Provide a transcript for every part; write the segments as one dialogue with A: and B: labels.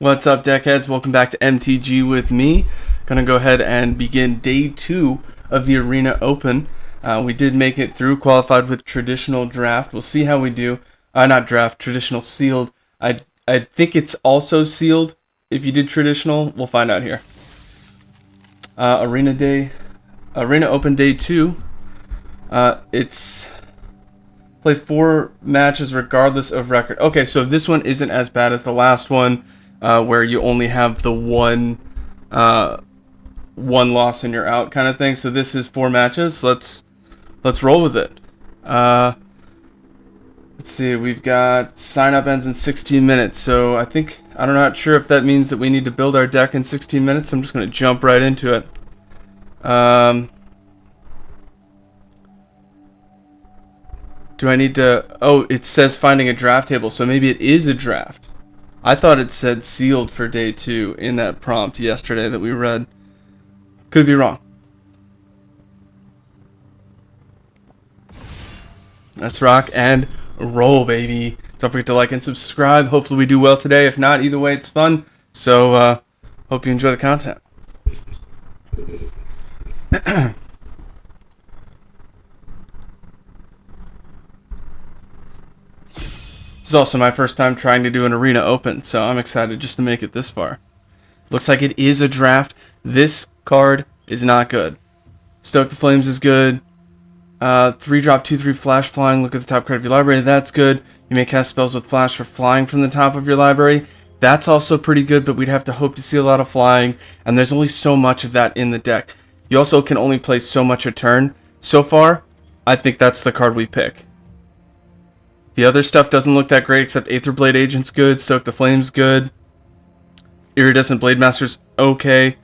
A: What's up, deckheads? Welcome back to MTG with me. Gonna go ahead and begin day 2 of the Arena Open. We did make it through, qualified with traditional draft. We'll see how we do. Not draft, traditional sealed. I think it's also sealed. If you did traditional, we'll find out here. Arena Open day 2. It's play 4 matches regardless of record. Okay, so this one isn't as bad as the last one, where you only have the one loss and you're out kind of thing. So this is 4 matches. Let's roll with it. Let's see. We've got sign up ends in 16 minutes. So I'm not sure if that means that we need to build our deck in 16 minutes. I'm just going to jump right into it. Do I need to... Oh, it says finding a draft table, so maybe it is a draft. I thought it said sealed for day 2 in that prompt yesterday that we read. Could be wrong. Let's rock and roll, baby. Don't forget to like and subscribe. Hopefully we do well today. If not, either way, it's fun. So, hope you enjoy the content. This is also my first time trying to do an Arena Open, so I'm excited just to make it this far. Looks like it is a draft. This card is not good. Stoke the Flames is good. 3-drop, 2/3 flash flying. Look at the top card of your library. That's good. You may cast spells with flash for flying from the top of your library. That's also pretty good, but we'd have to hope to see a lot of flying, and there's only so much of that in the deck. You also can only play so much a turn. So far, I think that's the card we pick. The other stuff doesn't look that great, except Aether Blade Agent's good, Stoke the Flame's good, Iridescent Blade Master's okay,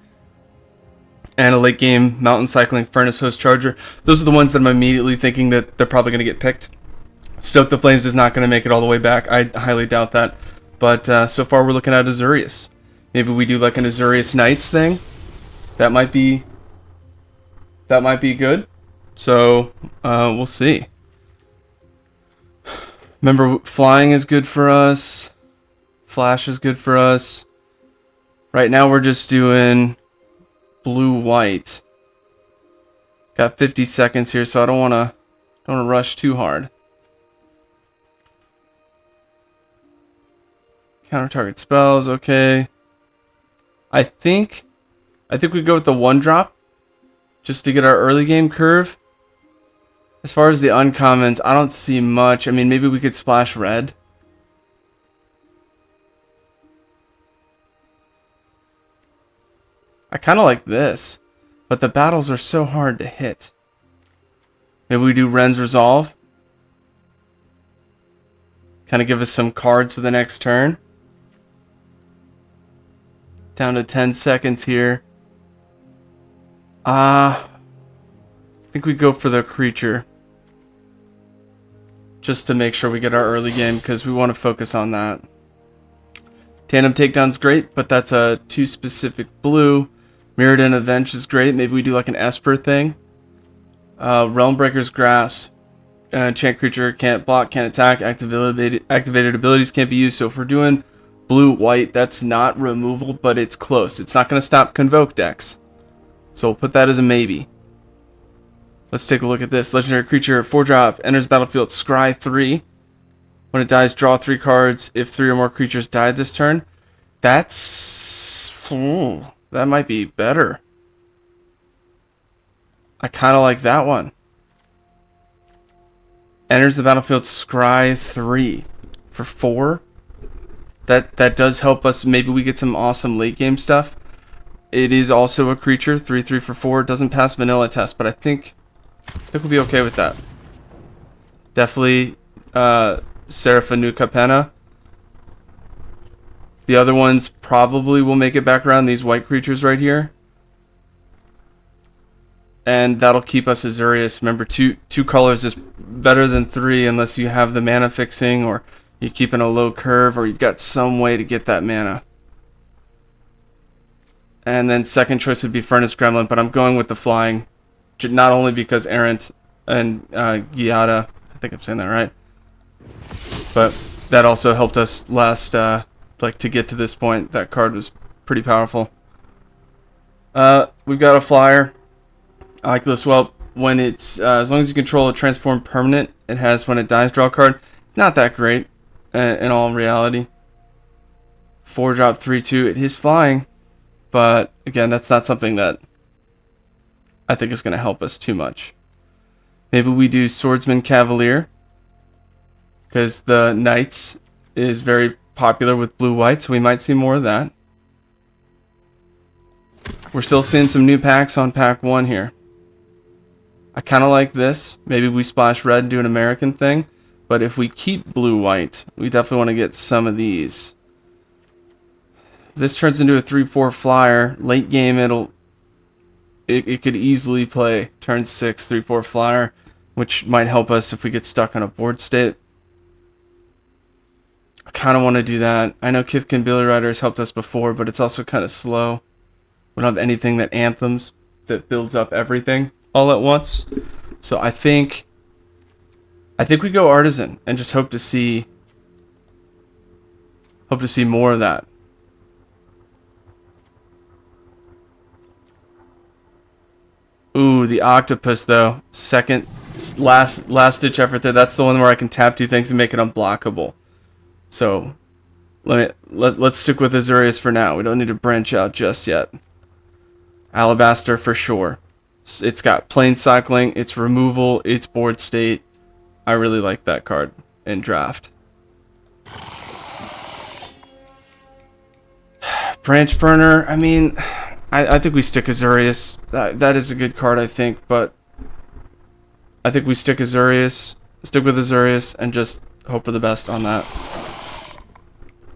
A: and a late game Mountain Cycling Furnace Host Charger. Those are the ones that I'm immediately thinking that they're probably going to get picked. Stoke the Flames is not going to make it all the way back. I highly doubt that. But so far we're looking at Azurius. Maybe we do like an Azurius Knights thing. That might be good. So we'll see. Remember, flying is good for us. Flash is good for us. Right now we're just doing blue-white. Got 50 seconds here, so I don't want to rush too hard. Counter target spells, okay. I think we go with the 1-drop just to get our early game curve. As far as the uncommons, I don't see much. I mean, maybe we could splash red. I kind of like this, but the battles are so hard to hit. Maybe we do Ren's Resolve. Kind of give us some cards for the next turn. Down to 10 seconds here. I think we go for the creature. Just to make sure we get our early game, because we want to focus on that. Tandem Takedown's great, but that's a 2 specific blue. Mirrodin Avenge is great. Maybe we do like an Esper thing. Realmbreaker's Grasp. Enchant creature can't block, can't attack. Activated abilities can't be used. So if we're doing blue-white, that's not removal, but it's close. It's not going to stop Convoke decks. So we'll put that as a maybe. Let's take a look at this. Legendary creature, 4-drop, enters battlefield, scry 3. When it dies, draw 3 cards. If 3 or more creatures died this turn, that might be better. I kind of like that one. Enters the battlefield, scry 3 for 4. That does help us. Maybe we get some awesome late game stuff. It is also a creature, 3/3 for 4. It doesn't pass vanilla test, but I think we'll be okay with that. Definitely Serapha Nuka-Penna. The other ones probably will make it back around, these white creatures right here. And that'll keep us Azurius. Remember, two colors is better than 3 unless you have the mana fixing, or you're keeping a low curve, or you've got some way to get that mana. And then second choice would be Furnace Gremlin, but I'm going with the flying. Not only because Errant and Giada, I think I'm saying that right, but that also helped us last like to get to this point, that card was pretty powerful. We've got a flyer. I like this. Well, when it's as long as you control a transform permanent, it has when it dies draw a card. It's not that great in all reality. 4-drop 3/2. It is flying, but again, that's not something that I think is going to help us too much. Maybe we do Swordsman Cavalier, because the Knights is very popular with blue-white, so we might see more of that. We're still seeing some new packs on pack 1 here. I kind of like this. Maybe we splash red and do an American thing, but if we keep blue-white, we definitely want to get some of these. If this turns into a 3/4 flyer, late game it could easily play turn 6 3/4 flyer, which might help us if we get stuck on a board state. I kind of want to do that. I know Kithkin Billy Rider has helped us before, but it's also kind of slow. We don't have anything that anthems that builds up everything all at once. So I think we go Artisan and just hope to see more of that. Ooh, the Octopus though. Second last ditch effort there. That's the one where I can tap 2 things and make it unblockable. So let's stick with Azurius for now. We don't need to branch out just yet. Alabaster for sure. It's got plane cycling, it's removal, it's board state. I really like that card in draft. Branch Burner, I mean, I think we stick Azurius. That is a good card, I think, but I think we stick with Azurius, and just hope for the best on that.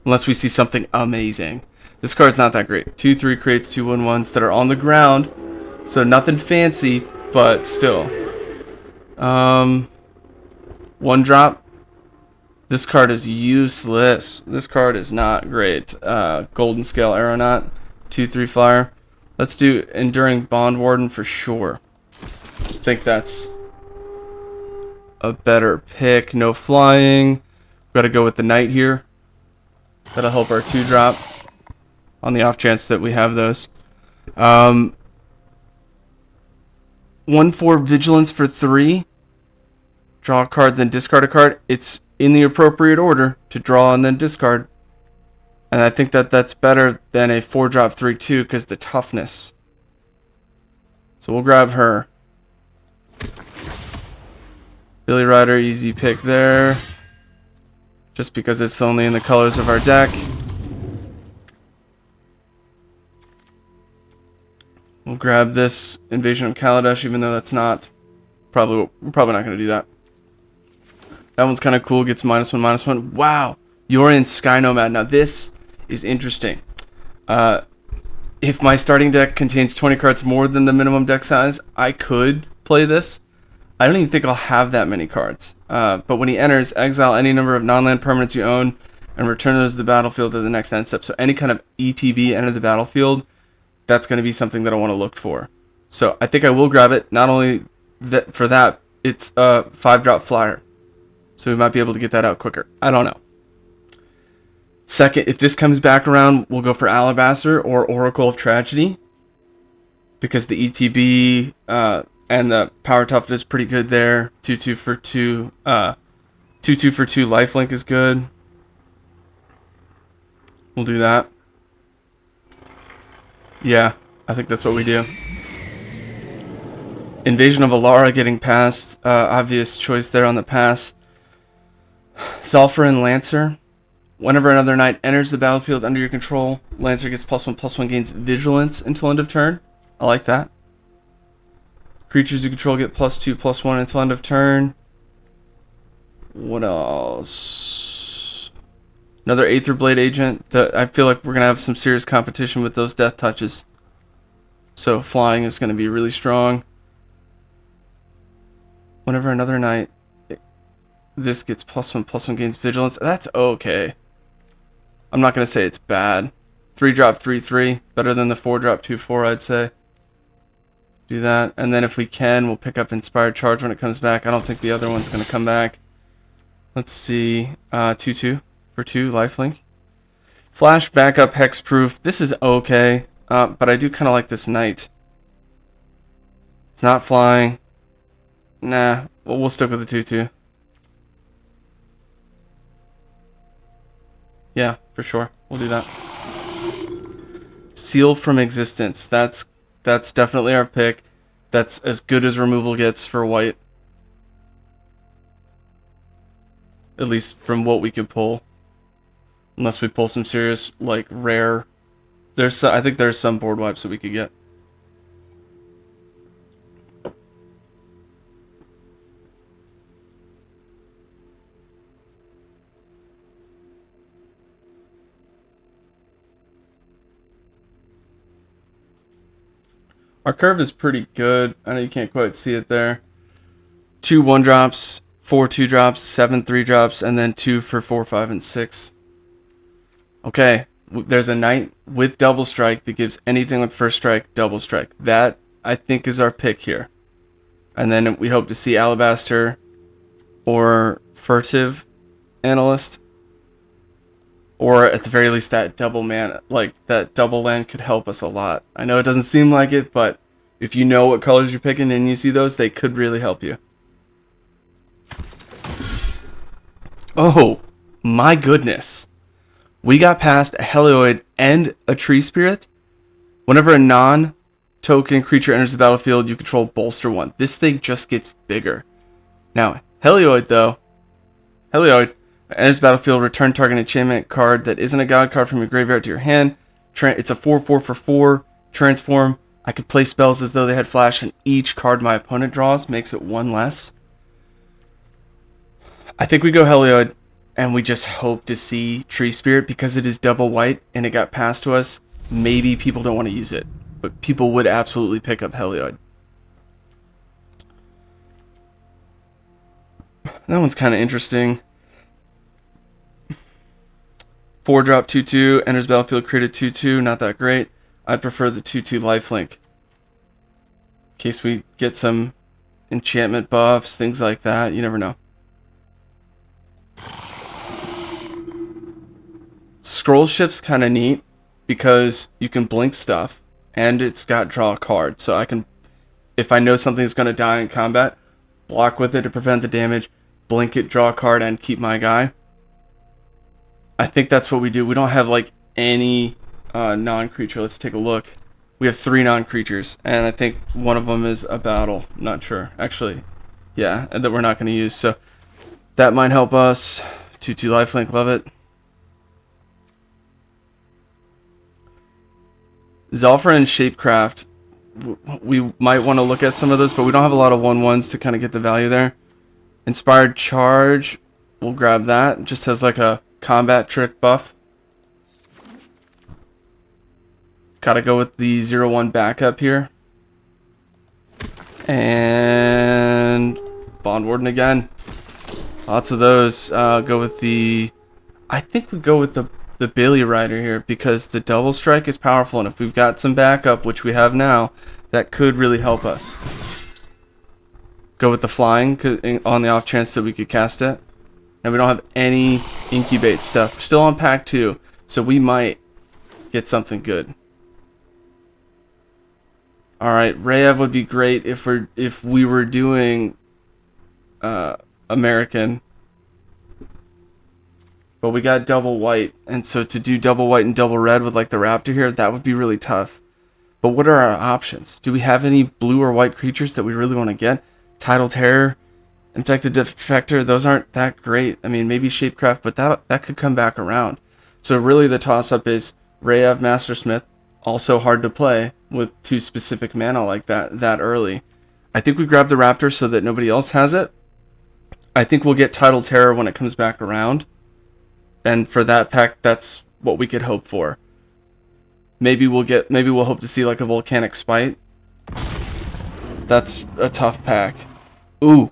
A: Unless we see something amazing. This card's not that great. 2/3 creates 2/1/1s that are on the ground, so nothing fancy, but still. 1-drop. This card is useless. This card is not great. Golden Scale Aeronaut, 2/3 flyer. Let's do Enduring Bond Warden for sure. I think that's a better pick. No flying. Got to go with the Knight here. That'll help our 2-drop on the off chance that we have those. 1/4 Vigilance for 3. Draw a card, then discard a card. It's in the appropriate order to draw and then discard. And I think that's better than a 4-drop 3/2 because the toughness. So we'll grab her. Billy Rider, easy pick there. Just because it's only in the colors of our deck. We'll grab this Invasion of Kaladesh, even though that's not we're probably not going to do that. That one's kind of cool. Gets -1/-1. Wow, Yorian Sky Nomad. Now this is interesting. If my starting deck contains 20 cards more than the minimum deck size, I could play this. I don't even think I'll have that many cards. But when he enters, exile any number of non-land permanents you own and return those to the battlefield at the next end step. So any kind of ETB enter the battlefield, that's going to be something that I want to look for. So I think I will grab it. Not only that, for that, it's a 5-drop flyer. So we might be able to get that out quicker. I don't know. Second, if this comes back around, we'll go for Alabaster or Oracle of Tragedy. Because the ETB and the Power Toughness is pretty good there. 2/2 for 2. 2/2 for 2 lifelink is good. We'll do that. Yeah, I think that's what we do. Invasion of Alara getting passed. Obvious choice there on the pass. Zalfar Lancer. Whenever another knight enters the battlefield under your control, Lancer gets +1/+1, gains Vigilance until end of turn. I like that. Creatures you control get +2/+1 until end of turn. What else? Another Aether Blade agent. I feel like we're going to have some serious competition with those death touches. So flying is going to be really strong. Whenever another knight, this gets +1/+1, gains Vigilance. That's okay. I'm not going to say it's bad. 3-drop 3/3. Better than the 4-drop 2/4, I'd say. Do that. And then if we can, we'll pick up Inspired Charge when it comes back. I don't think the other one's going to come back. Let's see. 2/2 for 2, lifelink. Flash backup hexproof. This is okay, but I do kind of like this knight. It's not flying. Nah, well, we'll stick with the 2/2. Yeah, for sure. We'll do that. Seal from Existence. That's definitely our pick. That's as good as removal gets for white. At least from what we could pull. Unless we pull some serious, like, rare... I think there's some board wipes that we could get. Our curve is pretty good. I know you can't quite see it there. 2 1-drops, 4 2-drops, 7 3-drops, and then 2 for 4, 5, and 6. Okay, there's a knight with double strike that gives anything with first strike double strike. That, I think, is our pick here. And then we hope to see Alabaster or Furtive Analyst. Or at the very least that double mana, like that double land could help us a lot. I know it doesn't seem like it, but if you know what colors you're picking and you see those, they could really help you. Oh, my goodness. We got past a Helioid and a Tree Spirit. Whenever a non-token creature enters the battlefield, you control bolster 1. This thing just gets bigger. Now, Helioid though. Helioid enters the battlefield, return target enchantment card that isn't a god card from your graveyard to your hand. It's a 4/4 for 4. Transform. I could play spells as though they had flash, and each card my opponent draws makes it 1 less. I think we go Helioid, and we just hope to see Tree Spirit because it is double white and it got passed to us. Maybe people don't want to use it, but people would absolutely pick up Helioid. That one's kind of interesting. 4-drop 2/2, enters battlefield, created 2/2, not that great. I'd prefer the 2/2 lifelink. In case we get some enchantment buffs, things like that, you never know. Scroll Shift's kind of neat because you can blink stuff and it's got draw a card. So I can, if I know something's going to die in combat, block with it to prevent the damage, blink it, draw a card, and keep my guy. I think that's what we do. We don't have like any non-creature. Let's take a look. We have 3 non-creatures, and I think one of them is a battle. Not sure. Actually, yeah, and that we're not going to use. So that might help us. 2/2 lifelink, love it. Zalfra and Shapecraft, we might want to look at some of those, but we don't have a lot of 1/1s to kind of get the value there. Inspired Charge, we'll grab that. It just has like a combat trick buff. Gotta go with the 0/1 backup here. And Bond Warden again. Lots of those. Go with the... I think we go with the Bailey Rider here because the double strike is powerful, and if we've got some backup, which we have now, that could really help us. Go with the flying on the off chance that we could cast it. And we don't have any incubate stuff. We're still on pack 2, so we might get something good. Alright, Rayev would be great if we were doing American. But we got double white, and so to do double white and double red with like the raptor here, that would be really tough. But what are our options? Do we have any blue or white creatures that we really want to get? Tidal Terror, Infected Defector, those aren't that great. I mean, maybe Shapecraft, but that could come back around. So really the toss-up is Rayev, Mastersmith, also hard to play with 2 specific mana like that early. I think we grab the Raptor so that nobody else has it. I think we'll get Tidal Terror when it comes back around. And for that pack, that's what we could hope for. Maybe we'll hope to see like a Volcanic Spite. That's a tough pack. Ooh.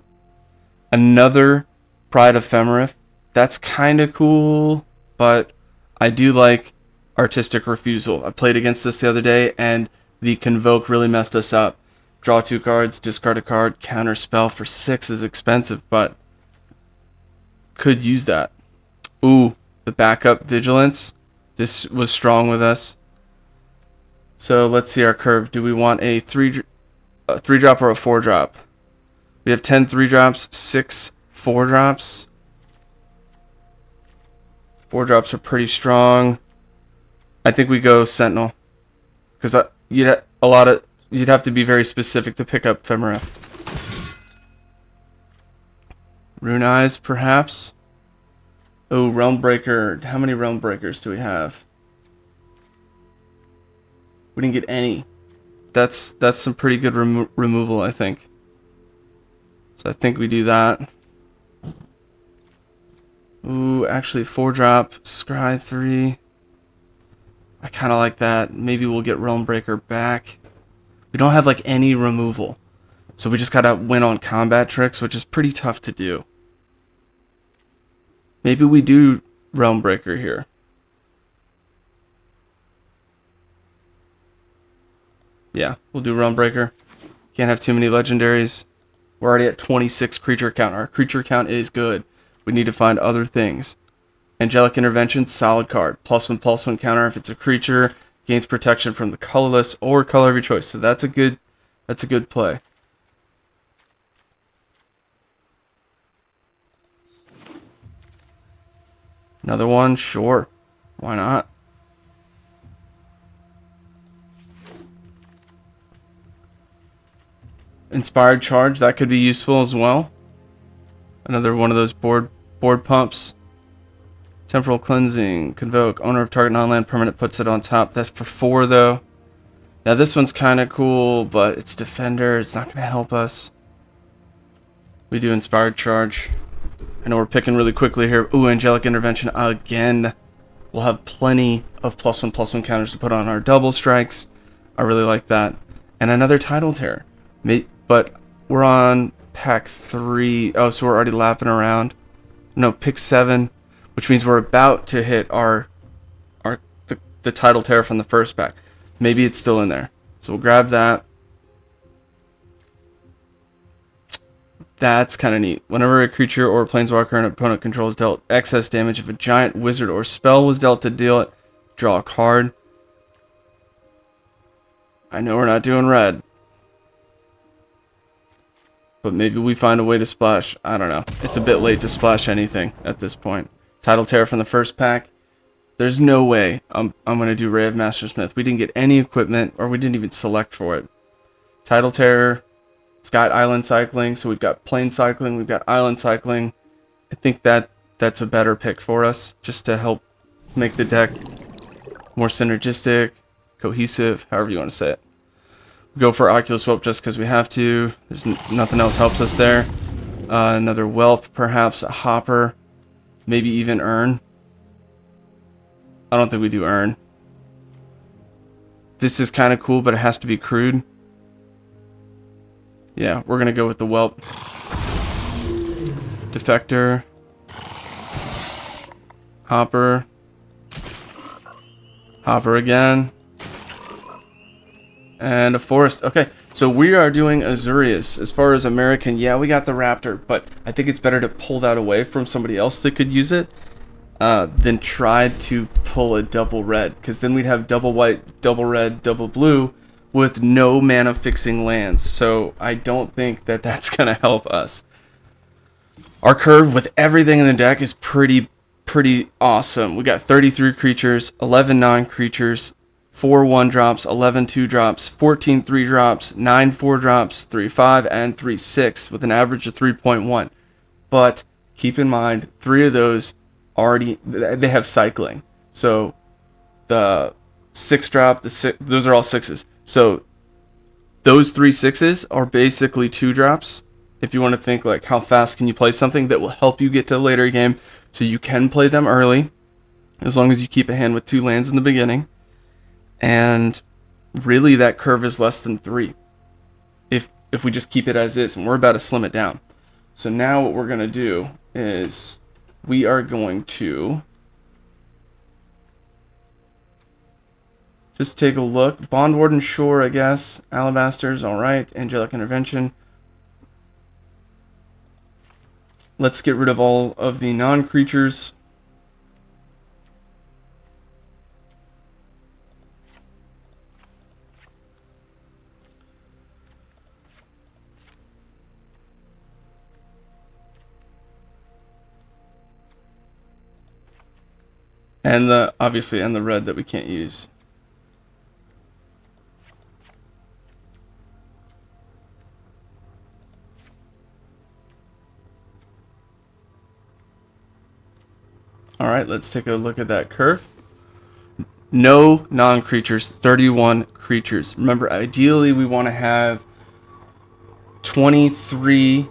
A: Another Pride Ephemerith. That's kind of cool, but I do like Artistic Refusal. I played against this the other day, and the Convoke really messed us up. Draw 2 cards, discard a card, counter spell for 6 is expensive, but could use that. Ooh, the backup Vigilance. This was strong with us. So let's see our curve. Do we want a 3-drop or a 4-drop? We have 10 3-drops, 6 4-drops. 4-drops are pretty strong. I think we go Sentinel, because you'd have to be very specific to pick up Femeref. Rune Eyes, perhaps. Oh, Realm Breaker. How many Realm Breakers do we have? We didn't get any. That's some pretty good removal, I think. So I think we do that. Ooh, actually 4-drop, Scry 3. I kind of like that. Maybe we'll get Realm Breaker back. We don't have like any removal. So we just gotta win on combat tricks, which is pretty tough to do. Maybe we do Realm Breaker here. Yeah, we'll do Realm Breaker. Can't have too many legendaries. We're already at 26 creature count. Our creature count is good. We need to find other things. Angelic Intervention, solid card. +1/+1 counter if it's a creature. Gains protection from the colorless or color of your choice. So that's a good play. Another one, sure. Why not? Inspired Charge, that could be useful as well. Another one of those board pumps. Temporal Cleansing, Convoke, owner of target non-land permanent puts it on top. That's for 4 though. Now this one's kind of cool, but it's Defender. It's not going to help us. We do Inspired Charge. I know we're picking really quickly here. Ooh, Angelic Intervention again. We'll have plenty of +1/+1 counters to put on our double strikes. I really like that. And another Tidal Terror. But we're on pack 3. Oh, so we're already lapping around. No, pick 7, which means we're about to hit the Tidal Terror from the first pack. Maybe it's still in there. So we'll grab that. That's kind of neat. Whenever a creature or a planeswalker an opponent controls dealt excess damage, if a giant, wizard, or spell was dealt to deal it, draw a card. I know we're not doing red. But maybe we find a way to splash. I don't know. It's a bit late to splash anything at this point. Tidal Terror from the first pack. There's no way I'm going to do Ray of Mastersmith. We didn't get any equipment, or we didn't even select for it. Tidal Terror. It's got Island Cycling, so we've got Plane Cycling, we've got Island Cycling. I think that's a better pick for us, just to help make the deck more synergistic, cohesive, however you want to say it. We go for Oculus Whelp just because we have to. There's nothing else helps us there. Another Whelp, perhaps a Hopper, maybe even Urn. I don't think we do Urn. This is kind of cool, but it has to be crude. Yeah, we're going to go with the Whelp. Defector. Hopper. Hopper again. And a Forest. Okay, so we are doing Azurius. As far as American, yeah, we got the Raptor, but I think it's better to pull that away from somebody else that could use it than try to pull a double red, because then we'd have double white, double red, double blue with no mana fixing lands. So I don't think that that's going to help us. Our curve with everything in the deck is pretty awesome. We got 33 creatures, 11 non-creatures, 4 1-drops, 11 2-drops, 14 3-drops, 9 4-drops, 3 5, and 3 6 with an average of 3.1. But keep in mind, 3 of those they have cycling. So the 6-drop, those are all 6s. So those 3 6s are basically 2-drops. If you want to think like how fast can you play something that will help you get to a later game, so you can play them early, as long as you keep a hand with 2 lands in the beginning. And really that curve is less than 3 if we just keep it as is, and we're about to slim it down. So now what we're going to do is we are going to just take a look. Bond Warden, sure, I guess. Alabasters, alright. Angelic Intervention. Let's get rid of all of the non-creatures. And the obviously and the red that we can't use. All right, let's take a look at that curve. No non-creatures, 31 creatures. Remember, ideally we want to have 23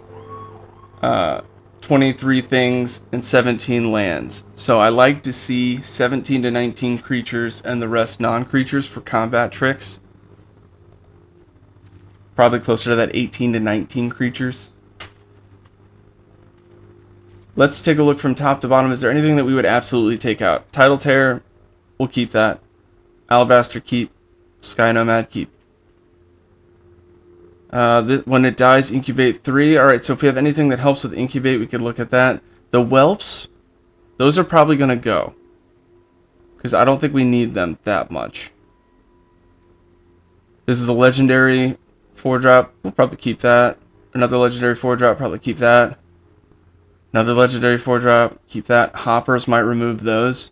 A: things and 17 lands. So I like to see 17 to 19 creatures and the rest non-creatures for combat tricks. Probably closer to that 18 to 19 creatures. Let's take a look from top to bottom. Is there anything that we would absolutely take out? Tidal Terror, we'll keep that. Alabaster, keep. Sky Nomad, keep. When it dies, incubate 3. Alright, so if we have anything that helps with incubate, we could look at that. The whelps, those are probably going to go. Because I don't think we need them that much. This is a legendary 4-drop. We'll probably keep that. Another legendary 4-drop, probably keep that. Another legendary 4-drop, keep that. Hoppers might remove those.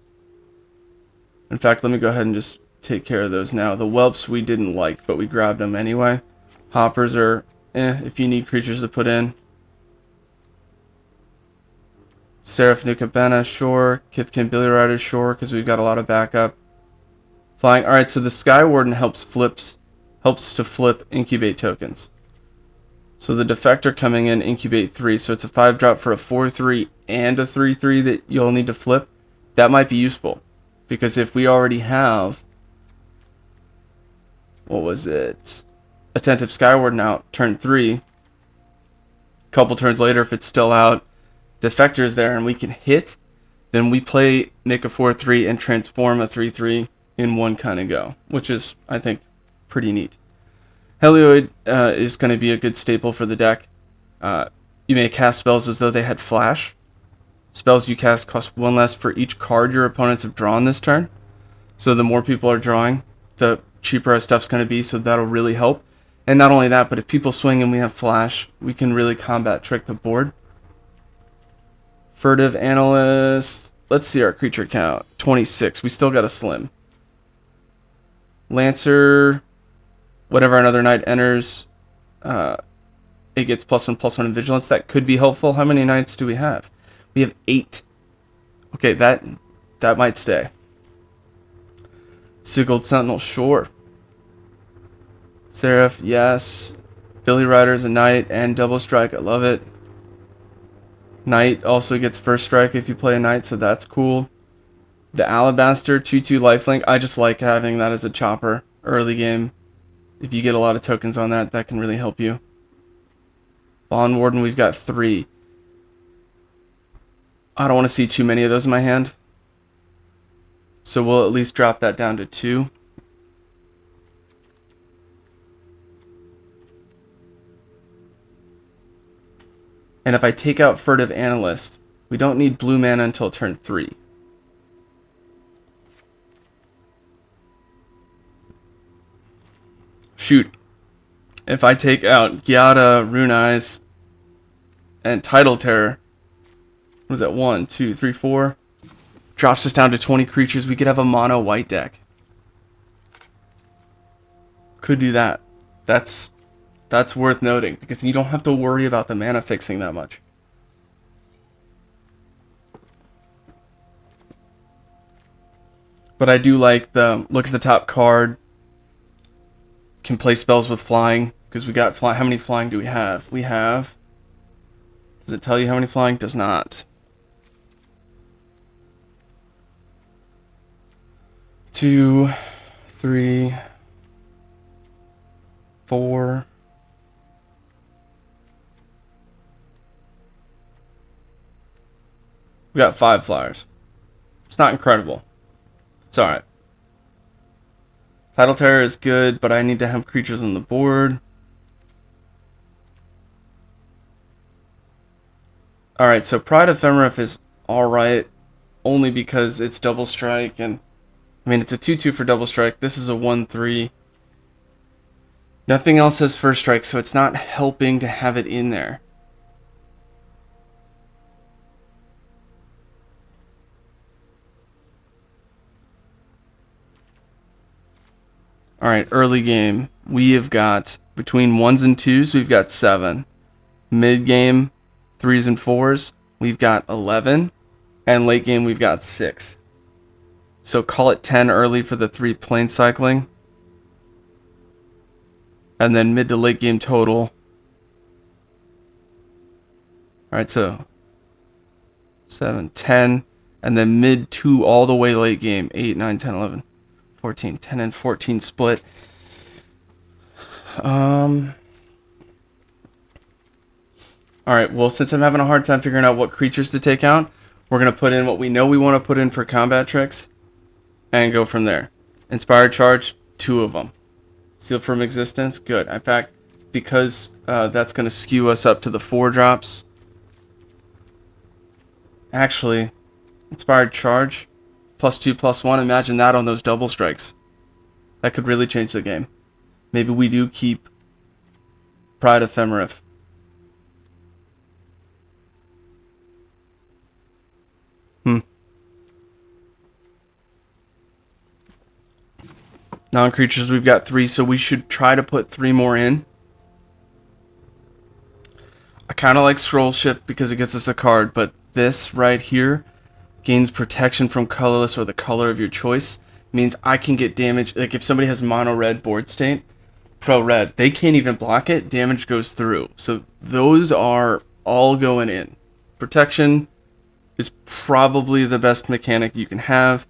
A: In fact, let me go ahead and just take care of those now. The whelps we didn't like, but we grabbed them anyway. Hoppers are if you need creatures to put in. Seraph Nukabena, sure. Kithkin Billy Rider, sure, because we've got a lot of backup. Flying. Alright, so the Sky Warden helps to flip incubate tokens. So the Defector coming in, incubate 3. So it's a 5-drop for a 4-3 and a 3-3 that you'll need to flip. That might be useful. Because if we already have... What was it? Attentive Skywarden out, turn 3. Couple turns later, if it's still out, Defector's there and we can hit. Then we make a 4-3 and transform a 3-3 in one kind of go. Which is, I think, pretty neat. Helioid is going to be a good staple for the deck. You may cast spells as though they had flash. Spells you cast cost 1 less for each card your opponents have drawn this turn. So the more people are drawing, the cheaper our stuff's going to be, so that'll really help. And not only that, but if people swing and we have flash, we can really combat trick the board. Furtive Analyst. Let's see our creature count. 26. We still got a slim. Lancer... Whenever another knight enters, it gets +1/+1 in vigilance. That could be helpful. How many knights do we have? We have 8. Okay, that might stay. Sigiled Sentinel, sure. Seraph, yes. Billy Rider's a knight and double strike. I love it. Knight also gets first strike if you play a knight, so that's cool. The Alabaster 2/2 lifelink. I just like having that as a chopper early game. If you get a lot of tokens on that, that can really help you. Bond Warden, we've got 3. I don't want to see too many of those in my hand. So we'll at least drop that down to 2. And if I take out Furtive Analyst, we don't need blue mana until turn 3. Shoot. If I take out Gyata, Rune Eyes, and Tidal Terror, what is that? 1, 2, 3, 4. Drops us down to 20 creatures. We could have a mono white deck. Could do that. That's worth noting, because you don't have to worry about the mana fixing that much. But I do like the look at the top card. Can play spells with flying, because we got fly. How many flying do we have? We have... Does it tell you how many flying? Does not. 2, 3, 4. We got 5 flyers. It's not incredible. It's alright. Tidal Terror is good, but I need to have creatures on the board. Alright, so Pride Ephemerif is alright, only because it's double strike, and I mean, it's a 2/2 for double strike. This is a 1/3. Nothing else has first strike, so it's not helping to have it in there. Alright, early game. We have got, between 1s and 2s, we've got 7. Mid game, 3s and 4s, we've got 11. And late game, we've got 6. So call it 10 early for the 3 plane cycling. And then mid to late game total. Alright, so 7, 10. And then mid 2 all the way late game. 8, 9, 10, 11, 14. 10 and 14 split. Alright, well, since I'm having a hard time figuring out what creatures to take out, we're going to put in what we know we want to put in for combat tricks. And go from there. Inspired Charge, 2 of them. Seal from Existence, good. In fact, because that's going to skew us up to the 4 drops. Actually, Inspired Charge, +2/+1. Imagine that on those double strikes. That could really change the game. Maybe we do keep Pride of Femerif. Non-creatures, we've got 3, so we should try to put 3 more in. I kind of like Scroll Shift because it gets us a card, but this right here gains protection from colorless or the color of your choice. Means I can get damage. Like if somebody has mono red board state, pro red, they can't even block it. Damage goes through. So those are all going in. Protection is probably the best mechanic you can have.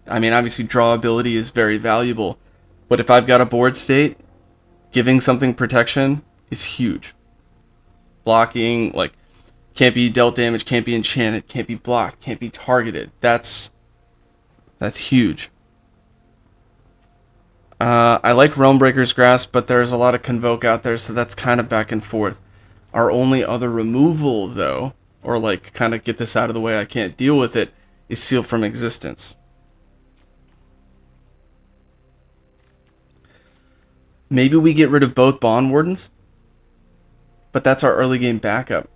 A: I mean, obviously draw ability is very valuable. But if I've got a board state, giving something protection is huge. Blocking, like, can't be dealt damage, can't be enchanted, can't be blocked, can't be targeted. That's huge. I like Realmbreaker's Grasp, but there's a lot of Convoke out there, so that's kind of back and forth. Our only other removal, though, or like kind of get this out of the way, I can't deal with it, is Seal from Existence. Maybe we get rid of both Bond Wardens, but that's our early game backup.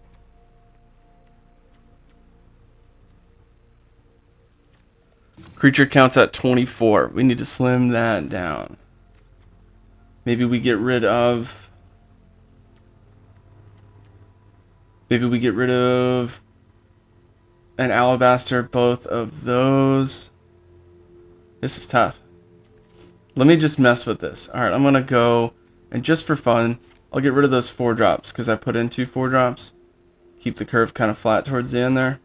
A: Creature counts at 24. We need to slim that down. Maybe we get rid of... Maybe we get rid of an Alabaster, both of those. This is tough. Let me just mess with this. Alright, I'm going to go, and just for fun, I'll get rid of those 4 drops, because I put in 2 4 drops. Keep the curve kind of flat towards the end there.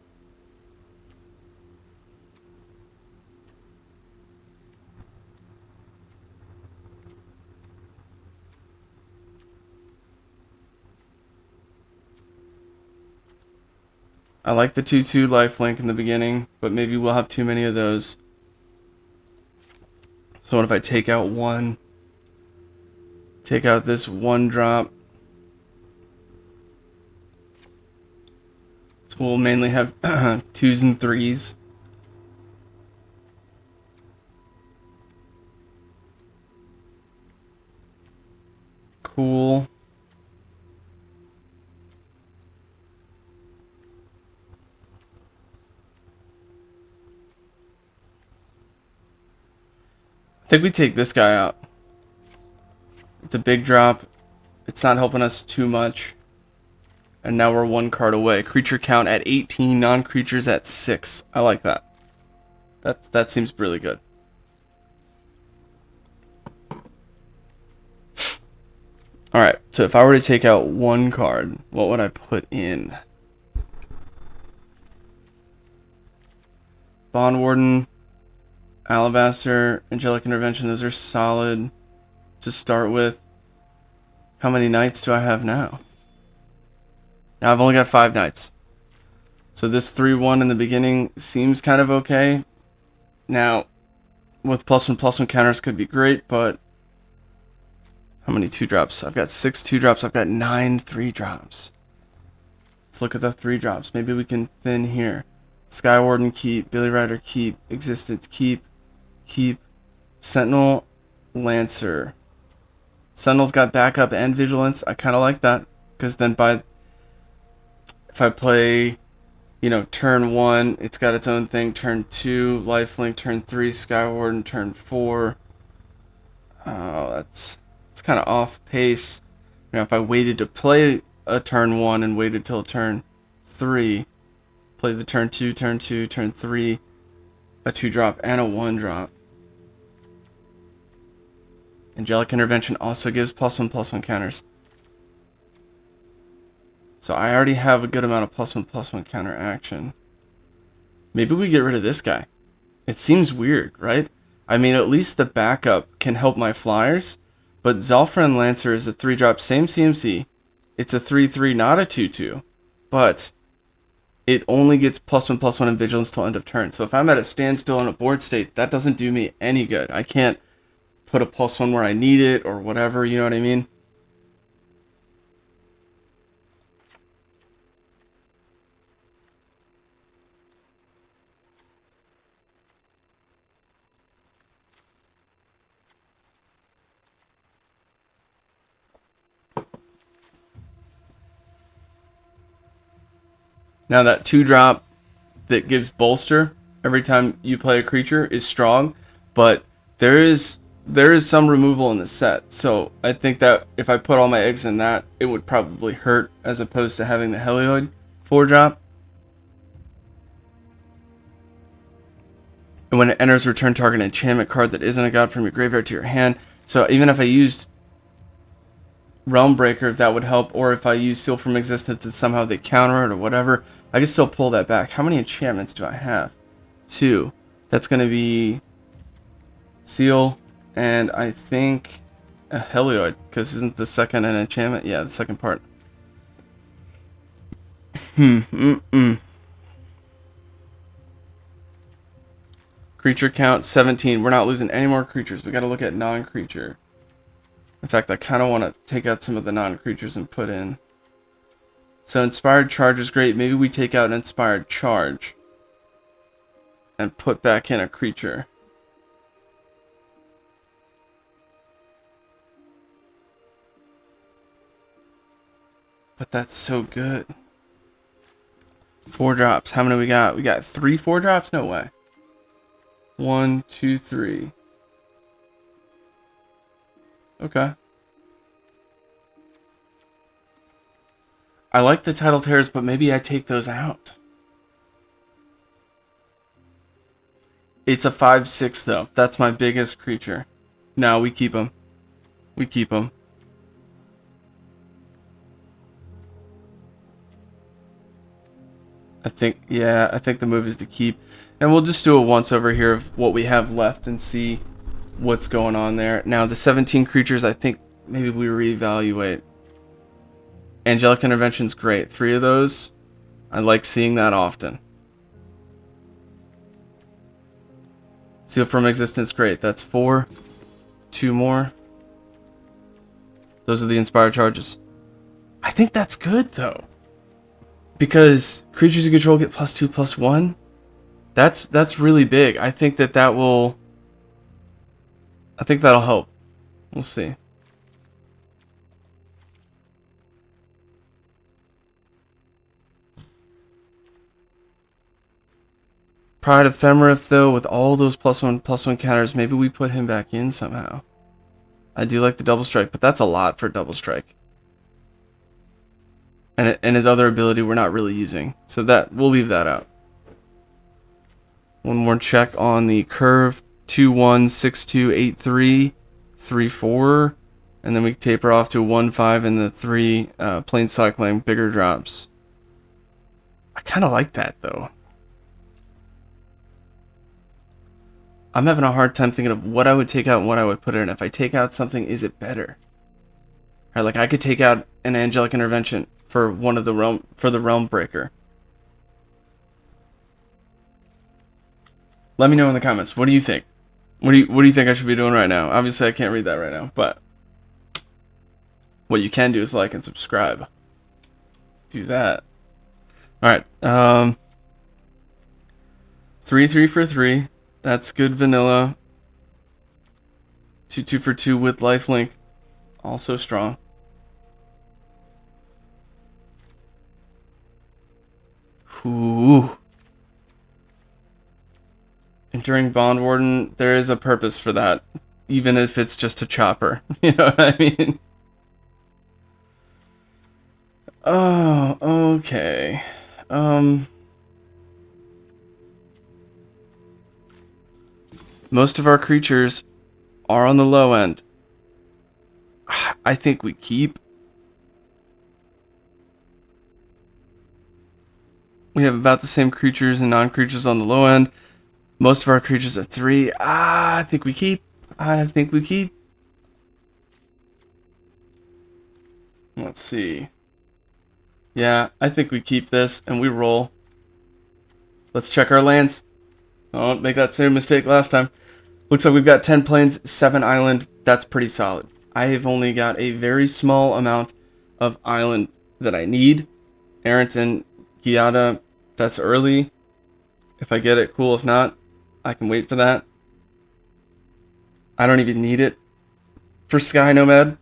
A: I like the 2/2 lifelink in the beginning, but maybe we'll have too many of those. So what if I take out one? Take out this 1 drop. So we'll mainly have 2s and 3s. Cool. I think we take this guy out. It's a big drop. It's not helping us too much. And now we're 1 card away. Creature count at 18, non-creatures at 6. I like that. That seems really good. Alright, so if I were to take out 1 card, what would I put in? Bond Warden, Alabaster, Angelic Intervention, those are solid to start with. How many knights do I have now? Now I've only got 5 knights. So this 3/1 in the beginning seems kind of okay. Now, with +1/+1 counters could be great, but how many 2-drops? I've got 6 2-drops, I've got 9 3-drops. Let's look at the 3-drops. Maybe we can thin here. Skywarden keep, Billy Rider keep, Existence keep, Sentinel, Lancer. Sentinel's got backup and vigilance. I kind of like that, because then if I play, turn 1, it's got its own thing. Turn 2, lifelink. Turn 3, Skywarden. Turn 4. Oh, it's kind of off pace. You know, if I waited to play a turn 1 and waited till turn 3, play the turn 2, turn 3, a 2-drop and a 1-drop. Angelic Intervention also gives +1/+1 counters. So I already have a good amount of +1/+1 counter action. Maybe we get rid of this guy. It seems weird, right? I mean, at least the backup can help my flyers, but Zalfran Lancer is a 3-drop, same CMC. It's a 3/3, not a 2/2, but it only gets +1/+1 in vigilance till end of turn. So if I'm at a standstill in a board state, that doesn't do me any good. I can't put a +1 where I need it or whatever, you know what I mean? Now that 2-drop that gives bolster every time you play a creature is strong, but there is some removal in the set. So I think that if I put all my eggs in that, it would probably hurt as opposed to having the Helioid 4-drop. And when it enters, return target enchantment card that isn't a god from your graveyard to your hand. So even if I used Realm Breaker, that would help, or if I use Seal from Existence and somehow they counter it or whatever, I can still pull that back. How many enchantments do I have? 2. That's going to be Seal, and I think a Helioid, because isn't the second an enchantment? Yeah, the second part. Creature count 17. We're not losing any more creatures. We got to look at non-creature. In fact, I kind of want to take out some of the non-creatures and put in. So Inspired Charge is great. Maybe we take out an Inspired Charge and put back in a creature. But that's so good. 4-drops. How many we got? We got 3 4-drops? No way. 1, 2, 3. Okay. I like the Tidal Terrors, but maybe I take those out. It's a 5/6 though. That's my biggest creature. No, we keep them. We keep them. I think the move is to keep. And we'll just do a once over here of what we have left and see what's going on there. Now, the 17 creatures, I think maybe we reevaluate. Angelic Intervention's great. 3 of those, I like seeing that often. Seal from Existence, great. That's 4. 2 more. Those are the Inspired Charges. I think that's good, though. Because creatures you control get +2/+1. That's really big. I think that'll help. We'll see. Pride of Femrith, though, with all those +1/+1 counters, maybe we put him back in somehow. I do like the Double Strike, but that's a lot for Double Strike. And his other ability we're not really using. So that we'll leave that out. One more check on the curve. 2-1, 6-2, 8-3, 3-4. And then we taper off to 1-5 and the 3 plane cycling bigger drops. I kind of like that, though. I'm having a hard time thinking of what I would take out and what I would put in. If I take out something, is it better? Right, like I could take out an Angelic Intervention for one of the Realm Breaker. Let me know in the comments. What do you think? What do you think I should be doing right now? Obviously, I can't read that right now, but what you can do is like and subscribe. Do that. All right. 3/3 for 3. That's good vanilla. 2/2 for 2 with lifelink. Also strong. Ooh. Enduring Bond Warden, there is a purpose for that. even if it's just a chopper. You know what I mean? Oh, okay. Most of our creatures are on the low end. I think we keep. We have about the same creatures and non-creatures on the low end. Most of our creatures are 3. I think we keep. I think we keep. Let's see. Yeah, I think we keep this and we roll. Let's check our lands. Don't make that same mistake last time. Looks like we've got 10 plains, 7 island. That's pretty solid. I have only got a very small amount of island that I need. Arrington, Giada, that's early. If I get it, cool. If not, I can wait for that. I don't even need it. For Sky Nomad,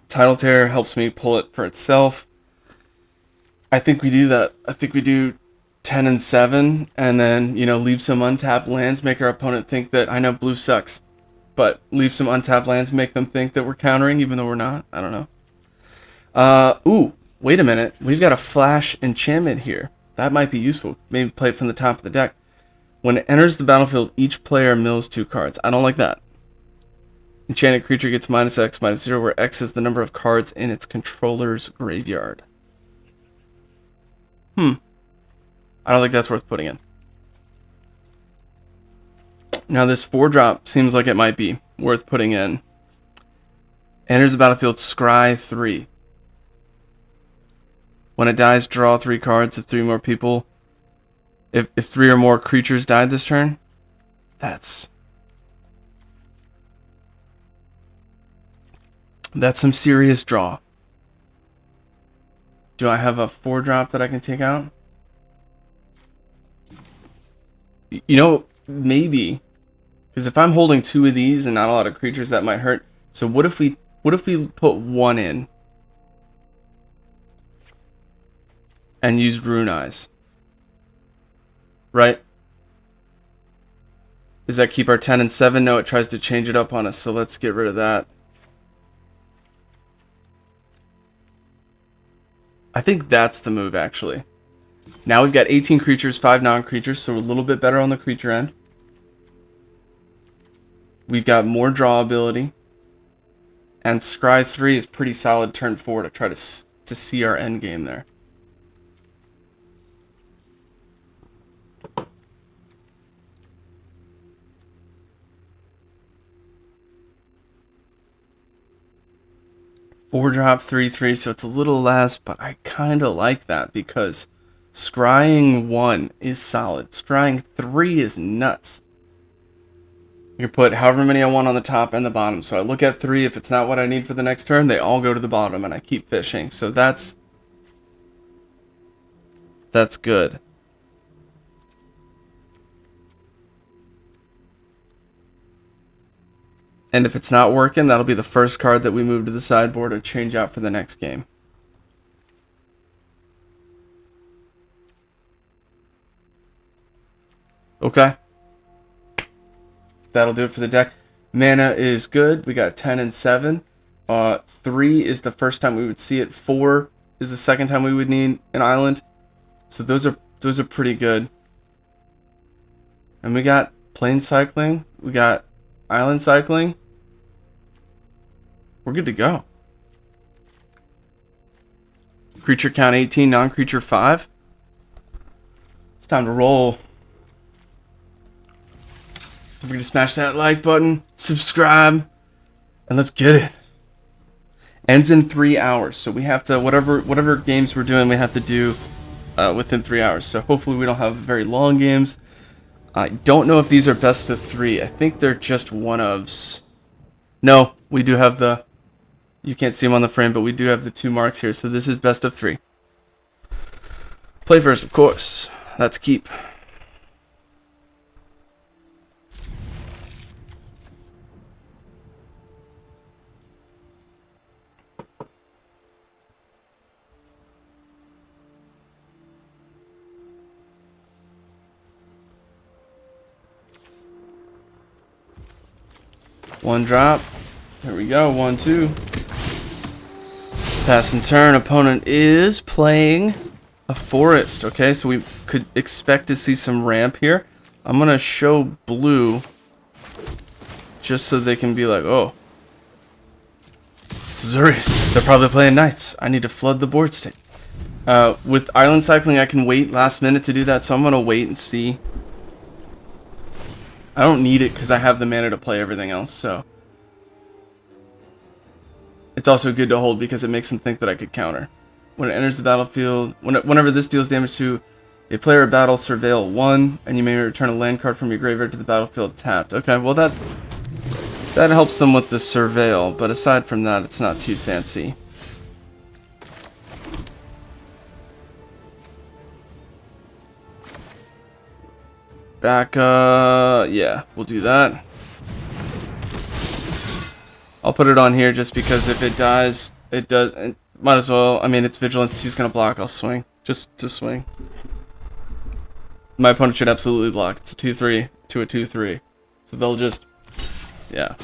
A: Tidal Terror helps me pull it for itself. I think we do that. I think we do 10 and 7, and then, you know, leave some untapped lands, make our opponent think that, I know blue sucks, but leave some untapped lands, make them think that we're countering, even though we're not. I don't know. Ooh, wait a minute. We've got a flash enchantment here. That might be useful. Maybe play it from the top of the deck. When it enters the battlefield, each player mills 2 cards. I don't like that. Enchanted creature gets -X, -0, where X is the number of cards in its controller's graveyard. I don't think that's worth putting in. Now this 4-drop seems like it might be worth putting in. Enters the battlefield, scry 3. When it dies, draw 3 cards if 3 more people... If 3 or more creatures died this turn. That's some serious draw. Do I have a 4-drop that I can take out? You know, maybe. Because if I'm holding 2 of these and not a lot of creatures, that might hurt. So what if we put 1 in? And use Rune Eyes? Right? Does that keep our 10 and 7? No, it tries to change it up on us, so let's get rid of that. I think that's the move, actually. Now we've got 18 creatures, 5 non-creatures, so we're a little bit better on the creature end. We've got more draw ability. And Scry 3 is pretty solid turn 4 to try to see our end game there. Four-drop, 3/3, so it's a little less, but I kind of like that because scrying 1 is solid. Scrying 3 is nuts. You can put however many I want on the top and the bottom. So I look at 3, if it's not what I need for the next turn, they all go to the bottom and I keep fishing. So that's good. And if it's not working, that'll be the first card that we move to the sideboard or change out for the next game. Okay. That'll do it for the deck. Mana is good. We got 10 and 7. 3 is the first time we would see it. 4 is the second time we would need an island. So those are pretty good. And we got plane cycling. We got island cycling. We're good to go. Creature count 18, non-creature 5. It's time to roll. Don't forget to smash that like button, subscribe, and let's get it. Ends in 3 hours, so we have to, whatever games we're doing, we have to do within 3 hours. So hopefully we don't have very long games. I don't know if these are best of 3. I think they're just one-ofs. No, we do have the... You can't see them on the frame, but we do have the 2 marks here. So this is best of 3. Play first, of course. That's keep. One drop. There we go. 1, 2. Pass and turn. Opponent is playing a forest. Okay, so we could expect to see some ramp here. I'm going to show blue just so they can be like, oh, it's Azurius. They're probably playing knights. I need to flood the board state. With island cycling, I can wait last minute to do that, so I'm going to wait and see. I don't need it because I have the mana to play everything else, so. It's also good to hold because it makes them think that I could counter. When it enters the battlefield, whenever this deals damage to a player or battle, surveil 1, and you may return a land card from your graveyard to the battlefield tapped. Okay, well that helps them with the surveil, but aside from that, it's not too fancy. Back, yeah, we'll do that. I'll put it on here just because if it dies, it does. It might as well. I mean, it's vigilance. He's gonna block. I'll swing. Just to swing. My opponent should absolutely block. It's a 2/3 to a 2/3, so they'll just, yeah.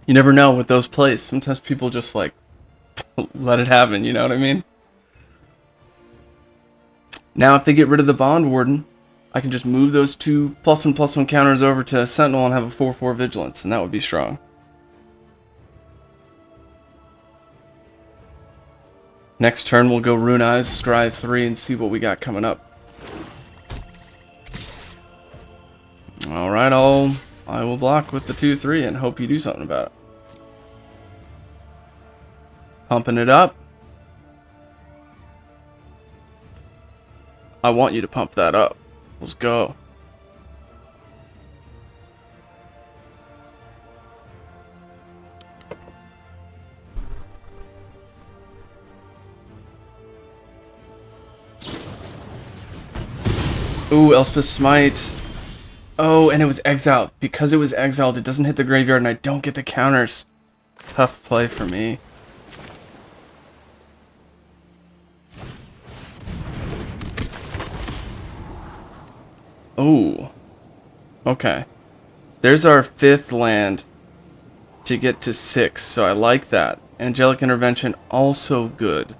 A: You never know with those plays. Sometimes people just like let it happen, you know what I mean? Now if they get rid of the Bond Warden, I can just move those 2 +1/+1 counters over to Sentinel and have a 4/4 Vigilance, and that would be strong. Next turn we'll go Rune Eyes, Scry 3, and see what we got coming up. Alright, I will block with the 2/3 and hope you do something about it. Pumping it up. I want you to pump that up. Let's go. Ooh, Elspeth Smite. Oh, and it was exiled. Because it was exiled, it doesn't hit the graveyard and I don't get the counters. Tough play for me. Ooh. Okay. There's our 5th land to get to 6, so I like that. Angelic Intervention, also good.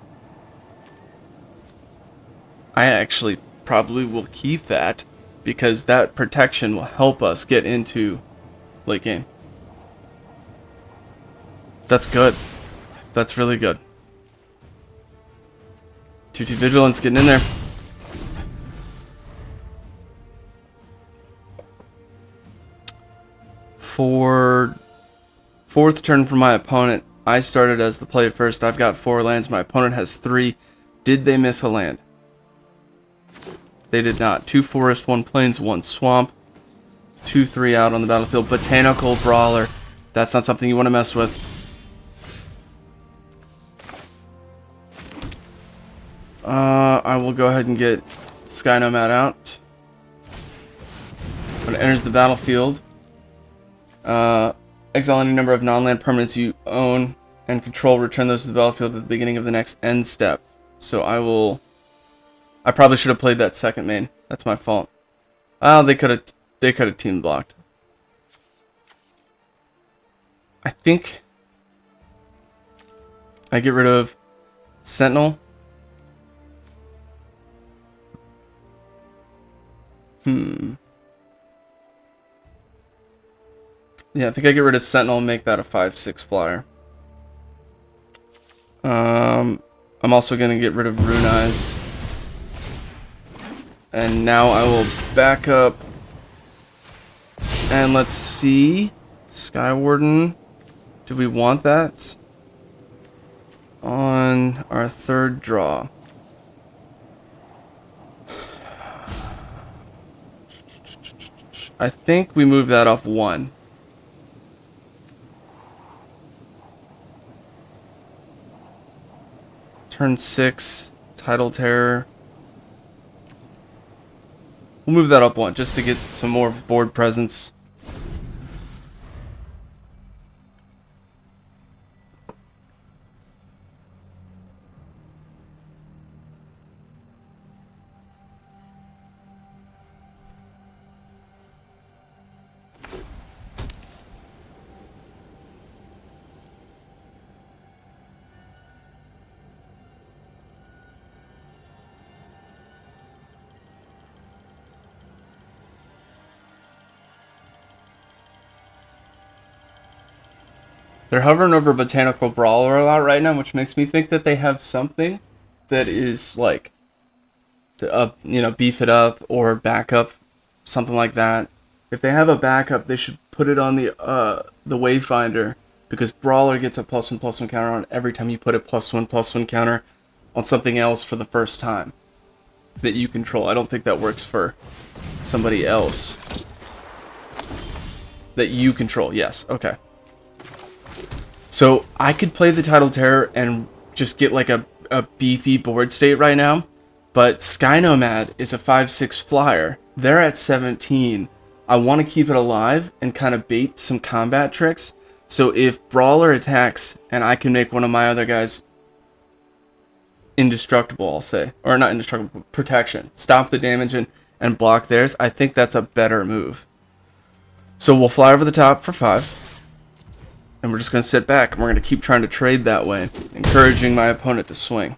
A: I actually probably will keep that, because that protection will help us get into late game. That's good. That's really good. 2/2 Vigilance getting in there. For 4th turn for my opponent, I started as the play first. I've got 4 lands. My opponent has 3. Did they miss a land? They did not. 2 forest, 1 plains, 1 swamp. 2/3 out on the battlefield. Botanical Brawler. That's not something you want to mess with. I will go ahead and get Sky Nomad out. When it enters the battlefield, exile any number of non-land permanents you own and control. Return those to the battlefield at the beginning of the next end step. So I probably should have played that second main. That's my fault. Oh, they could have team blocked. I think I get rid of Sentinel. Yeah, I think I get rid of Sentinel and make that a 5/6 flyer. I'm also going to get rid of Rune Eyes. And now I will back up. And let's see. Sky Warden. Do we want that? On our 3rd draw. I think we move that up 1. Turn 6, Tidal Terror. We'll move that up 1 just to get some more board presence. They're hovering over Botanical Brawler a lot right now, which makes me think that they have something that is like, beef it up or backup, something like that. If they have a backup, they should put it on the Wayfinder, because Brawler gets a +1/+1 counter on every time you put a +1/+1 counter on something else for the first time that you control. I don't think that works for somebody else that you control. Yes, okay. So I could play the Tidal Terror and just get like a beefy board state right now, but Sky Nomad is a 5/6 flyer. They're at 17. I want to keep it alive and kind of bait some combat tricks. So if Brawler attacks and I can make one of my other guys indestructible, I'll say, or not indestructible, protection, stop the damage and block theirs, I think that's a better move. So we'll fly over the top for 5. And we're just going to sit back, and we're going to keep trying to trade that way, encouraging my opponent to swing.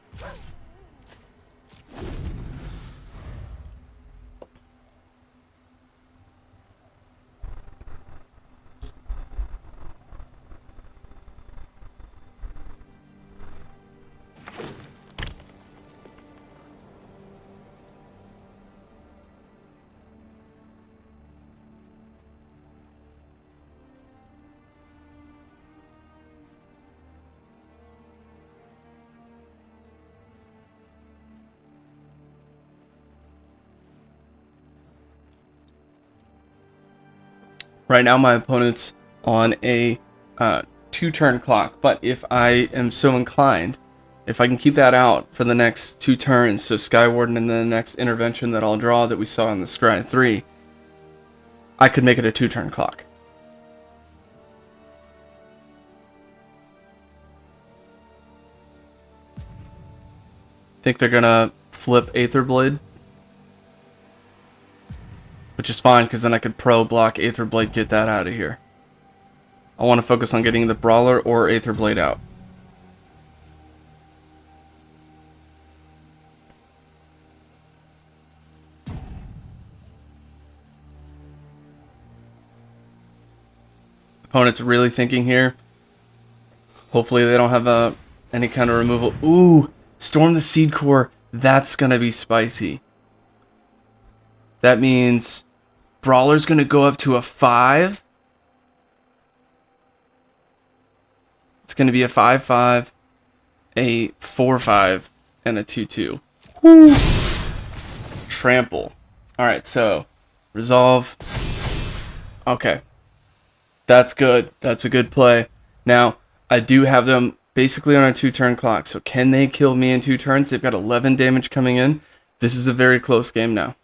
A: Right now, my opponent's on a 2-turn clock, but if I am so inclined, if I can keep that out for the next 2 turns, so Skywarden and then the next intervention that I'll draw that we saw in the Scry 3, I could make it a 2-turn clock. Think they're gonna flip Aetherblade, which is fine, because then I could block Aetherblade, get that out of here. I want to focus on getting the Brawler or Aetherblade out. Opponent's really thinking here. Hopefully they don't have any kind of removal. Ooh, Storm the Seed Core. That's going to be spicy. That means Brawler's going to go up to a 5. It's going to be a 5/5, a 4/5, and a 2/2. Woo! Trample. Alright, so resolve. Okay. That's good. That's a good play. Now, I do have them basically on a 2-turn clock, so can they kill me in 2 turns? They've got 11 damage coming in. This is a very close game now.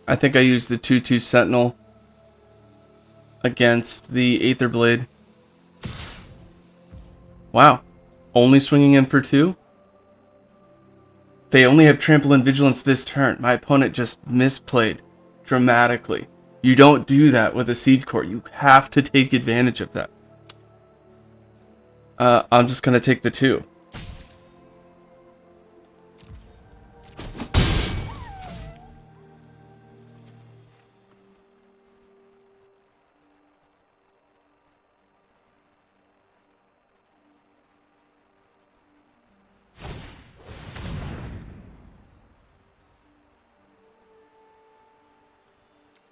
A: I think I used the 2/2 Sentinel against the Aetherblade. Wow. Only swinging in for 2? They only have Trample and Vigilance this turn. My opponent just misplayed dramatically. You don't do that with a Seed Core. You have to take advantage of that. I'm just going to take the 2.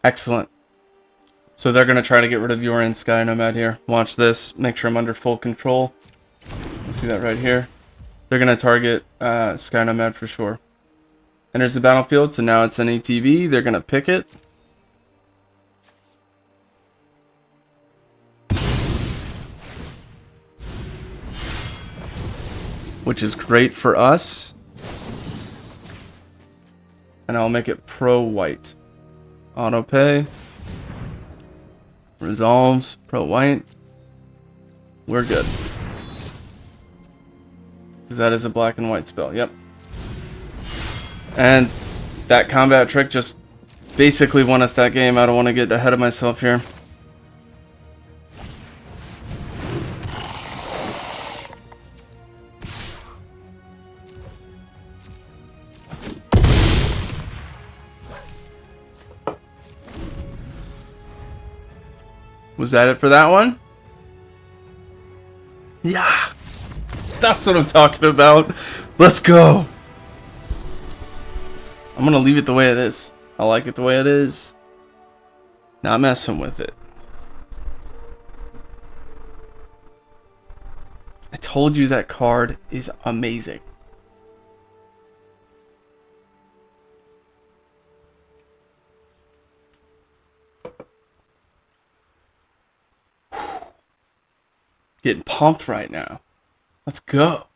A: Excellent. So they're going to try to get rid of your Sky Nomad here. Watch this. Make sure I'm under full control. You see that right here. They're going to target Sky Nomad for sure. Enters the battlefield, so now it's an ATB. They're going to pick it. Which is great for us. And I'll make it pro-white. Auto pay. Resolves. Pro-white. We're good. Because that is a black and white spell. Yep. And that combat trick just basically won us that game. I don't want to get ahead of myself here. Was that it for that one? Yeah! That's what I'm talking about. Let's go! I'm gonna leave it the way it is. I like it the way it is. Not messing with it. I told you that card is amazing. Getting pumped right now. Let's go.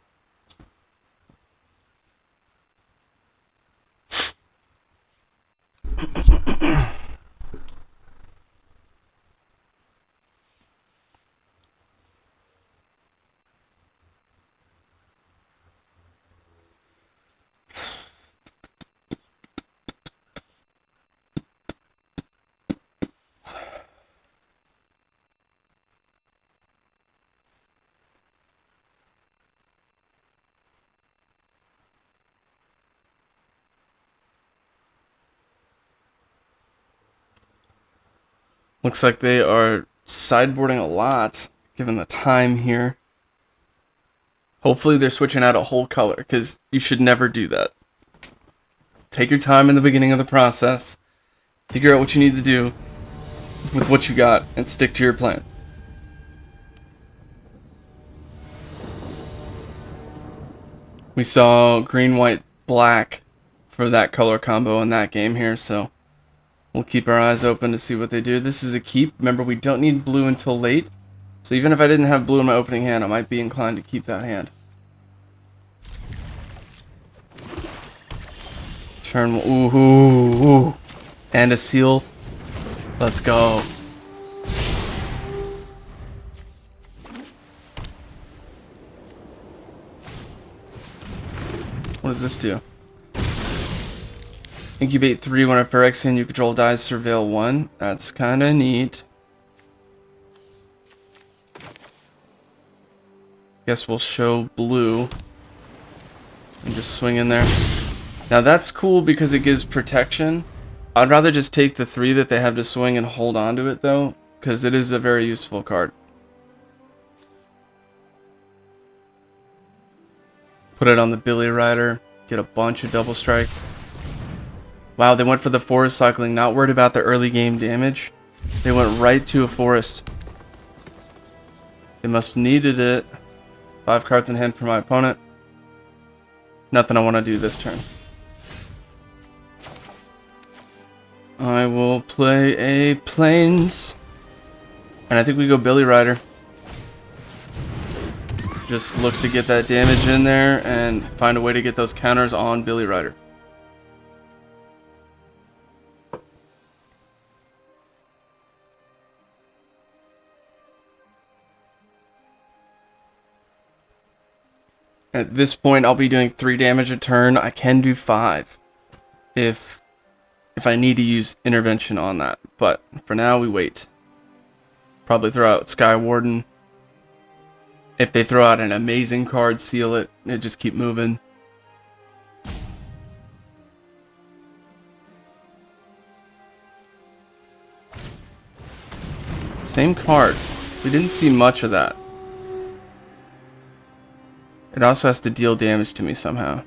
A: Looks like they are sideboarding a lot, given the time here. Hopefully they're switching out a whole color, because you should never do that. Take your time in the beginning of the process, figure out what you need to do with what you got, and stick to your plan. We saw green, white, black for that color combo in that game here, so we'll keep our eyes open to see what they do. This is a keep. Remember, we don't need blue until late. So even if I didn't have blue in my opening hand, I might be inclined to keep that hand. Turn. Ooh, ooh, ooh. And a seal. Let's go. What does this do? Incubate 3 when a Phyrexian you control dies, surveil 1. That's kind of neat. Guess we'll show blue. And just swing in there. Now that's cool because it gives protection. I'd rather just take the 3 that they have to swing and hold on to it though, because it is a very useful card. Put it on the Billy Rider. Get a bunch of double strike. Wow, they went for the forest cycling, not worried about the early game damage. They went right to a forest. They must have needed it. 5 cards in hand for my opponent. Nothing I want to do this turn. I will play a Plains. And I think we go Billy Rider. Just look to get that damage in there and find a way to get those counters on Billy Rider. At this point, I'll be doing 3 damage a turn. I can do 5 if I need to use intervention on that. But for now, we wait. Probably throw out Sky Warden. If they throw out an amazing card, seal it. And just keep moving. Same card. We didn't see much of that. It also has to deal damage to me somehow.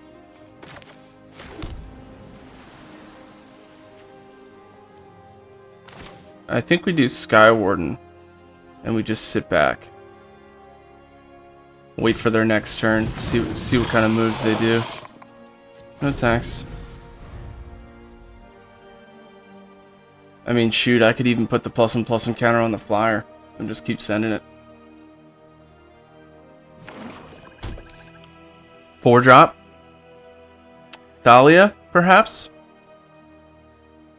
A: I think we do Sky Warden. And we just sit back. Wait for their next turn. See what kind of moves they do. No attacks. I mean, shoot, I could even put the +1/+1 counter on the flyer. And just keep sending it. 4-drop. Thalia, perhaps?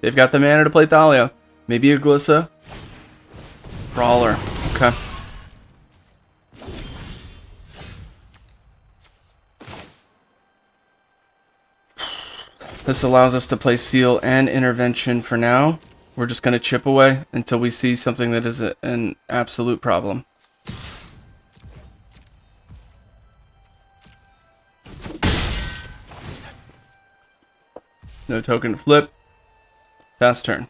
A: They've got the mana to play Thalia. Maybe a Glissa. Brawler. Okay. This allows us to play seal and intervention for now. We're just going to chip away until we see something that is an absolute problem. No token to flip. Fast turn.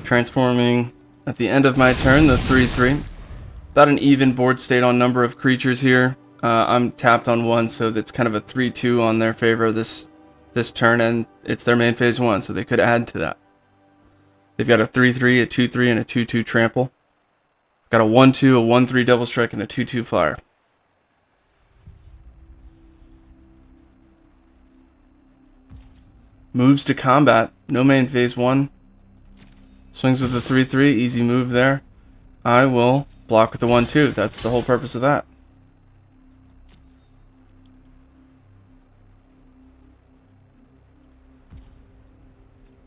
A: Transforming at the end of my turn, the 3/3. About an even board state on number of creatures here. I'm tapped on one, so that's kind of a 3/2 on their favor this turn, and it's their main phase 1, so they could add to that. They've got a 3/3, a 2/3, and a 2/2 trample. Got a 1/2, a 1/3 double strike, and a 2/2 flyer. Moves to combat. No main phase 1. Swings with the 3/3. Easy move there. I will block with the 1/2. That's the whole purpose of that.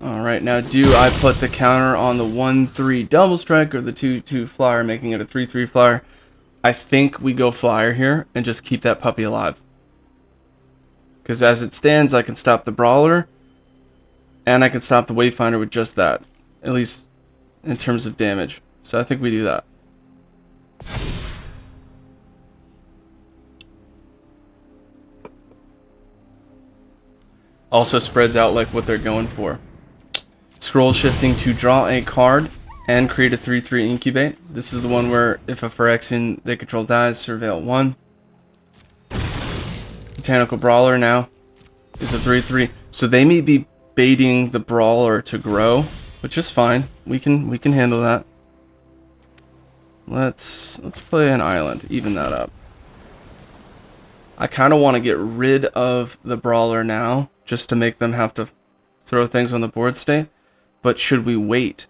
A: Alright, now do I put the counter on the 1/3 double strike or the 2/2 flyer, making it a 3/3 flyer? I think we go flyer here and just keep that puppy alive. Because as it stands, I can stop the brawler and I can stop the wayfinder with just that. At least in terms of damage. So I think we do that. Also spreads out like what they're going for. Scroll shifting to draw a card and create a 3/3 incubate. This is the one where if a Phyrexian they control dies, surveil 1. Botanical Brawler now is a 3/3. So they may be baiting the brawler to grow, which is fine. We can handle that. Let's play an island, even that up. I kind of want to get rid of the brawler now, just to make them have to throw things on the board state. But should we wait?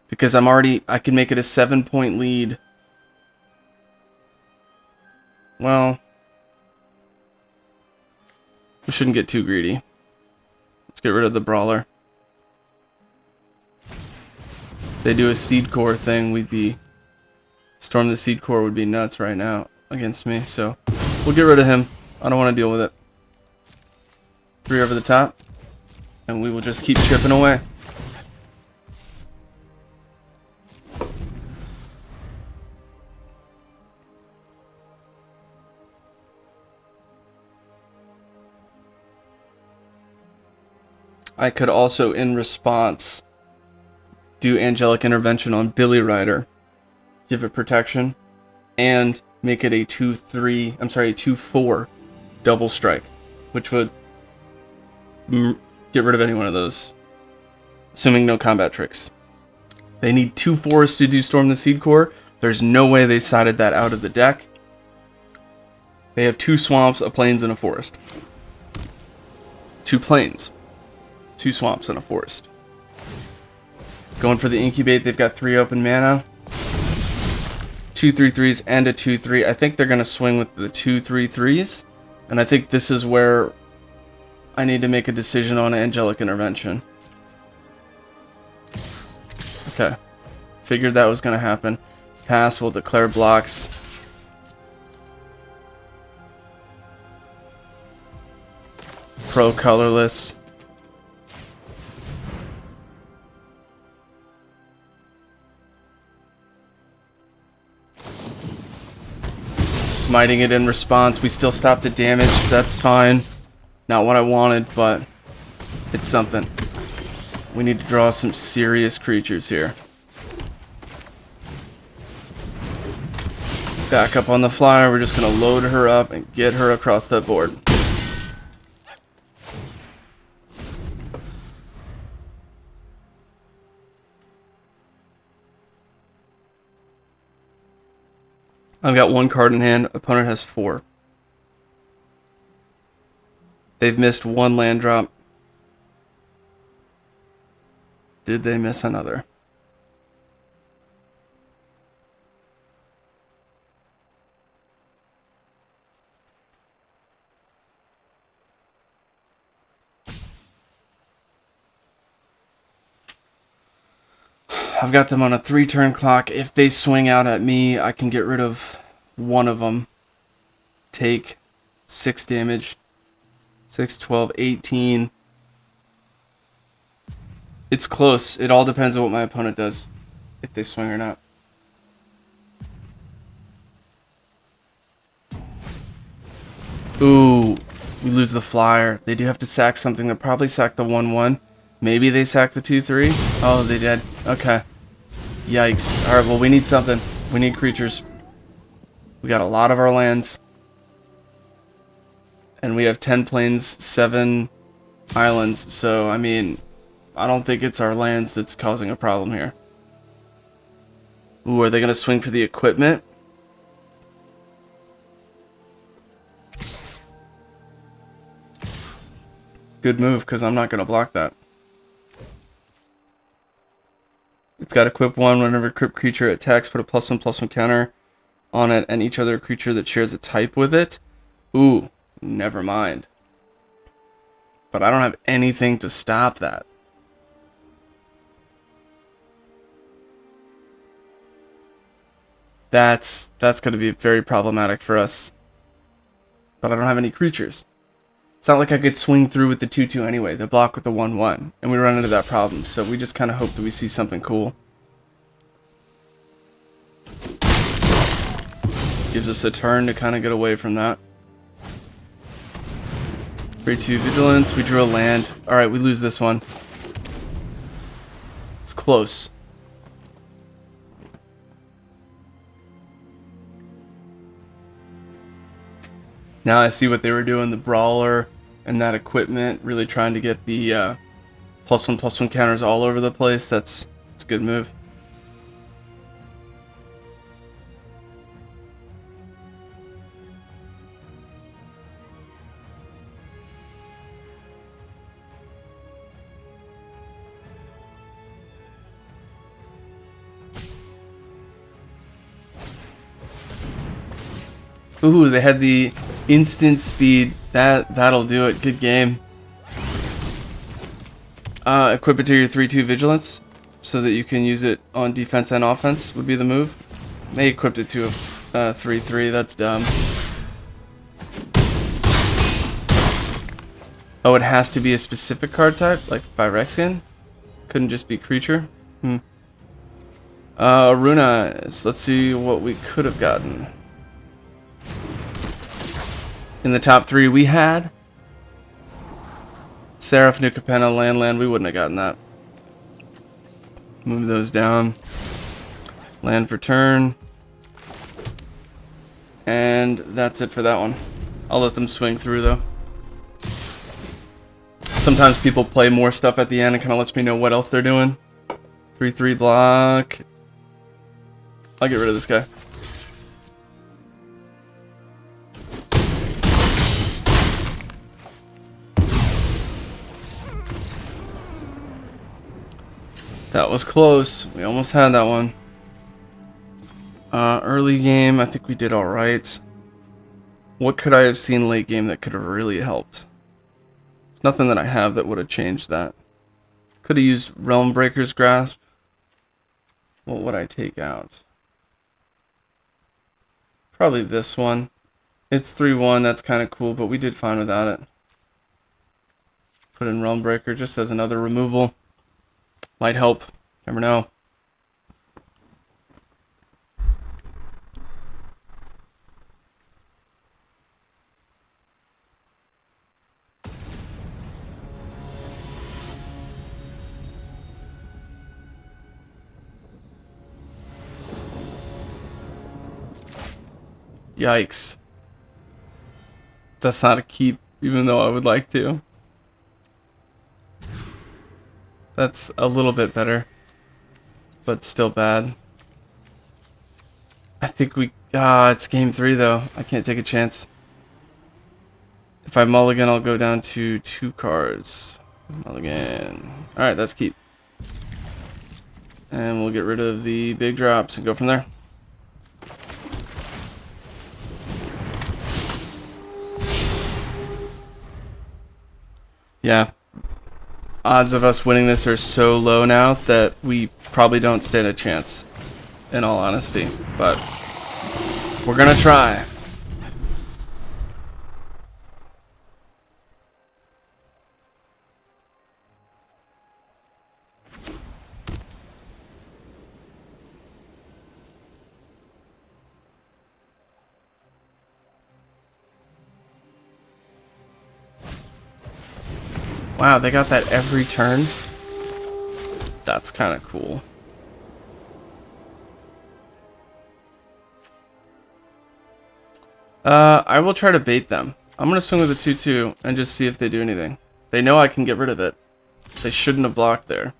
A: Because I can make it a 7-point lead. Well, we shouldn't get too greedy. Let's get rid of the brawler. If they do a seed core thing, we'd be... Storm the seed core would be nuts right now against me, so we'll get rid of him. I don't want to deal with it. 3 over the top, and we will just keep chipping away. I could also, in response, do Angelic Intervention on Billy Rider, give it protection, and make it a 2/4 double strike, which would get rid of any one of those, assuming no combat tricks. They need 2 forests to do Storm the Seed Core. There's no way they sided that out of the deck. They have 2 swamps, a plains, and a forest. 2 plains, 2 swamps, and a forest. Going for the incubate, they've got 3 open mana. 2 3/3s and a 2/3. I think they're going to swing with the 2 3/3s. And I think this is where I need to make a decision on Angelic Intervention. Okay. Figured that was going to happen. Pass, we'll declare blocks. Pro colorless. Smiting it in response. We still stop the damage. That's fine. Not what I wanted, but it's something. We need to draw some serious creatures here. Back up on the flyer. We're just going to load her up and get her across that board. I've got 1 card in hand. Opponent has 4. They've missed 1 land drop. Did they miss another? I've got them on a 3-turn clock. If they swing out at me, I can get rid of one of them. Take 6 damage. 6, 12, 18. It's close. It all depends on what my opponent does. If they swing or not. Ooh. We lose the flyer. They do have to sack something. They'll probably sack the 1-1. Maybe they sack the 2-3. Oh, they did. Okay. Yikes. Alright, well, we need something. We need creatures. We got a lot of our lands. And we have 10 plains, 7 islands. So, I mean, I don't think it's our lands that's causing a problem here. Ooh, are they going to swing for the equipment? Good move, because I'm not going to block that. It's got equip 1. Whenever equipped creature attacks, put a +1/+1 counter on it and each other creature that shares a type with it. Ooh, never mind. But I don't have anything to stop that. That's going to be very problematic for us. But I don't have any creatures. It's not like I could swing through with the 2-2 anyway. They block with the 1-1. And we run into that problem. So we just kind of hope that we see something cool. Gives us a turn to kind of get away from that. 3-2 Vigilance. We drew a land. Alright, we lose this one. It's close. Now I see what they were doing. The Brawler and that equipment. Really trying to get the +1/+1 counters all over the place. That's a good move. Ooh, they had the instant speed. That'll do it. Good game. Equip it to your 3-2 Vigilance so that you can use it on defense and offense would be the move. They equipped it to a 3-3. That's dumb. Oh, it has to be a specific card type, like Phyrexian? Couldn't just be creature? Runa. Let's see what we could have gotten. In the top 3 we had Seraph, New Capenna, Land. We wouldn't have gotten that. Move those down. Land for turn. And that's it for that one. I'll let them swing through though. Sometimes people play more stuff at the end and kind of lets me know what else they're doing. 3-3 block. I'll get rid of this guy. That was close. We almost had that one. Early game, I think we did alright. What could I have seen late game that could have really helped? There's nothing that I have that would have changed that. Could have used Realm Breaker's Grasp. What would I take out? Probably this one. It's 3-1, that's kind of cool, but we did fine without it. Put in Realm Breaker just as another removal. Might help. Never know. Yikes. That's not a keep, even though I would like to. That's a little bit better, but still bad. I think we... it's game 3 though. I can't take a chance. If I mulligan, I'll go down to 2 cards. Mulligan. Alright, that's keep. And we'll get rid of the big drops and go from there. Yeah. Odds of us winning this are so low now that we probably don't stand a chance, in all honesty. But we're gonna try. Wow, they got that every turn? That's kind of cool. I will try to bait them. I'm going to swing with a 2-2 and just see if they do anything. They know I can get rid of it. They shouldn't have blocked there.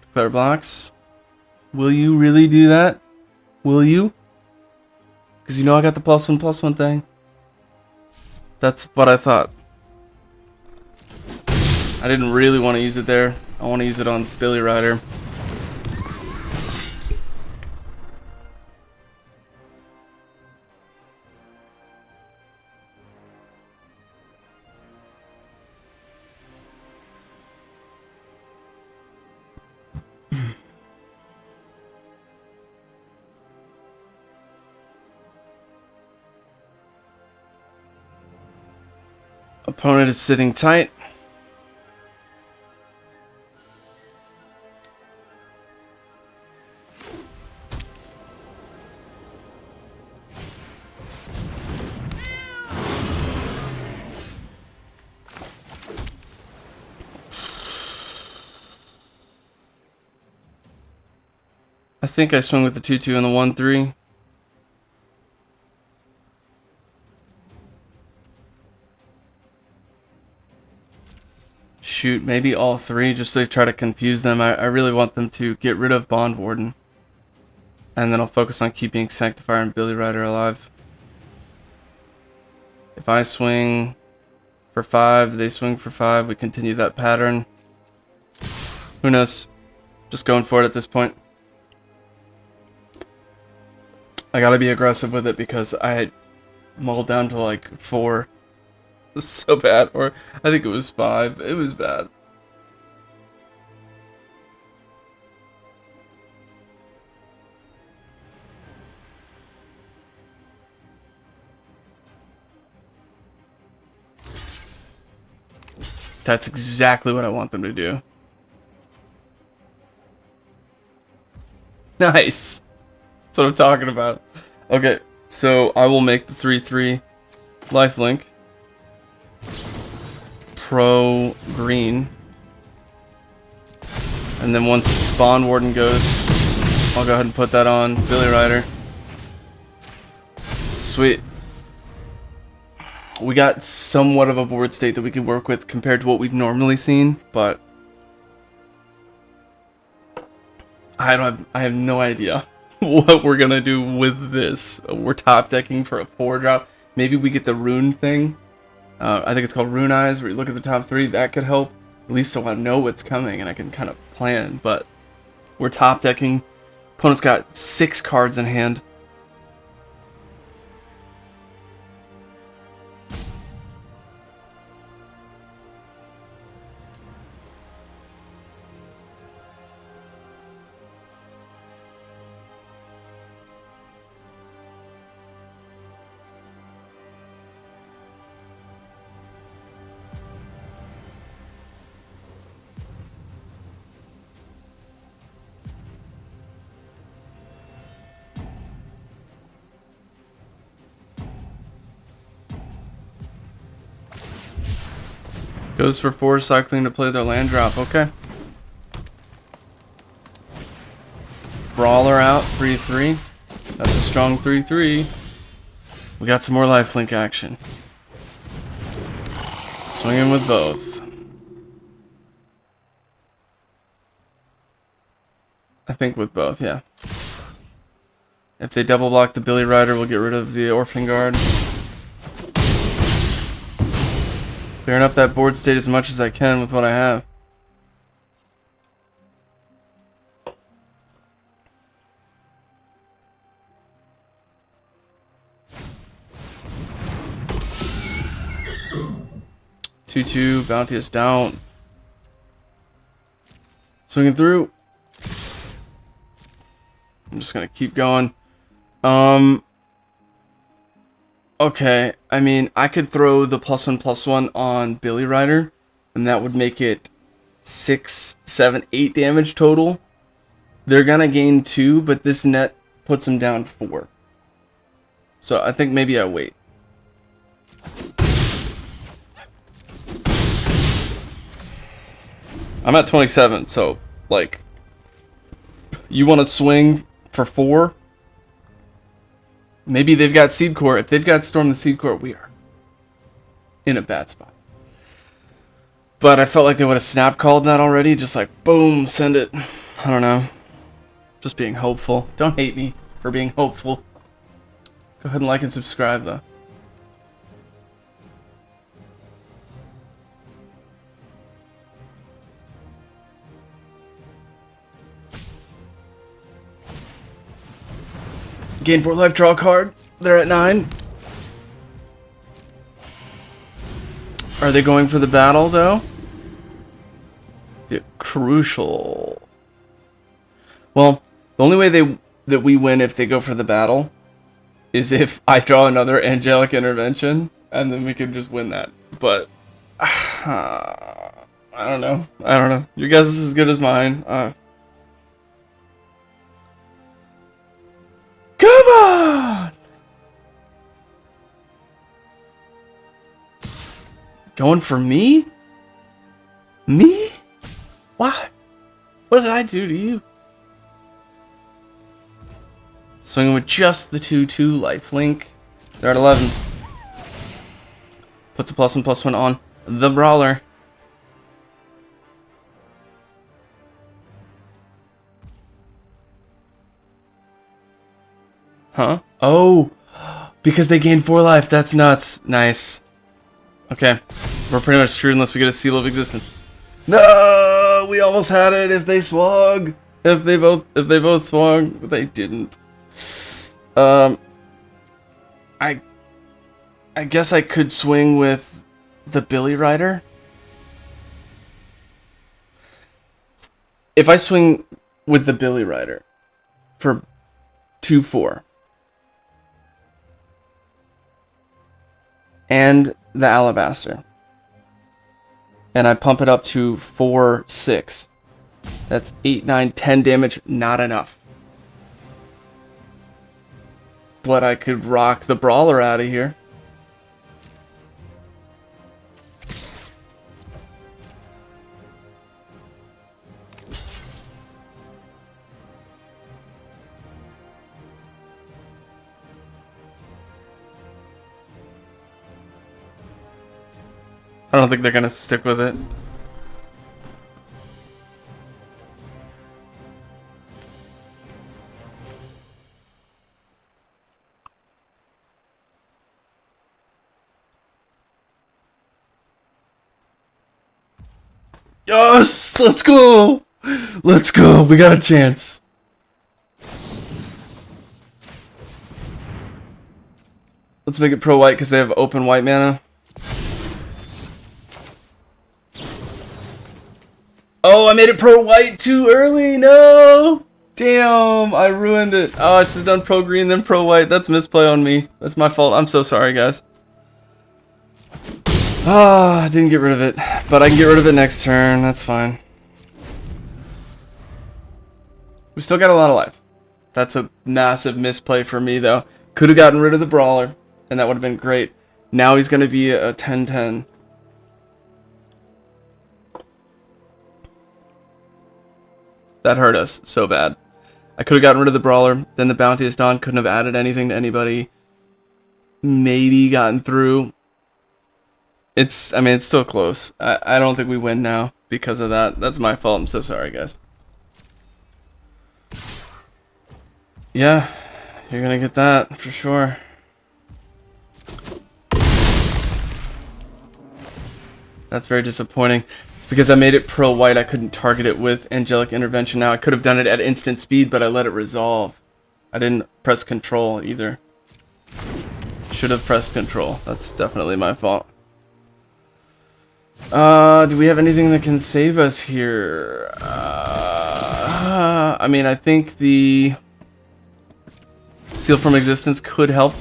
A: Declare blocks. Will you really do that? Will you? Because you know I got the +1/+1 thing. That's what I thought. I didn't really want to use it there. I want to use it on Billy Rider. Opponent is sitting tight. I think I swung with the 2-2 and the 1-3. Shoot, maybe all three just to try to confuse them. I really want them to get rid of Bond Warden. And then I'll focus on keeping Sanctifier and Billy Rider alive. If I swing for 5, they swing for 5, we continue that pattern. Who knows? Just going for it at this point. I gotta be aggressive with it because I had mulled down to like 4. It was so bad. Or I think it was 5. It was bad. That's exactly what I want them to do. Nice. That's what I'm talking about. Okay, so I will make the 3-3 lifelink. Pro green. And then once Bond Warden goes, I'll go ahead and put that on Billy Rider. Sweet. We got somewhat of a board state that we could work with compared to what we've normally seen, but I have no idea what we're gonna do with this. We're top decking for a 4-drop. Maybe we get the rune thing. I think it's called Rune Eyes, where you look at the top 3. That could help. At least so I know what's coming and I can kind of plan. But we're top decking. Opponent's got 6 cards in hand. Goes for 4, cycling to play their land drop. Okay. Brawler out, 3-3. That's a strong 3-3. We got some more lifelink action. Swinging with both. I think with both, yeah. If they double block the Billy Rider, we'll get rid of the Orphan Guard. Clearing up that board state as much as I can with what I have. Two, bounty is down. Swinging through. I'm just gonna keep going. Okay, I mean, I could throw the +1/+1 on Billy Rider, and that would make it 6, 7, 8 damage total. They're gonna gain 2, but this net puts them down 4. So I think maybe I wait. I'm at 27, so, like, you want to swing for 4? Maybe they've got Seed Core. If they've got Storm the Seed Core, we are in a bad spot. But I felt like they would have snap called that already. Just like, boom, send it. I don't know. Just being hopeful. Don't hate me for being hopeful. Go ahead and like and subscribe, though. Gain 4 life, draw a card. They're at 9. Are they going for the battle, though? Yeah, crucial. Well, the only way that we win if they go for the battle is if I draw another Angelic Intervention, and then we can just win that. But, I don't know. I don't know. Your guess is as good as mine. Come on! Going for me? Me? Why? What did I do to you? Swinging with just the 2/2 lifelink. They're at 11. Puts a +1/+1 on the Brawler. Huh? Oh! Because they gained 4 life. That's nuts. Nice. Okay. We're pretty much screwed unless we get a Seal of Existence. No! We almost had it if they swung! If they both swung, but they didn't. I guess I could swing with the Billy Rider. If I swing with the Billy Rider for 2/4 and the Alabaster, and I pump it up to 4/6, that's 8, 9, 10 damage. Not enough. But I could rock the Brawler out of here. I don't think they're gonna stick with it. Yes! Let's go! Let's go! We got a chance. Let's make it pro white because they have open white mana. Oh, I made it pro white too early. No! Damn, I ruined it. Oh, I should have done pro green then pro white. That's misplay on me. That's my fault. I'm so sorry, guys. Ah, I didn't get rid of it. But I can get rid of it next turn. That's fine. We still got a lot of life. That's a massive misplay for me, though. Could have gotten rid of the Brawler, and that would have been great. Now he's going to be a 10-10. That hurt us so bad. I could have gotten rid of the Brawler, then the Bounty is done. Couldn't have added anything to anybody. Maybe gotten through. I mean, it's still close. I don't think we win now because of that. That's my fault. I'm so sorry, guys. Yeah, you're gonna get that for sure. That's very disappointing. It's because I made it pro white. I couldn't target it with Angelic Intervention now. I could have done it at instant speed, but I let it resolve. I didn't press control either. Should have pressed control. That's definitely my fault. Do we have anything that can save us here? I mean, I think the Seal from Existence could help.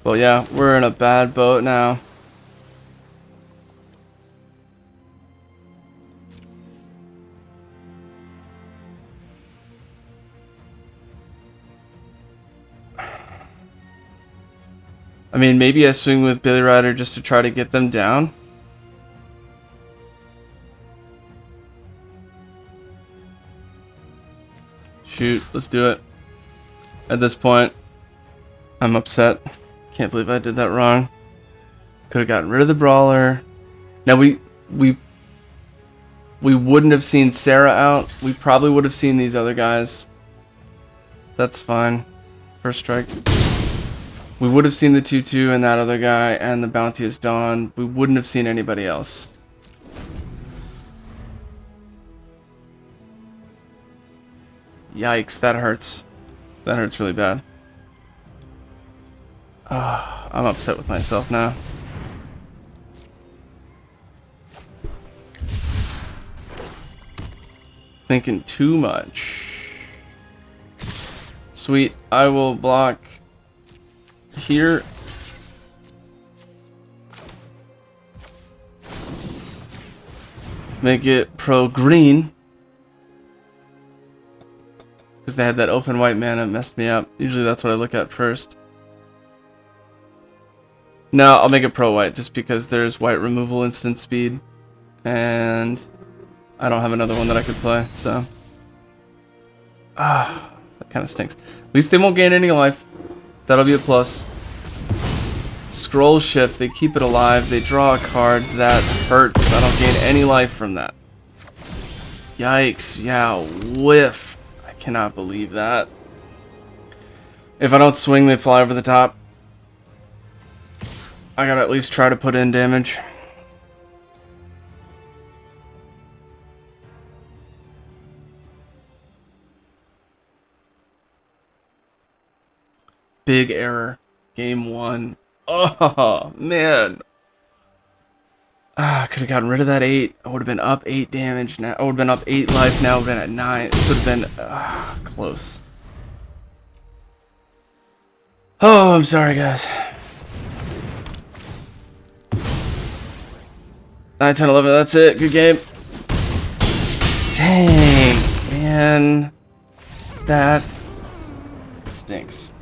A: Well, yeah, we're in a bad boat now. I mean, maybe I swing with Billy Rider just to try to get them down. Shoot, let's do it. At this point, I'm upset. Can't believe I did that wrong. Could have gotten rid of the brawler. Now we wouldn't have seen Sarah out. We probably would have seen these other guys. That's fine. First strike. We would have seen the 2-2 and that other guy and the Bounteous Dawn. We wouldn't have seen anybody else. Yikes, that hurts. That hurts really bad. I'm upset with myself now. Thinking too much. Sweet, I will block here. Make it pro green. Because they had that open white mana, it messed me up. Usually that's what I look at first. No, I'll make it pro white just because there's white removal instant speed. And I don't have another one that I could play, so. That kind of stinks. At least they won't gain any life. That'll be a plus. Scroll shift, they keep it alive. They draw a card. That hurts. I don't gain any life from that. Yikes. Yeah, whiff. I cannot believe that. If I don't swing, they fly over the top. I gotta at least try to put in damage. Big error. Game 1. Oh, man. I could have gotten rid of that 8. I would have been up 8 damage now. I would have been up 8 life now. I would have been at 9. This would have been close. Oh, I'm sorry, guys. 9, 10, 11. That's it. Good game. Dang, man. That stinks.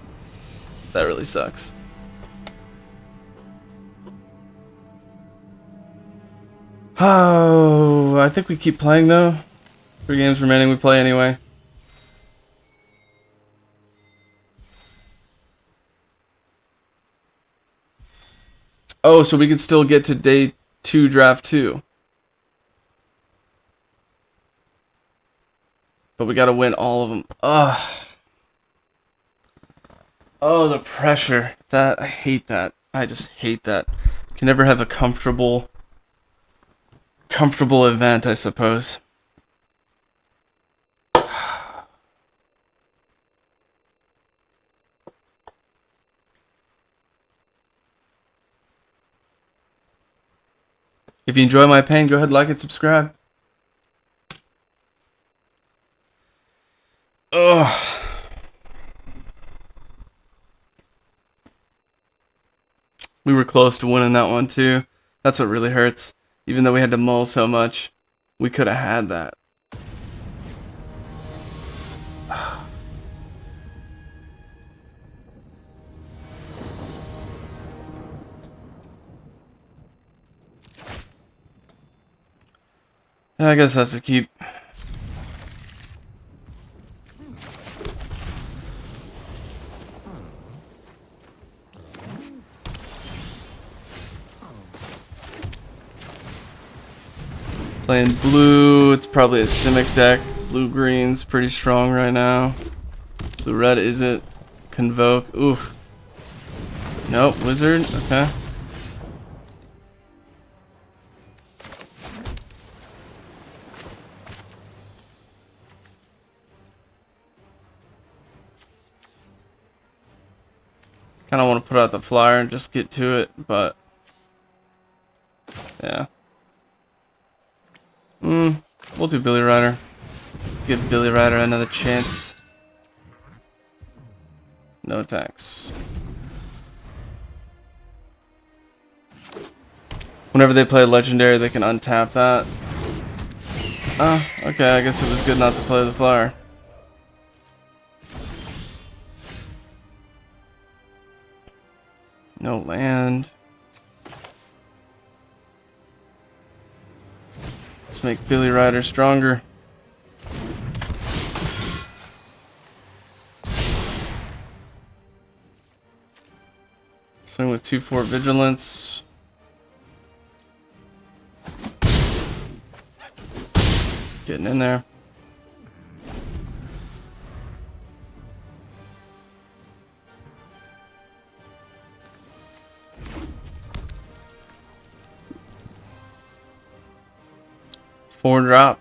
A: That really sucks. Oh, I think we keep playing though. 3 games remaining, we play anyway. Oh, so we could still get to day 2, draft 2. But we gotta win all of them. Ugh. Oh, the pressure. That, I hate that. I just hate that. Can never have a comfortable event, I suppose. If you enjoy my pain, go ahead, like and subscribe. Ugh. We were close to winning that one too. That's what really hurts. Even though we had to mull so much, we could have had that. I guess that's a keep. Playing blue, it's probably a Simic deck. Blue-green's pretty strong right now. Blue-red is it? Convoke, oof. Nope, wizard, okay. Kinda wanna put out the flyer and just get to it, but yeah. We'll do Billy Rider. Give Billy Rider another chance. No attacks. Whenever they play Legendary, they can untap that. Oh, okay, I guess it was good not to play the flyer. No land. Let's make Billy Rider stronger. 2/4 vigilance. Getting in there. Four drop.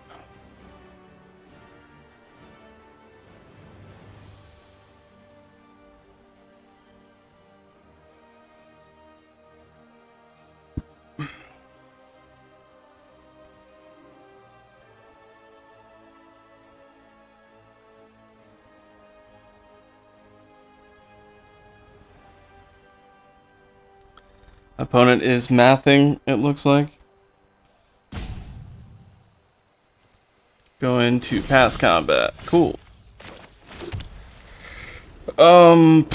A: Opponent is mathing, it looks like. Go into pass combat. Cool. I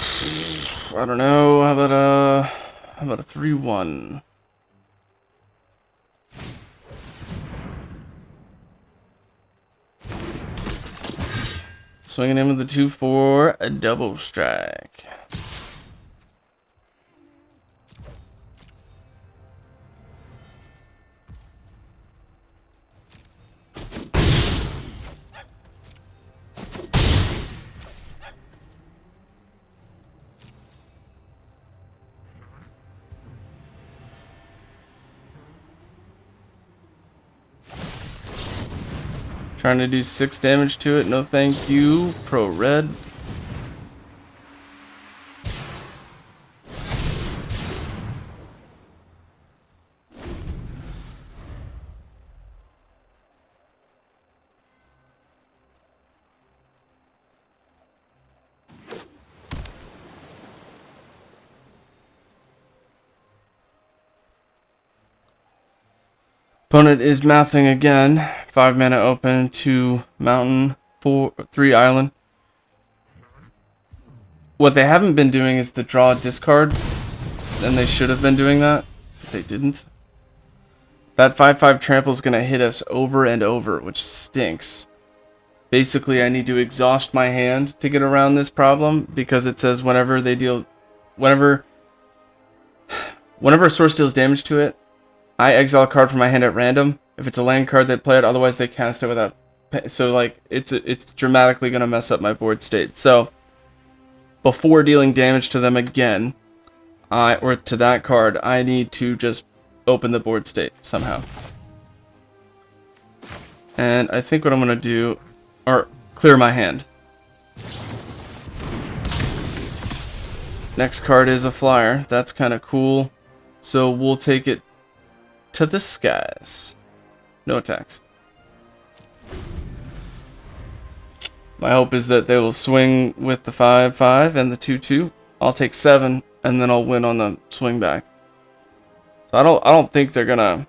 A: don't know. How about a 3-1? Swinging in with the 2/4, a double strike. Trying to do 6 damage to it. No thank you. Pro red. Opponent is mathing again. 5 mana open, 2 mountain, 3 island. What they haven't been doing is to draw a discard, and they should have been doing that. But they didn't. That 5/5 trample is going to hit us over and over, which stinks. Basically, I need to exhaust my hand to get around this problem, because it says whenever a source deals damage to it, I exile a card from my hand at random. If it's a land card, they play it. Otherwise, they cast it without. So, like, it's dramatically going to mess up my board state. So, before dealing damage to them again, or to that card, I need to just open the board state somehow. And I think what I'm going to do, or clear my hand. Next card is a flyer. That's kind of cool. So we'll take it to the skies. No attacks. My hope is that they will swing with the 5/5 and the 2/2. I'll take 7, and then I'll win on the swing back. So I don't think they're gonna.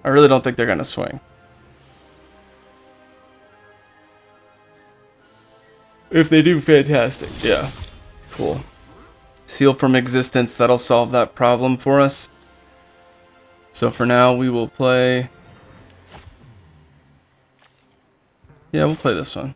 A: I really don't think they're gonna swing. If they do, fantastic. Yeah, cool. Seal from existence. That'll solve that problem for us. So for now, we will play. Yeah, we'll play this one.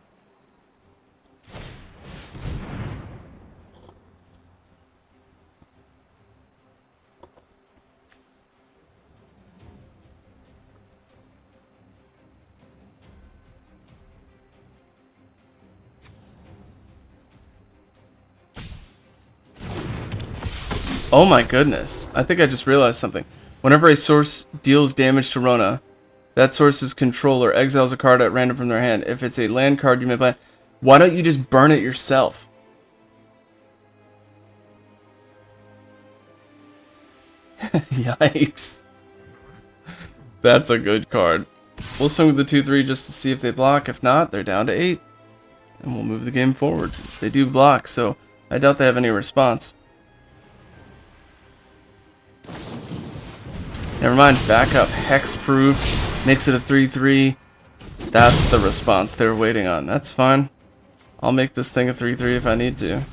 A: Oh my goodness. I think I just realized something. Whenever a source deals damage to Rona, that source's controller exiles a card at random from their hand. If it's a land card you may play, why don't you just burn it yourself? Yikes. That's a good card. We'll swing with the 2/3 just to see if they block. If not, they're down to 8. And we'll move the game forward. They do block, so I doubt they have any response. Never mind, backup, hexproof, makes it a 3/3. That's the response they were waiting on. That's fine. I'll make this thing a 3/3 if I need to.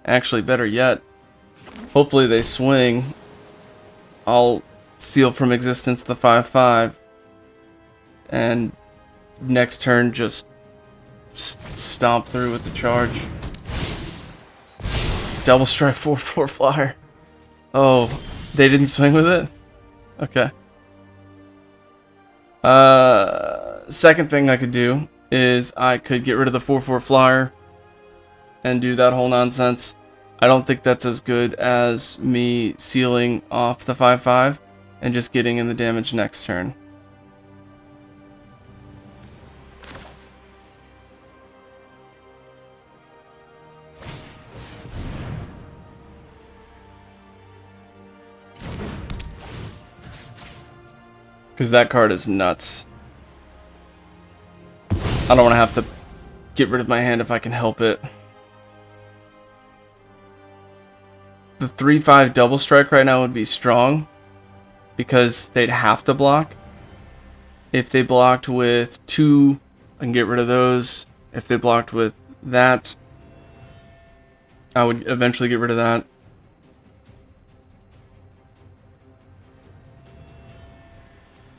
A: Actually, better yet, hopefully they swing. I'll seal from existence the 5/5. And next turn, just stomp through with the charge. Double strike 4/4 flyer. Oh, they didn't swing with it? Okay. Second thing I could do is I could get rid of the 4/4 flyer and do that whole nonsense. I don't think that's as good as me sealing off the 5/5 and just getting in the damage next turn. Because that card is nuts. I don't want to have to get rid of my hand if I can help it. The 3/5 double strike right now would be strong because they'd have to block. If they blocked with 2, I can get rid of those. If they blocked with that, I would eventually get rid of that.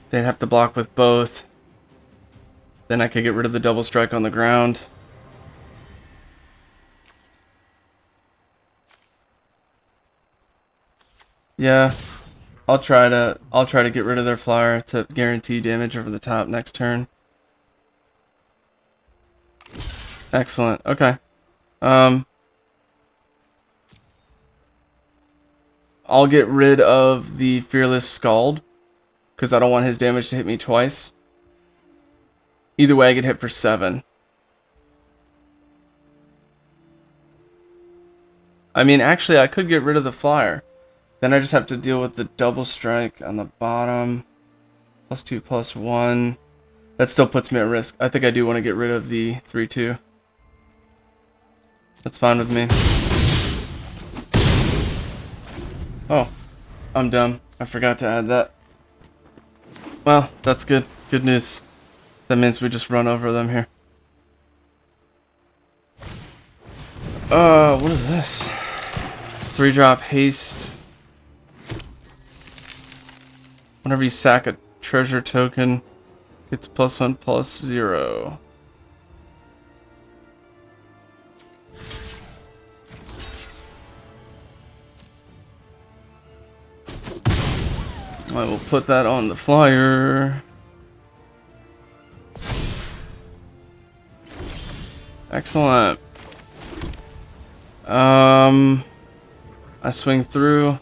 A: They'd have to block with both. Then I could get rid of the double strike on the ground. Yeah, I'll try to get rid of their flyer to guarantee damage over the top next turn. Excellent. Okay. I'll get rid of the Fearless Scald because I don't want his damage to hit me twice. Either way, I get hit for 7. I mean, actually, I could get rid of the flyer. Then I just have to deal with the double strike on the bottom. +2, +1. That still puts me at risk. I think I do want to get rid of the 3/2. That's fine with me. Oh, I'm dumb. I forgot to add that. Well, that's good. Good news. That means we just run over them here. What is this? 3-drop haste. Whenever you sack a treasure token, it's +1, +0. I will put that on the flyer. Excellent. I swing through.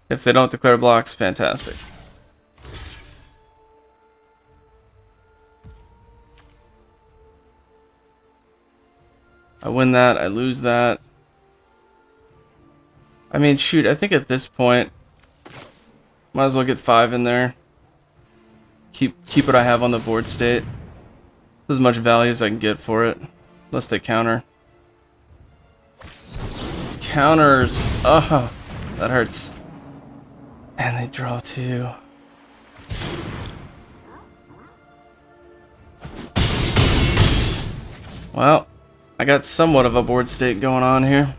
A: If they don't declare blocks, fantastic. I win that, I lose that. I mean, shoot, I think at this point, might as well get 5 in there. Keep what I have on the board state. As much value as I can get for it. Unless they counter. Counters! Oh, that hurts. And they draw 2. Well, I got somewhat of a board state going on here.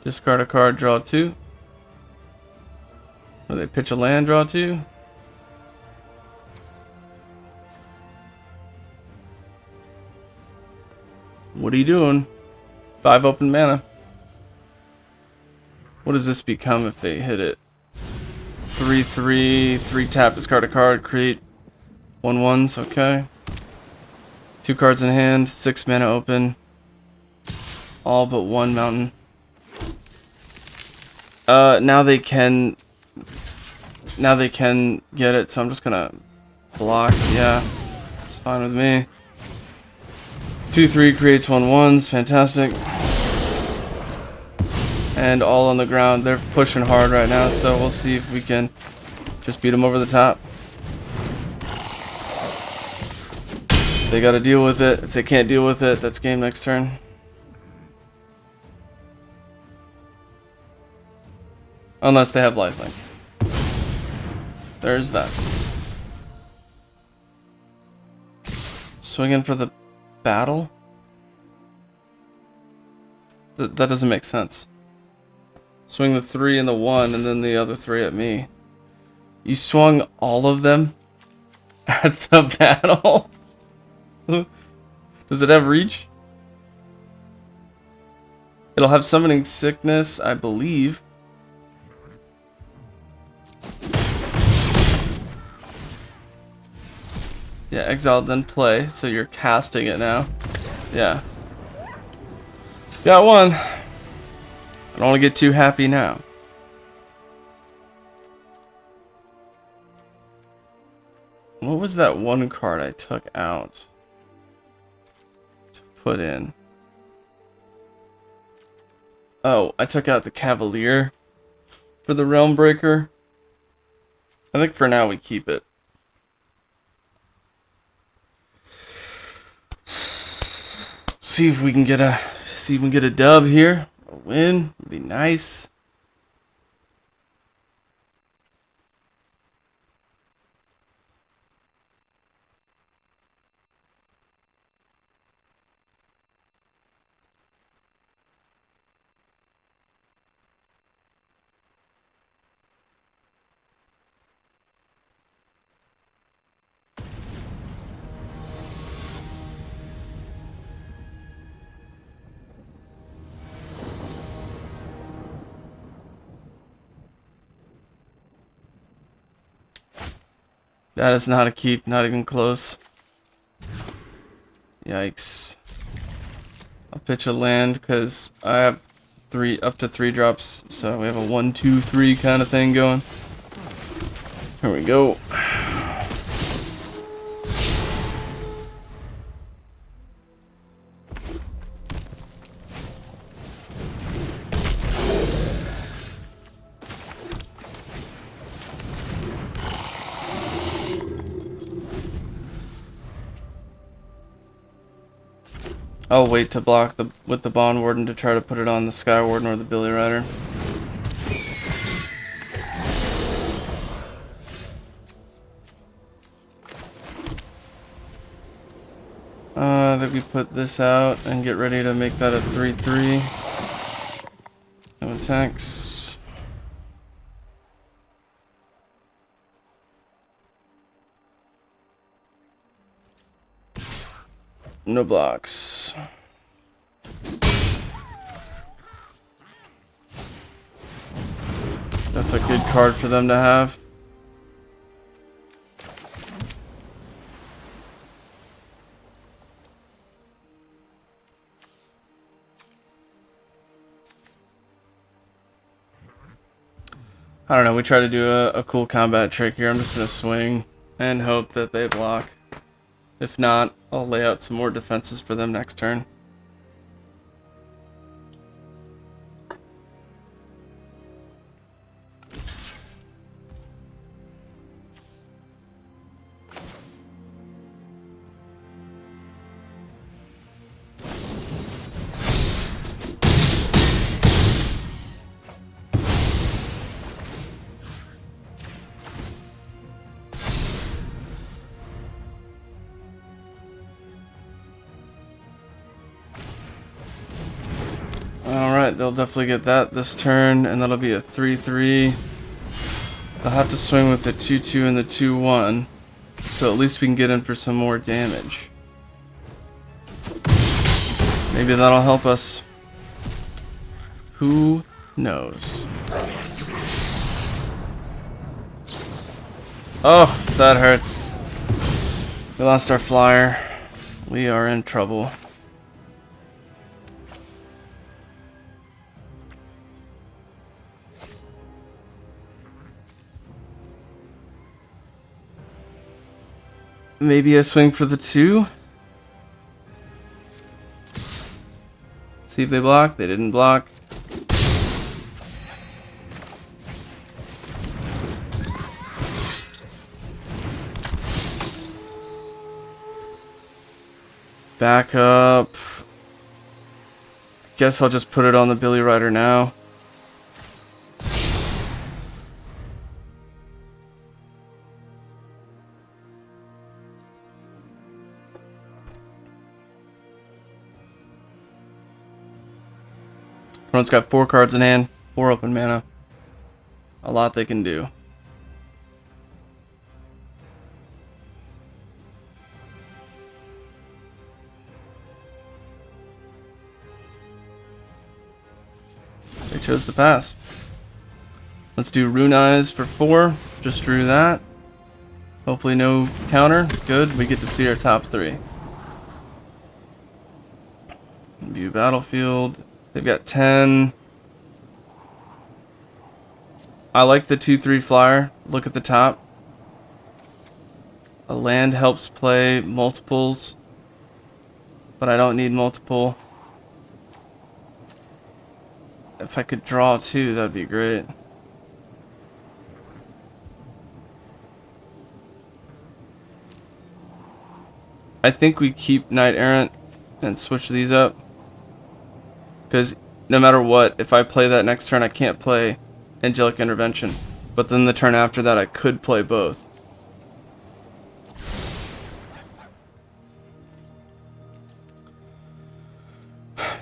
A: Discard a card, draw 2. Or they pitch a land, draw 2. What are you doing? 5 open mana. What does this become if they hit it? 3/3, 3 tap, discard a card, create 1/1s, okay. 2 cards in hand, 6 mana open. All but 1 mountain. Now they can get it, so I'm just gonna block. Yeah, it's fine with me. 2/3 creates 1/1s, fantastic. And all on the ground. They're pushing hard right now, so we'll see if we can just beat them over the top. They gotta deal with it. If they can't deal with it, that's game next turn. Unless they have lifelink. there's that. Swinging for the battle? That doesn't make sense. Swing the 3 and the 1 and then the other 3 at me. You swung all of them at the battle? Does it have reach? It'll have summoning sickness, I believe. Yeah, exile then play, so you're casting it now. Yeah. Got one. I don't want to get too happy now. What was that one card I took out to put in? Oh, I took out the Cavalier for the Realm Breaker. I think for now we keep it. See if we can get a dub here. A win would be nice. That is not a keep, not even close. Yikes. I'll pitch a land because I have up to 3 drops, so we have a 1, 2, 3 kind of thing going. Here we go. I'll wait to block with the Bond Warden to try to put it on the Sky Warden or the Billy Rider. That we put this out and get ready to make that a 3/3. No attacks. No blocks. That's a good card for them to have. I don't know, we try to do a cool combat trick here. I'm just going to swing and hope that they block. If not, I'll lay out some more defenses for them next turn. Alright, they'll definitely get that this turn, and that'll be a 3/3. They'll have to swing with the 2/2 and the 2/1, so at least we can get in for some more damage. Maybe that'll help us. Who knows? Oh, that hurts. We lost our flyer. We are in trouble. Maybe I swing for the 2. See if they block. They didn't block. Back up. Guess I'll just put it on the Billy Rider now. Opponent's got 4 cards in hand, 4 open mana. A lot they can do. They chose to pass. Let's do Rune Eyes for 4. Just drew that. Hopefully no counter. Good. We get to see our top 3. View battlefield. They've got 10. I like the 2/3 flyer. Look at the top. A land helps play multiples, but I don't need multiple. If I could draw 2, that'd be great. I think we keep Knight Errant and switch these up. Because no matter what, if I play that next turn, I can't play Angelic Intervention. But then the turn after that, I could play both.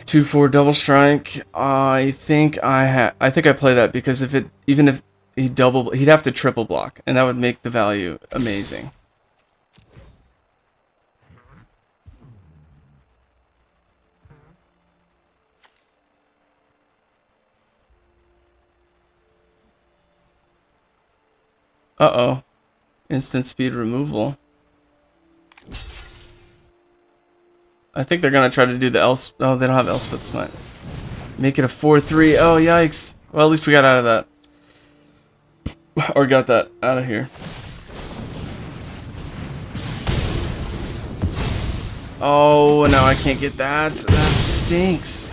A: Two, 4 double strike. I think I play that because even if he'd have to triple block, and that would make the value amazing. Uh-oh. Instant speed removal. I think they're going to try to do the Elspeth. Oh, they don't have Elspeth Smite. Make it a 4/3. Oh, yikes. Well, at least we got out of that. Or got that out of here. Oh, now I can't get that. That stinks.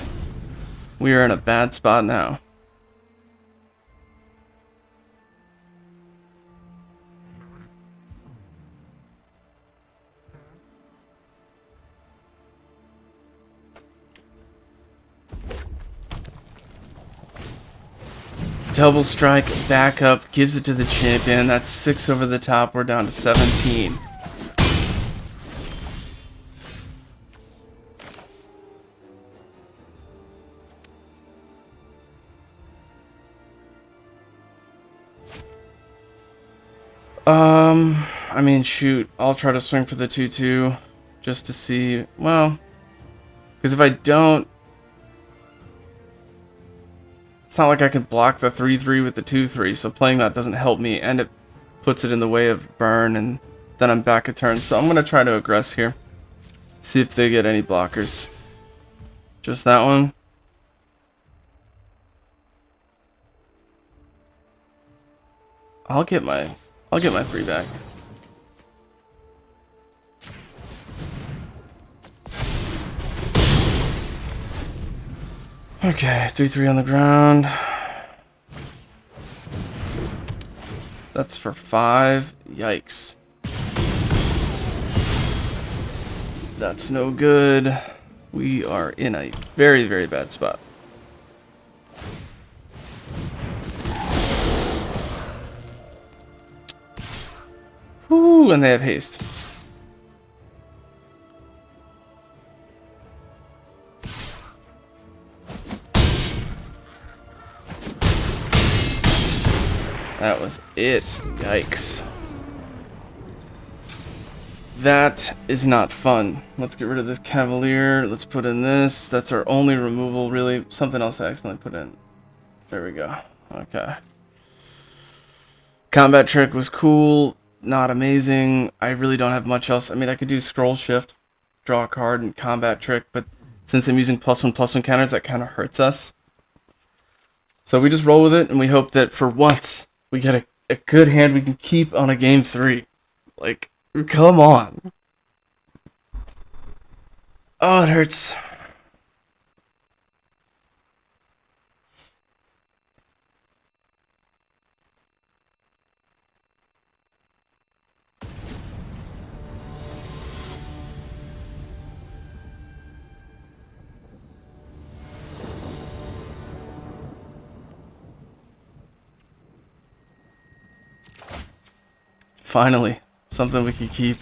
A: We are in a bad spot now. Double strike, back up, gives it to the champion. That's 6 over the top. We're down to 17. I mean, shoot. I'll try to swing for the 2/2 just to see. Well, because if I don't, it's not like I can block the 3/3 with the 2/3, so playing that doesn't help me, and it puts it in the way of burn, and then I'm back a turn. So I'm going to try to aggress here. See if they get any blockers. Just that one. I'll get my 3 back. Okay, 3/3 on the ground. That's for 5. Yikes. That's no good. We are in a very, very bad spot. Whoo, and they have haste. That was it. Yikes. That is not fun. Let's get rid of this Cavalier. Let's put in this. That's our only removal, really. Something else I accidentally put in. There we go. Okay. Combat Trick was cool. Not amazing. I really don't have much else. I mean, I could do Scroll Shift, draw a card, and Combat Trick, but since I'm using +1/+1 counters, that kind of hurts us. So we just roll with it, and we hope that for once, we get a good hand we can keep on a game 3. Like, come on. Oh, it hurts. Finally, something we can keep.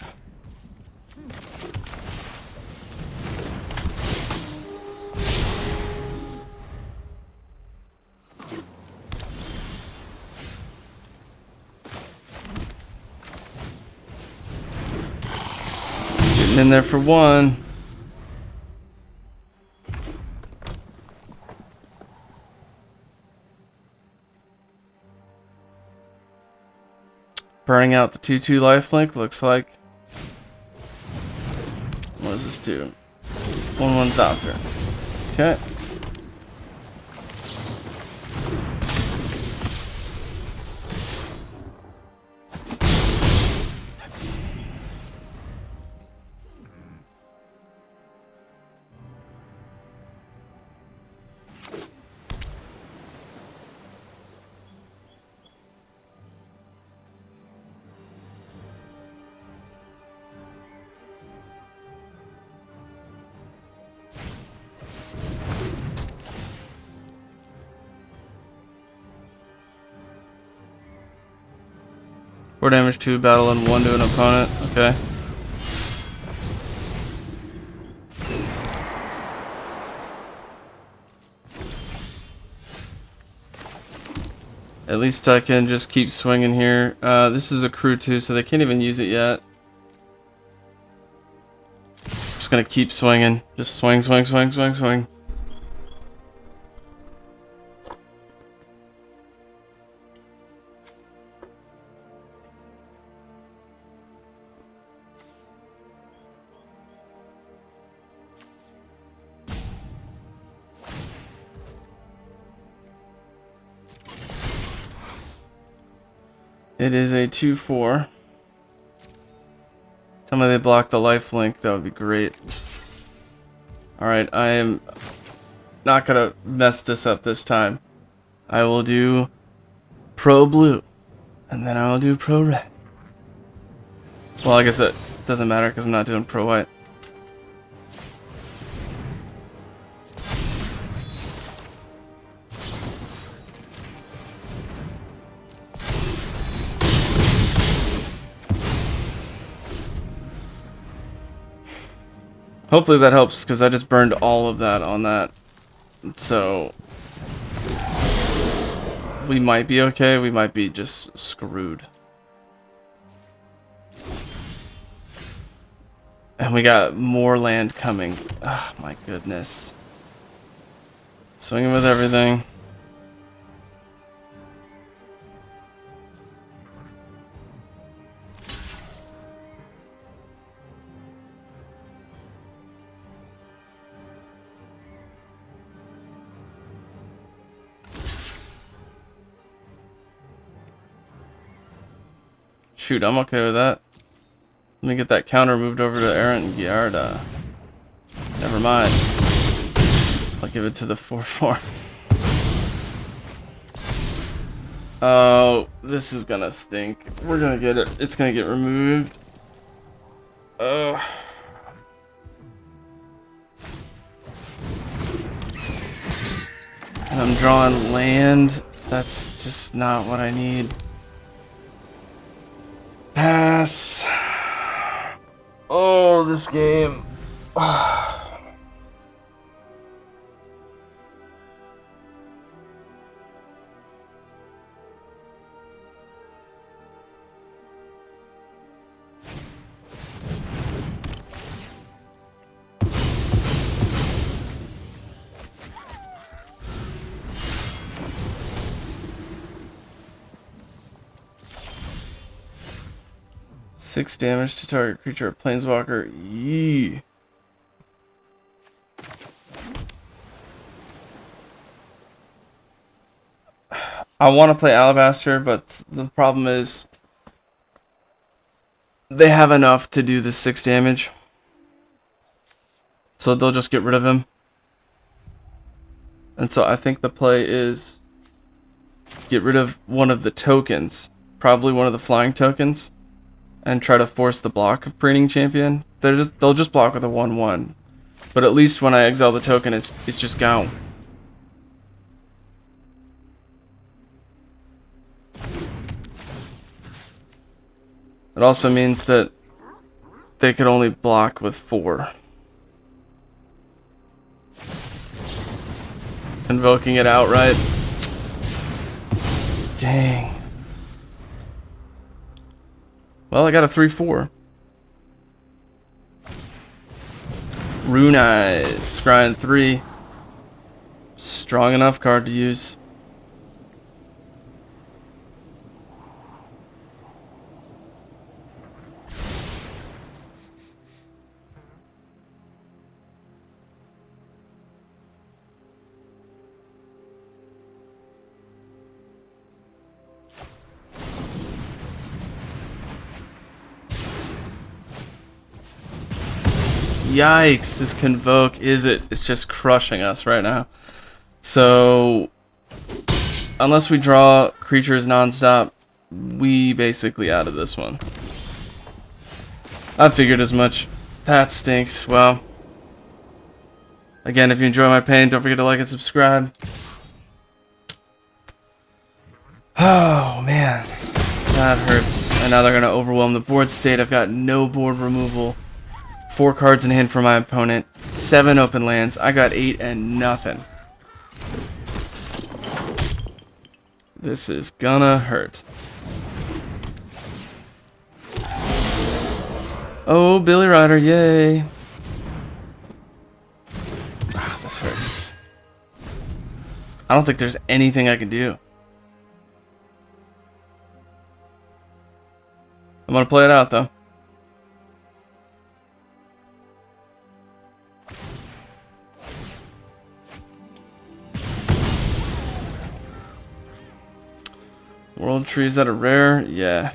A: Getting in there for one. Burning out the 2/2 lifelink, looks like. What does this do? 1/1 Doctor. Okay. Four damage to battle and 1 to an opponent. Okay. At least I can just keep swinging here. This is a crew too, so they can't even use it yet. Just gonna keep swinging. Just swing, swing, swing, swing, swing. It is a 2/4. Tell me they block the life link, that would be great. Alright, I am not gonna mess this up this time. I will do Pro Blue, and then I will do Pro Red. Well, I guess it doesn't matter because I'm not doing Pro White. Hopefully that helps, because I just burned all of that on that. So we might be okay, we might be just screwed. And we got more land coming. Oh my goodness. Swinging with everything. Shoot, I'm okay with that. Let me get that counter moved over to Errant and Giarda. Never mind. I'll give it to the 4/4. Oh, this is gonna stink. We're gonna get it. It's gonna get removed. Oh. And I'm drawing land. That's just not what I need. Pass. Oh, this game. Six damage to target creature, planeswalker. Yee. I want to play Alabaster, but the problem is they have enough to do the 6 damage. So they'll just get rid of him. And so I think the play is get rid of one of the tokens, probably one of the flying tokens, and try to force the block of Preening Champion. They'll just block with a 1/1. But at least when I exile the token, it's just gone. It also means that they could only block with 4. Invoking it outright. Dang. Well, I got a 3/4. Rune Eyes. Scrying 3. Strong enough card to use. Yikes, this Convoke it's just crushing us right now. So, unless we draw creatures nonstop, we basically out of this one. I figured as much. That stinks. Well, again, if you enjoy my pain, don't forget to like and subscribe. Oh, man. That hurts. And now they're going to overwhelm the board state. I've got no board removal. 4 cards in hand for my opponent. 7 open lands. I got 8 and nothing. This is gonna hurt. Oh, Billy Ryder, yay. Ah, this hurts. I don't think there's anything I can do. I'm gonna play it out, though. World Trees that are rare? Yeah.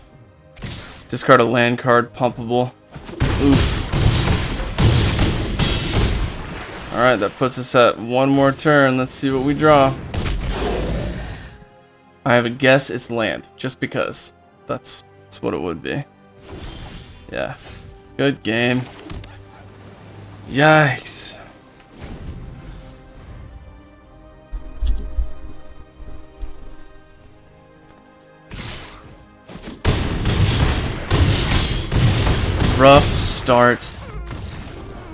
A: Discard a land card, pumpable. Oof. Alright, that puts us at 1 more turn. Let's see what we draw. I have a guess it's land, just because. That's what it would be. Yeah. Good game. Yikes. Rough start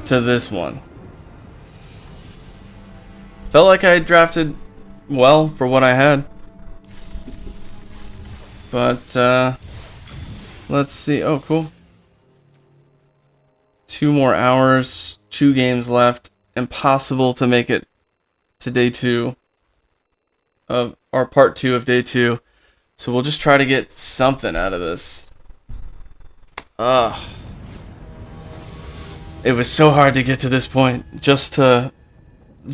A: to this one. Felt like I drafted well for what I had. But, let's see. Oh, cool. 2 more hours, 2 games left. Impossible to make it to day 2 of, or part 2 of day 2. So we'll just try to get something out of this. Ugh. It was so hard to get to this point, just to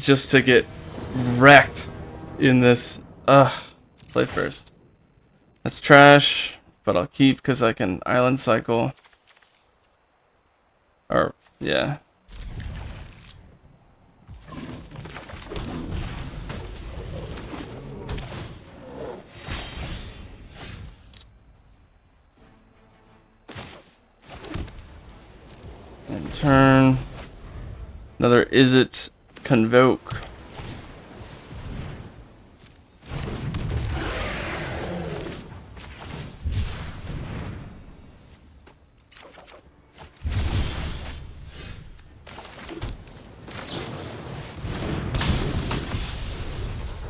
A: get wrecked in this. Play first. That's trash, but I'll keep because I can island cycle. Or, yeah. And turn. Another Is It Convoke.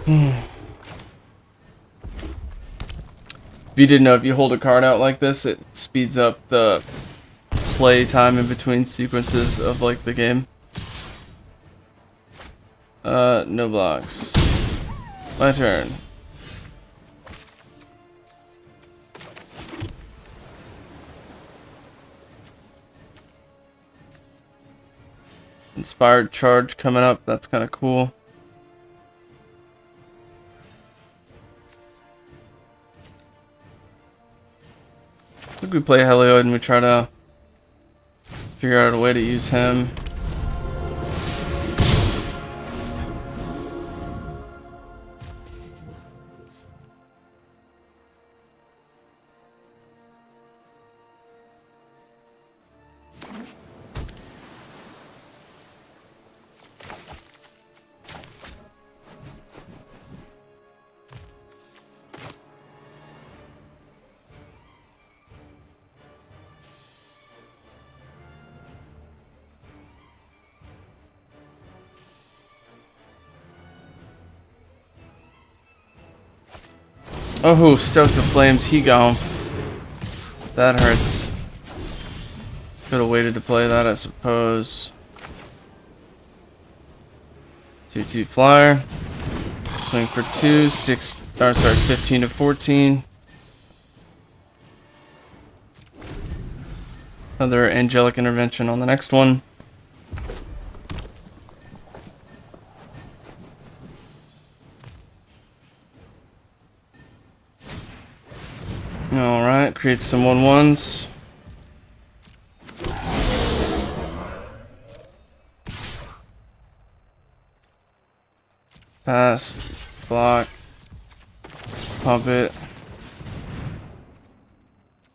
A: If you didn't know, if you hold a card out like this, it speeds up the play time in between sequences of like the game. No blocks. My turn. Inspired Charge coming up, that's kind of cool. I think we play Helioid and we try to figure out a way to use him. Oh, Stoke the Flames, he gone. That hurts. Could have waited to play that, I suppose. 2/2 flyer. Swing for 2, 15 to 14. Another angelic intervention on the next one. Alright, create some 1/1s. Pass, block, pump it.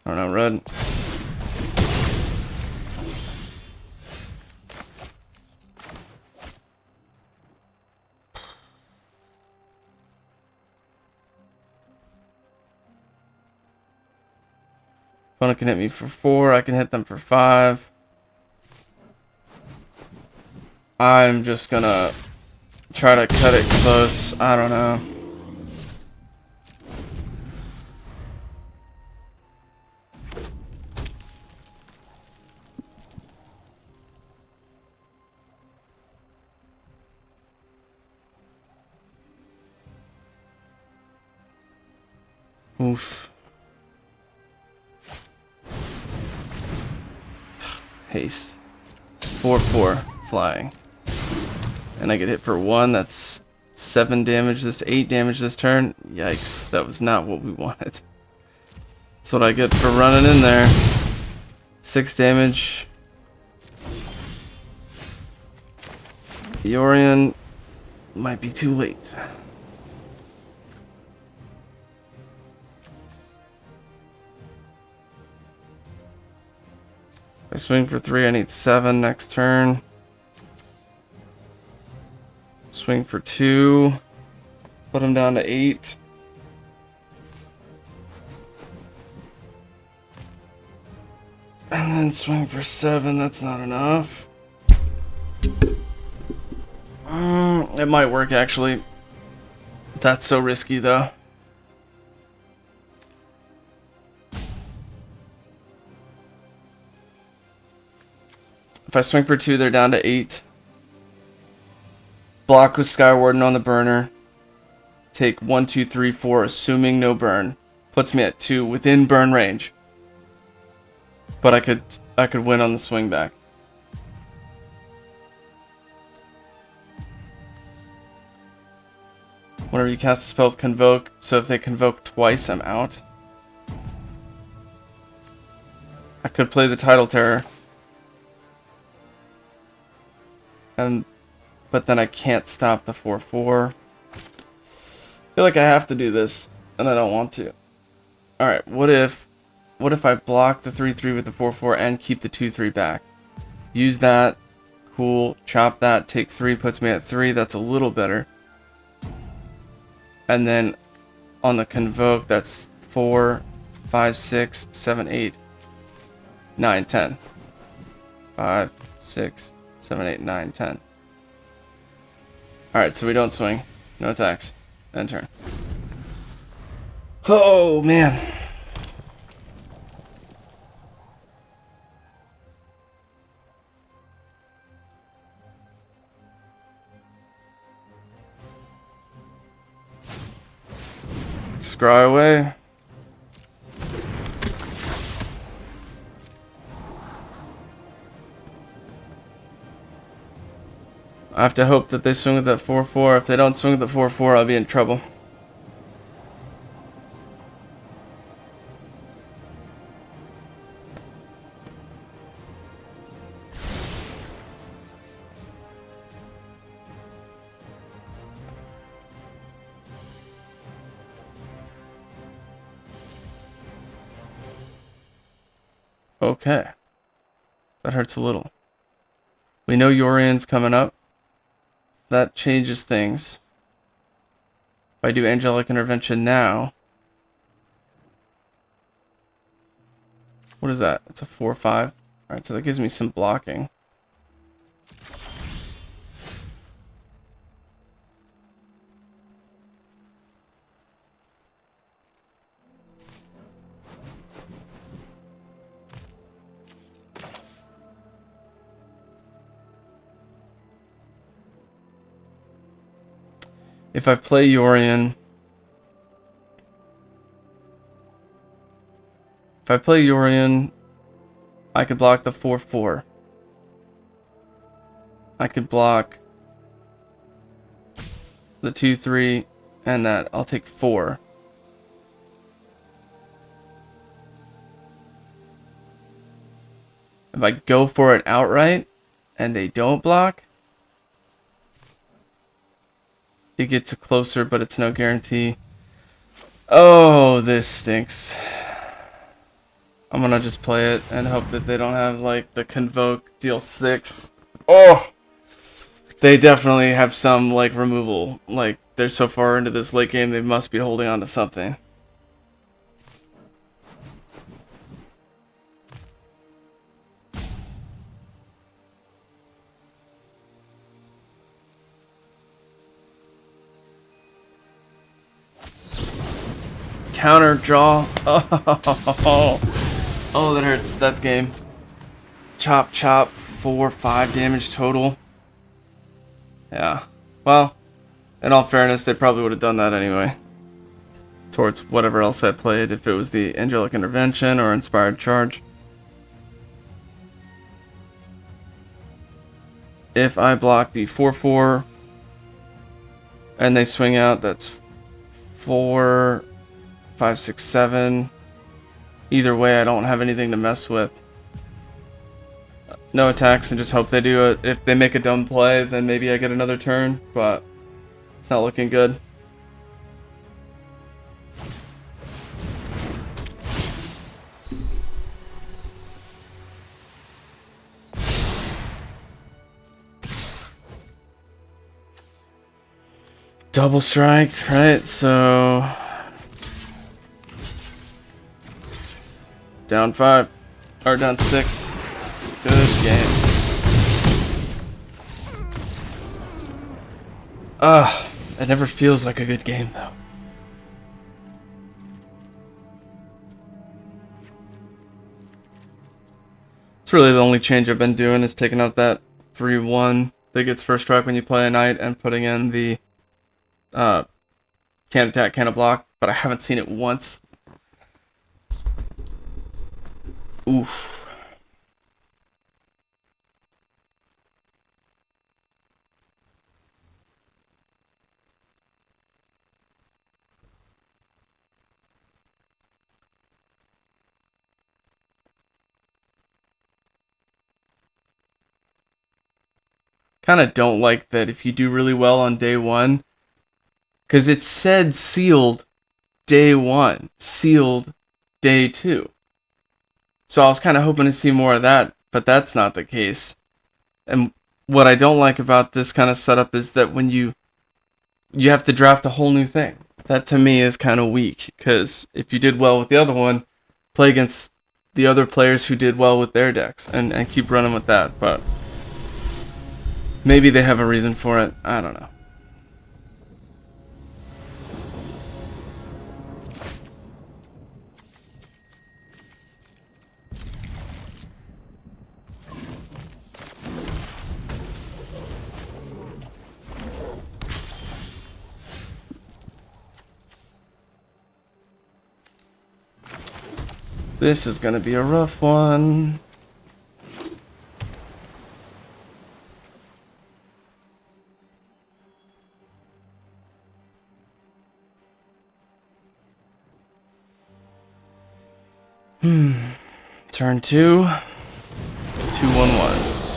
A: I don't know, red. Opponent can hit me for 4, I can hit them for 5. I'm just gonna try to cut it close. I don't know. Oof. Haste. 4/4 flying. And I get hit for 1. That's 7 damage this, 8 damage this turn. Yikes, that was not what we wanted. That's what I get for running in there. 6 damage. Yorion might be too late. If I swing for 3, I need 7 next turn. Swing for 2. Put him down to 8. And then swing for 7. That's not enough. It might work actually. That's so risky though. If I swing for 2, they're down to 8. Block with Skywarden on the burner. Take 1, 2, 3, 4, assuming no burn. Puts me at 2 within burn range. But I could win on the swing back. Whenever you cast a spell with Convoke, so if they Convoke twice, I'm out. I could play the Tidal Terror. But then I can't stop the 4/4. I feel like I have to do this, and I don't want to. Alright, what if I block the 3/3 with the 4/4 and keep the 2/3 back? Use that. Cool. Chop that. Take 3, puts me at 3. That's a little better. And then on the Convoke, that's 4, 5, 6, 7, 8, 9, 10. 5, 6, 7, 8, 9, 10. Alright, so we don't swing. No attacks. End turn. Oh, man. Scry away. I have to hope that they swing with that 4/4. If they don't swing with the 4/4, I'll be in trouble. Okay. That hurts a little. We know Yorion's coming up. That changes things. If I do Angelic Intervention now... What is that? It's a 4/5. Alright, so that gives me some blocking. If I play Yorion... If I play Yorion, I could block the 4/4. I could block the 2/3 and that. I'll take 4. If I go for it outright and they don't block, it gets closer, but it's no guarantee. Oh, this stinks. I'm gonna just play it and hope that they don't have like the Convoke deal 6. Oh! They definitely have some like removal. Like they're so far into this late game, they must be holding on to something. Counter draw. Oh, that hurts. That's game. Chop, chop. 4-5 damage total. Yeah. Well, in all fairness, they probably would have done that anyway. Towards whatever else I played, if it was the Angelic Intervention or Inspired Charge. If I block the 4/4 and they swing out, that's 4, 5, 6, 7. Either way, I don't have anything to mess with. No attacks and just hope they do it. If they make a dumb play, then maybe I get another turn, but it's not looking good. Double strike, right? So down 5 or down 6. Good game. It never feels like a good game though. It's really the only change I've been doing is taking out that 3/1 that gets first strike when you play a knight and putting in the can't attack, can't block, but I haven't seen it once. Oof. Kind of don't like that if you do really well on day 1, because it said sealed day 1, sealed day 2. So I was kind of hoping to see more of that, but that's not the case. And what I don't like about this kind of setup is that when you have to draft a whole new thing. That to me is kind of weak, because if you did well with the other one, play against the other players who did well with their decks and keep running with that. But maybe they have a reason for it. I don't know. This is gonna be a rough one. Turn 2. 2/1/1s.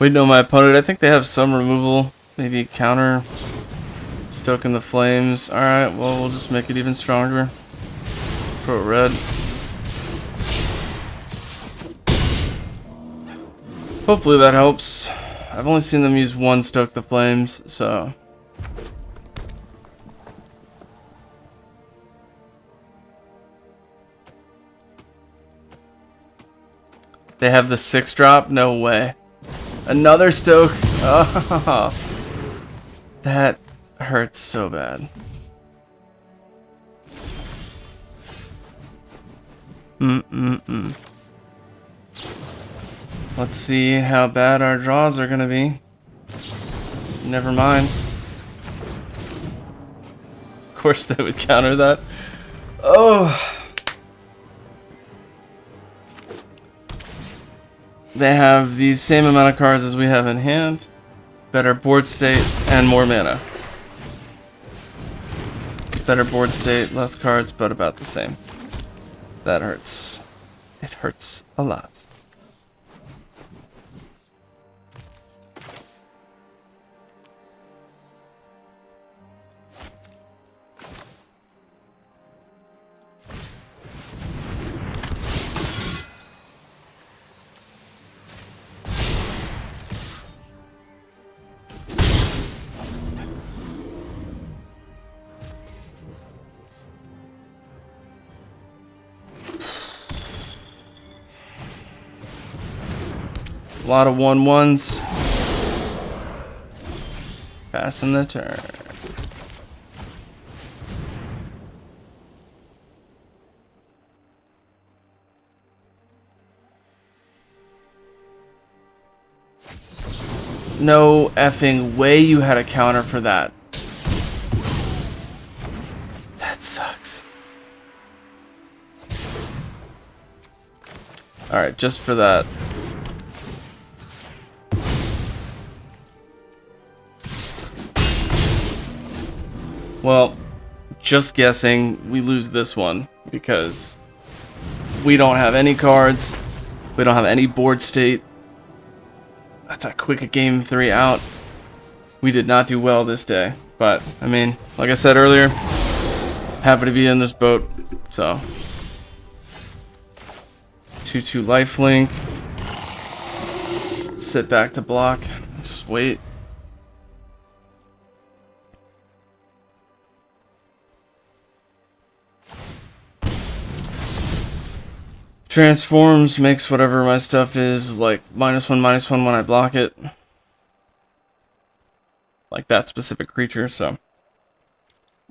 A: Wait, no, my opponent, I think they have some removal. Maybe counter. Stoking the flames. Alright, well, we'll just make it even stronger. Pro red. Hopefully that helps. I've only seen them use one stoke the flames, so... They have the 6-drop? No way. Another stoke? Oh, that hurts so bad. Let's see how bad our draws are gonna be. Never mind. Of course they would counter that. Oh. They have the same amount of cards as we have in hand. Better board state and more mana. Better board state, less cards, but about the same. That hurts. It hurts a lot. A lot of 1/1s. Passing the turn. No effing way you had a counter for that. That sucks. Alright, just for that. Well, just guessing, we lose this one because we don't have any cards. We don't have any board state. That's a quick game 3 out. We did not do well this day. But, I mean, like I said earlier, happy to be in this boat. So, 2/2 lifelink. Sit back to block. Just wait. Transforms, makes whatever my stuff is like -1/-1 when I block it. Like that specific creature, so.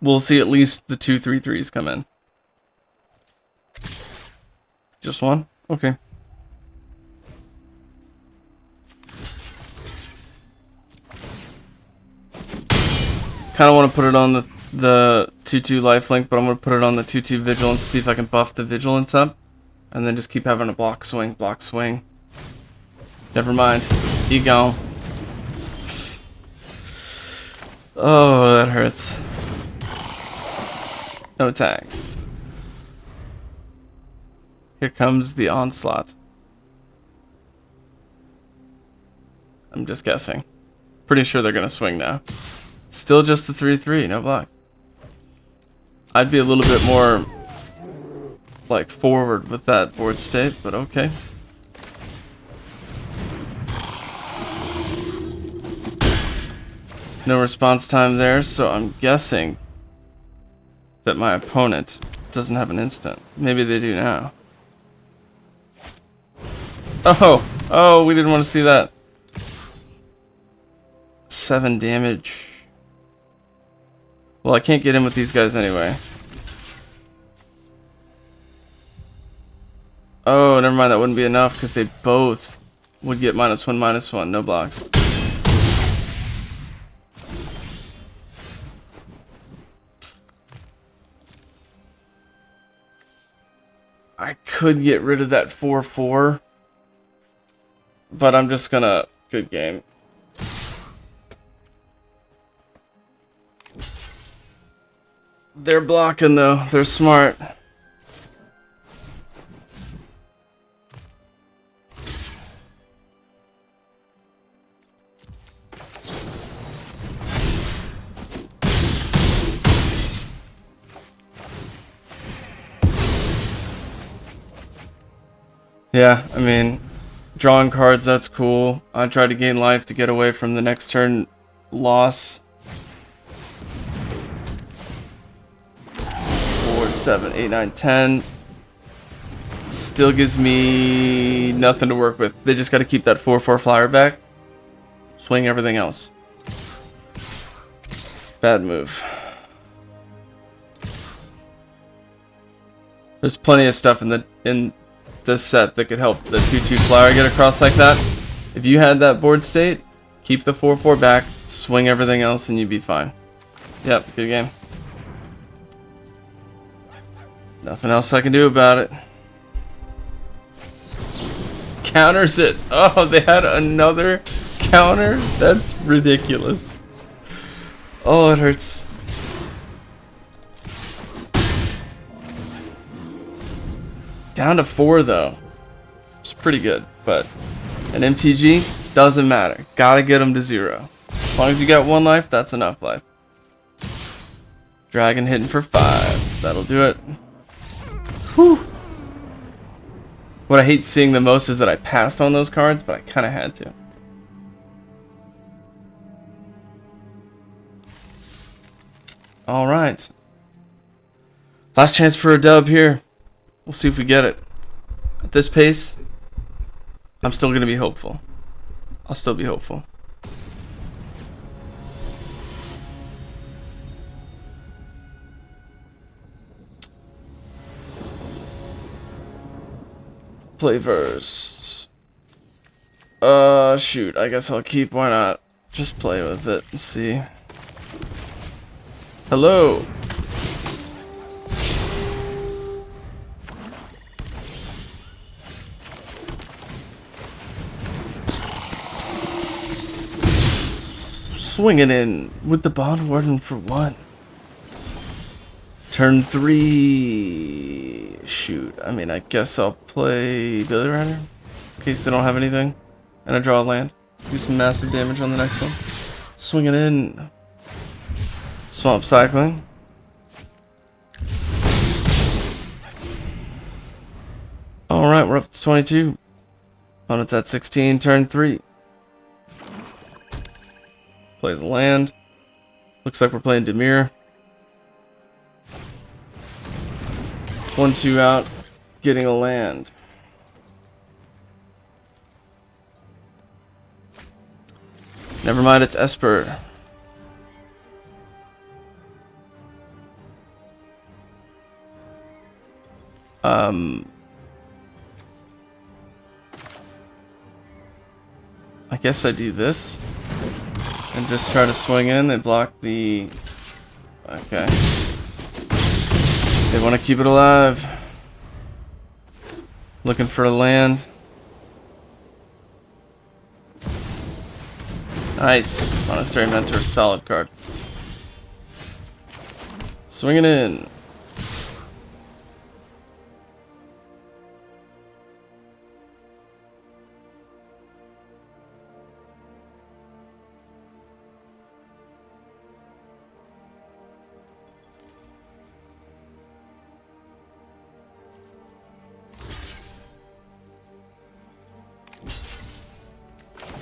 A: We'll see at least the 2/3/3s come in. Just one? Okay. Kinda wanna put it on the 2/2 lifelink, but I'm gonna put it on the 2/2 vigilance, see if I can buff the vigilance up. And then just keep having a block swing, block swing. Never mind. You go. Oh, that hurts. No attacks. Here comes the onslaught. I'm just guessing. Pretty sure they're gonna swing now. Still just the 3/3, no block. I'd be a little bit more like forward with that board state, but okay. No response time there, so I'm guessing that my opponent doesn't have an instant. Maybe they do now. Oh, we didn't want to see that. 7 damage. Well, I can't get in with these guys anyway. Oh, never mind, that wouldn't be enough because they both would get -1/-1, no blocks. I could get rid of that 4/4, but I'm just gonna... Good game. They're blocking though, they're smart. Yeah, I mean, drawing cards, that's cool. I try to gain life to get away from the next turn loss. 4, 7, 8, 9, 10. Still gives me nothing to work with. They just got to keep that 4/4 flyer back. Swing everything else. Bad move. There's plenty of stuff in this set that could help the 2/2 flyer get across like that. If you had that board state, keep the 4/4 back, swing everything else, and you'd be fine. Yep, good game. Nothing else I can do about it. Counters it. Oh, they had another counter? That's ridiculous. Oh, it hurts. Down to 4 though. It's pretty good, but an MTG doesn't matter. Gotta get them to 0. As long as you got 1 life, that's enough life. Dragon hitting for 5. That'll do it. Whew. What I hate seeing the most is that I passed on those cards, but I kind of had to. All right. Last chance for a dub here. We'll see if we get it. At this pace, I'm still going to be hopeful. I'll still be hopeful. Play verse. Shoot. I guess I'll keep. Why not? Just play with it and see. Hello. Swinging in with the Bond Warden for 1. Turn 3. Shoot. I mean, I guess I'll play Billy Rider in case they don't have anything. And I draw a land. Do some massive damage on the next one. Swinging in. Swamp cycling. Alright, we're up to 22. Opponent's at 16. Turn 3. Plays a land. Looks like we're playing Demir. 1/2 out, getting a land. Never mind, it's Esper. I guess I do this and just try to swing in. They block the... Okay. They want to keep it alive. Looking for a land. Nice. Monastery Mentor, solid card. Swinging in.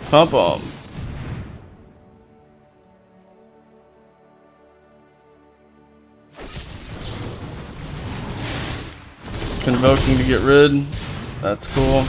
A: Pump 'em. Convoking to get rid. That's cool.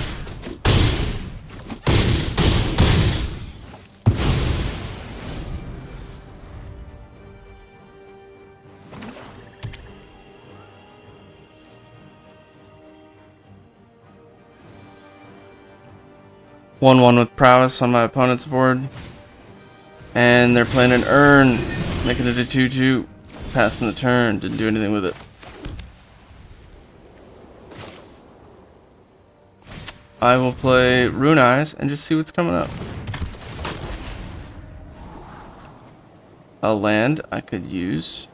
A: One with prowess on my opponent's board. And they're playing an urn, making it a 2/2. Passing the turn, didn't do anything with it. I will play Rune Eyes and just see what's coming up. A land I could use.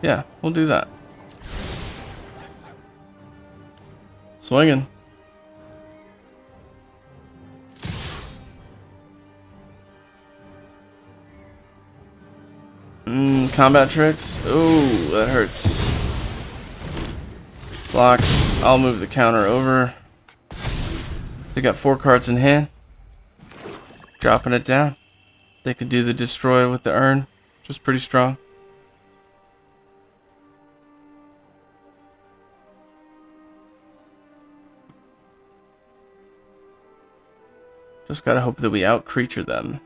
A: Yeah, we'll do that. Swinging. combat tricks. Oh, that hurts. Blocks. I'll move the counter over. They got 4 cards in hand. Dropping it down. They could do the destroy with the urn, which is pretty strong. Just gotta hope that we out creature them.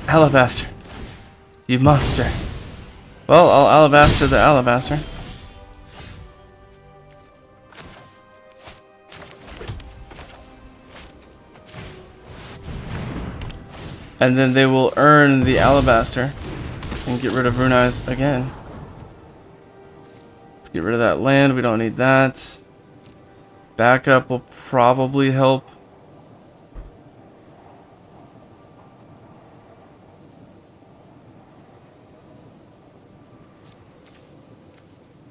A: Alabaster. You monster. Well, I'll alabaster the alabaster. And then they will earn the alabaster and get rid of Rune Eyes again. Let's get rid of that land. We don't need that. Backup will probably help.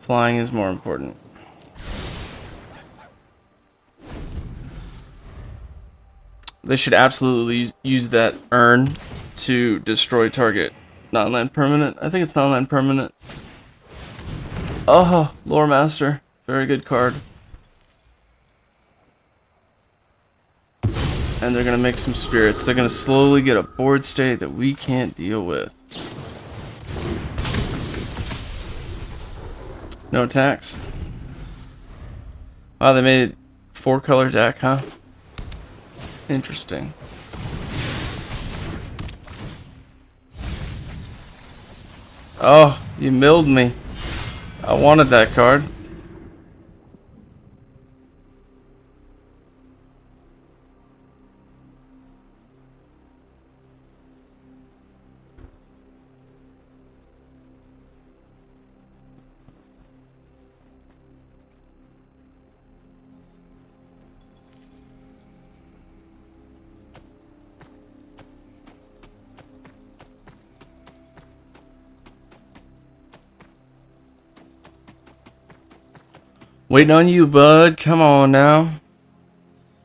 A: Flying is more important. They should absolutely use that urn to destroy target non-land permanent. I think it's non-land permanent. Oh, Lore Master. Very good card. And they're going to make some spirits. They're going to slowly get a board state that we can't deal with. No attacks. Wow, they made 4-color deck, huh? Interesting. Oh, you milled me. I wanted that card. Waiting on you, bud. Come on now.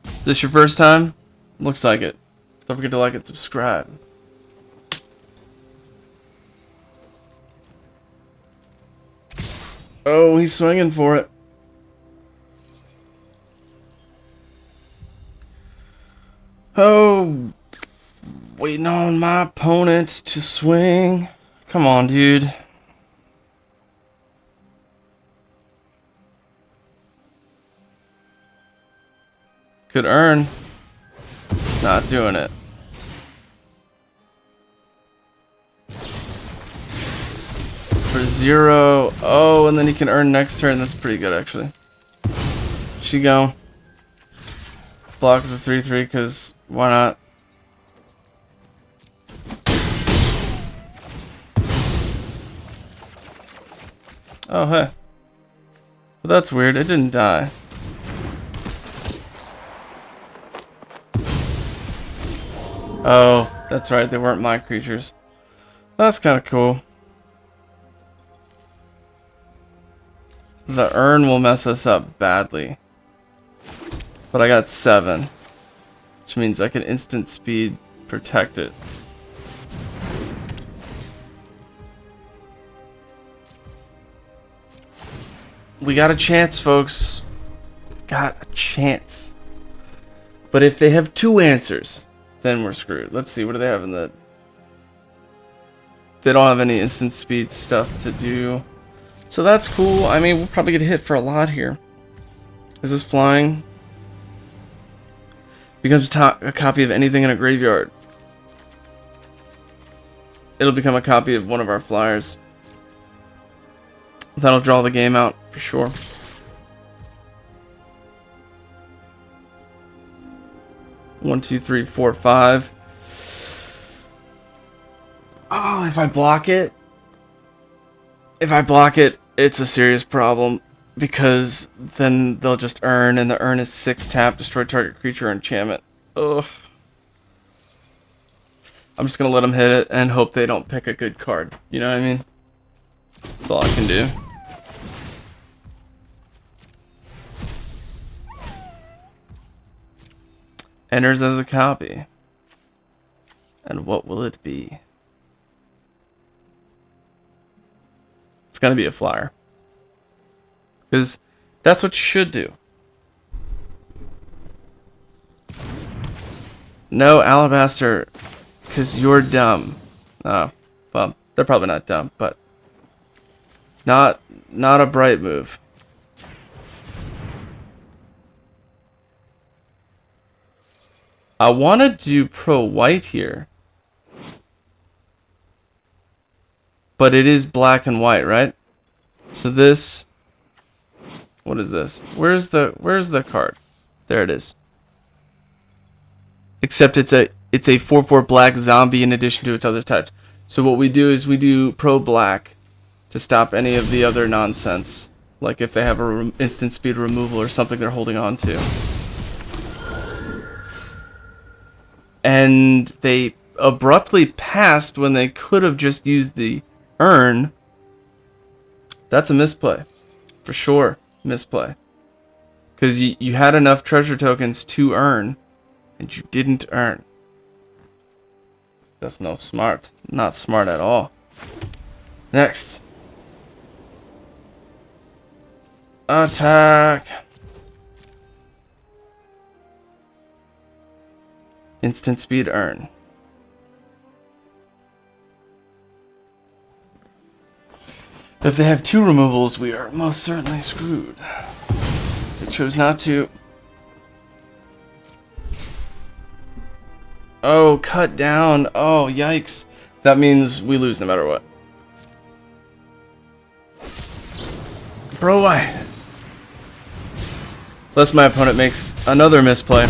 A: Is this your first time? Looks like it. Don't forget to like and subscribe. Oh, he's swinging for it. Oh, waiting on my opponent to swing. Come on, dude. Could earn. Not doing it. For 0. Oh, and then he can earn next turn. That's pretty good, actually. She go. Block the 3/3 because why not? Oh, hey. Well, that's weird. It didn't die. Oh, that's right. They weren't my creatures. That's kind of cool. The urn will mess us up badly. But I got 7. Which means I can instant speed protect it. We got a chance, folks. Got a chance. But if they have 2 answers, then we're screwed. Let's see, what do they have in the... They don't have any instant speed stuff to do. So that's cool. I mean, we'll probably get hit for a lot here. Is this flying? Becomes a copy of anything in a graveyard. It'll become a copy of one of our flyers. That'll draw the game out for sure. One, two, three, four, 5. Oh, if I block it, it's a serious problem because then they'll just earn, and the earn is 6 tap, destroy target creature or enchantment. Ugh. I'm just gonna let them hit it and hope they don't pick a good card. You know what I mean? That's all I can do. Enters as a copy. And what will it be? It's gonna be a flyer. Because that's what you should do. No, Alabaster, because you're dumb. Oh, well, they're probably not dumb, but not a bright move. I want to do pro white here. But it is black and white, right? So this, what is this? Where's the card? There it is. Except it's a 4/4 black zombie in addition to its other types. So what we do is we do pro black to stop any of the other nonsense, like if they have a instant speed removal or something they're holding on to. And they abruptly passed when they could have just used the urn. That's a misplay. For sure. Misplay. Because you had enough treasure tokens to earn, and you didn't earn. That's no smart. Not smart at all. Next. Attack. Instant speed earn. If they have 2 removals, we are most certainly screwed. They chose not to. Oh, cut down. Oh, yikes. That means we lose no matter what. Bro, why? Unless my opponent makes another misplay.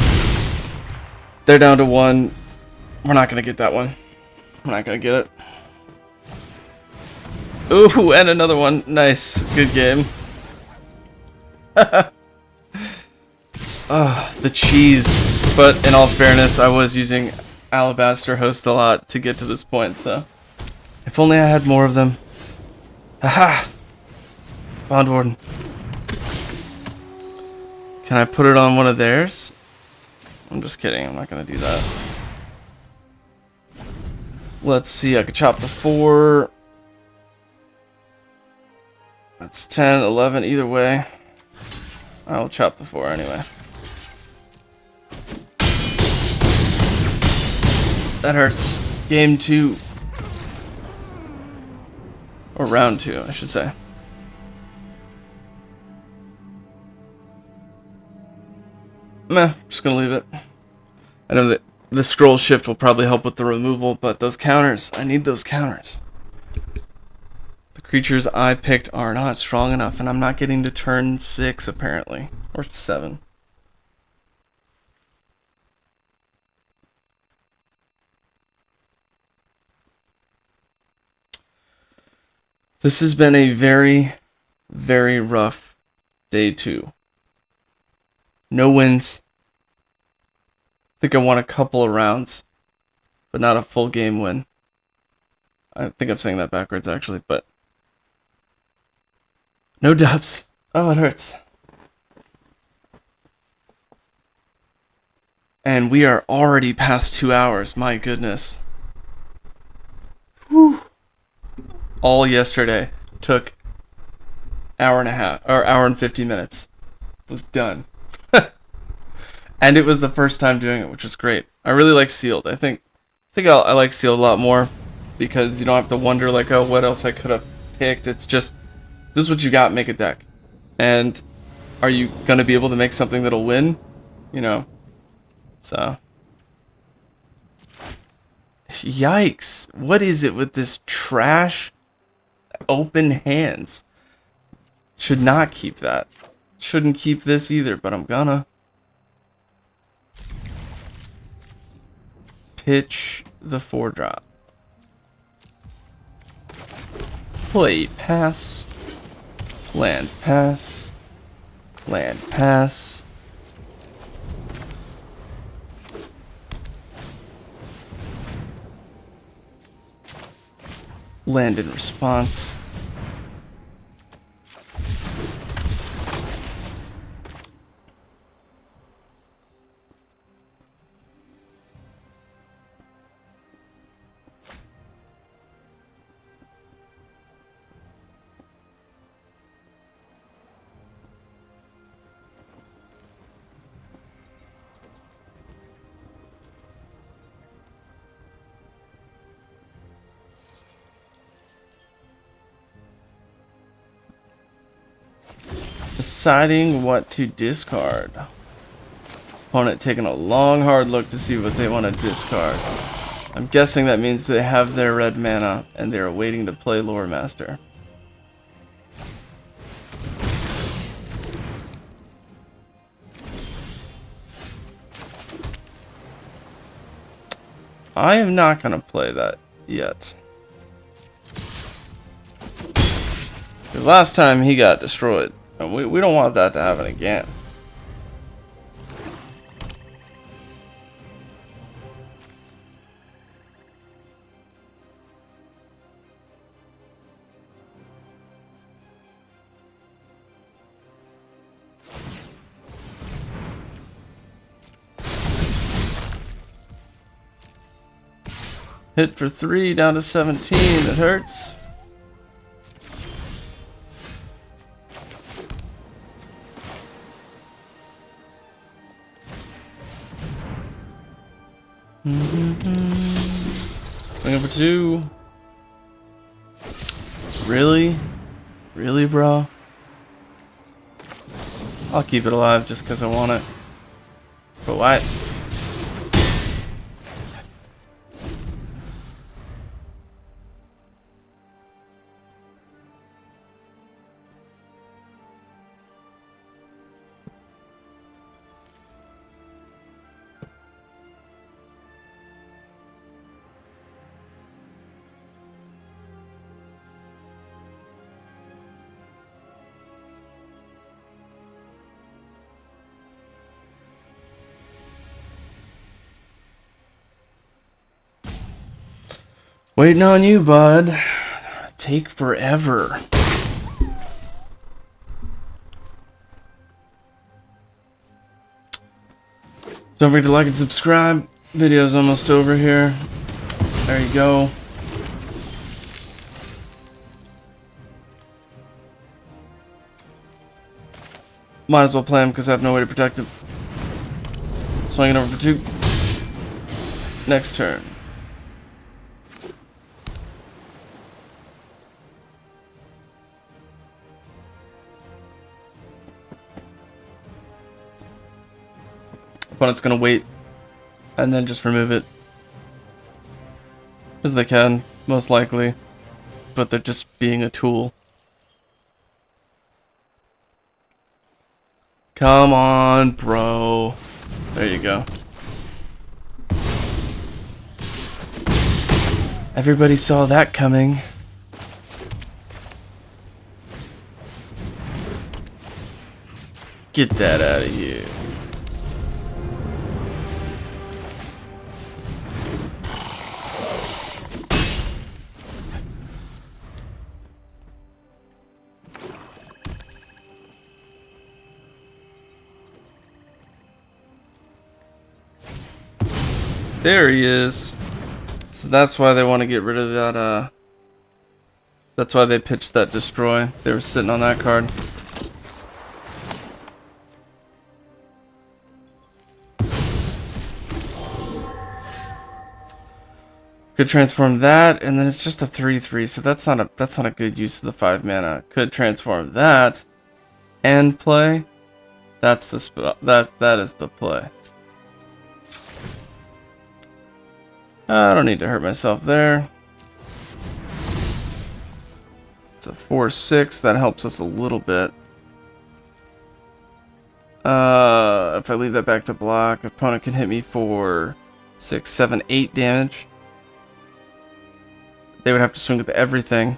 A: They're down to 1. We're not going to get that one. We're not going to get it. Ooh, and another one. Nice. Good game. The cheese. But in all fairness, I was using Alabaster Host a lot to get to this point, so if only I had more of them. Aha! Bond Warden. Can I put it on one of theirs? I'm just kidding. I'm not going to do that. Let's see. I could chop the 4. That's 10, 11, either way. I'll chop the 4 anyway. That hurts. Game 2. Or round 2, I should say. Meh, just gonna leave it. I know that the scroll shift will probably help with the removal, but those counters, I need those counters. The creatures I picked are not strong enough, and I'm not getting to turn 6 apparently. Or 7. This has been a very, very rough day 2. No wins. I think I won a couple of rounds, but not a full game win. I think I'm saying that backwards actually, but no dubs. Oh, it hurts. And we are already past 2 hours. My goodness. Whew. All yesterday took hour and a half, or hour and 50 minutes. Was done. And it was the first time doing it, which was great. I really like sealed. I think I like sealed a lot more because you don't have to wonder like, oh, what else I could have picked. It's just, this is what you got, make a deck. And are you going to be able to make something that'll win? You know, so. Yikes. What is it with this trash open hands? Should not keep that. Shouldn't keep this either, but I'm gonna. Pitch the 4-drop. Play pass. Land pass. Land pass. Land in response. Deciding what to discard. Opponent taking a long, hard look to see what they want to discard. I'm guessing that means they have their red mana and they're waiting to play Lore Master. I am not going to play that yet. Because last time he got destroyed. And we don't want that to happen again. Hit for 3, down to 17. It hurts. Swing for 2. Really? Really, bro? I'll keep it alive just because I want it. But why? Waiting on you, bud. Take forever. Don't forget to like and subscribe. Video's almost over here. There you go. Might as well play him because I have no way to protect him. Swinging over for 2. Next turn. Opponent's gonna wait and then just remove it. As they can, most likely. But they're just being a tool. Come on, bro. There you go. Everybody saw that coming. Get that out of here. There he is. So that's why they want to get rid of that, that's why they pitched that destroy. They were sitting on that card. Could transform that, and then it's just a 3/3, so that's not a good use of the 5 mana. Could transform that and play. That's the that is the play. I don't need to hurt myself there. It's a 4/6. That helps us a little bit. If I leave that back to block, opponent can hit me for 6, 7, 8 damage. They would have to swing with everything.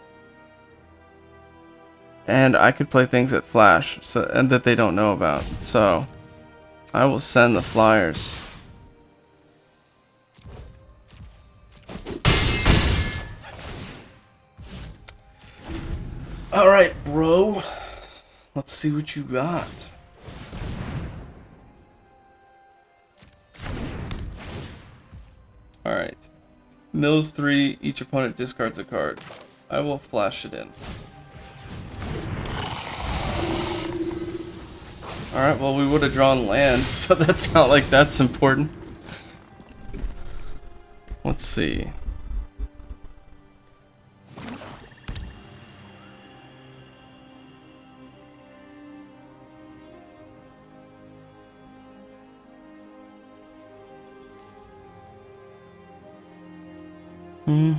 A: And I could play things at flash, and that they don't know about. So, I will send the flyers. Alright, bro. Let's see what you got. Alright. Mills 3, each opponent discards a card. I will flash it in. Alright, well we would have drawn land, so that's not like that's important. Let's see. Waiting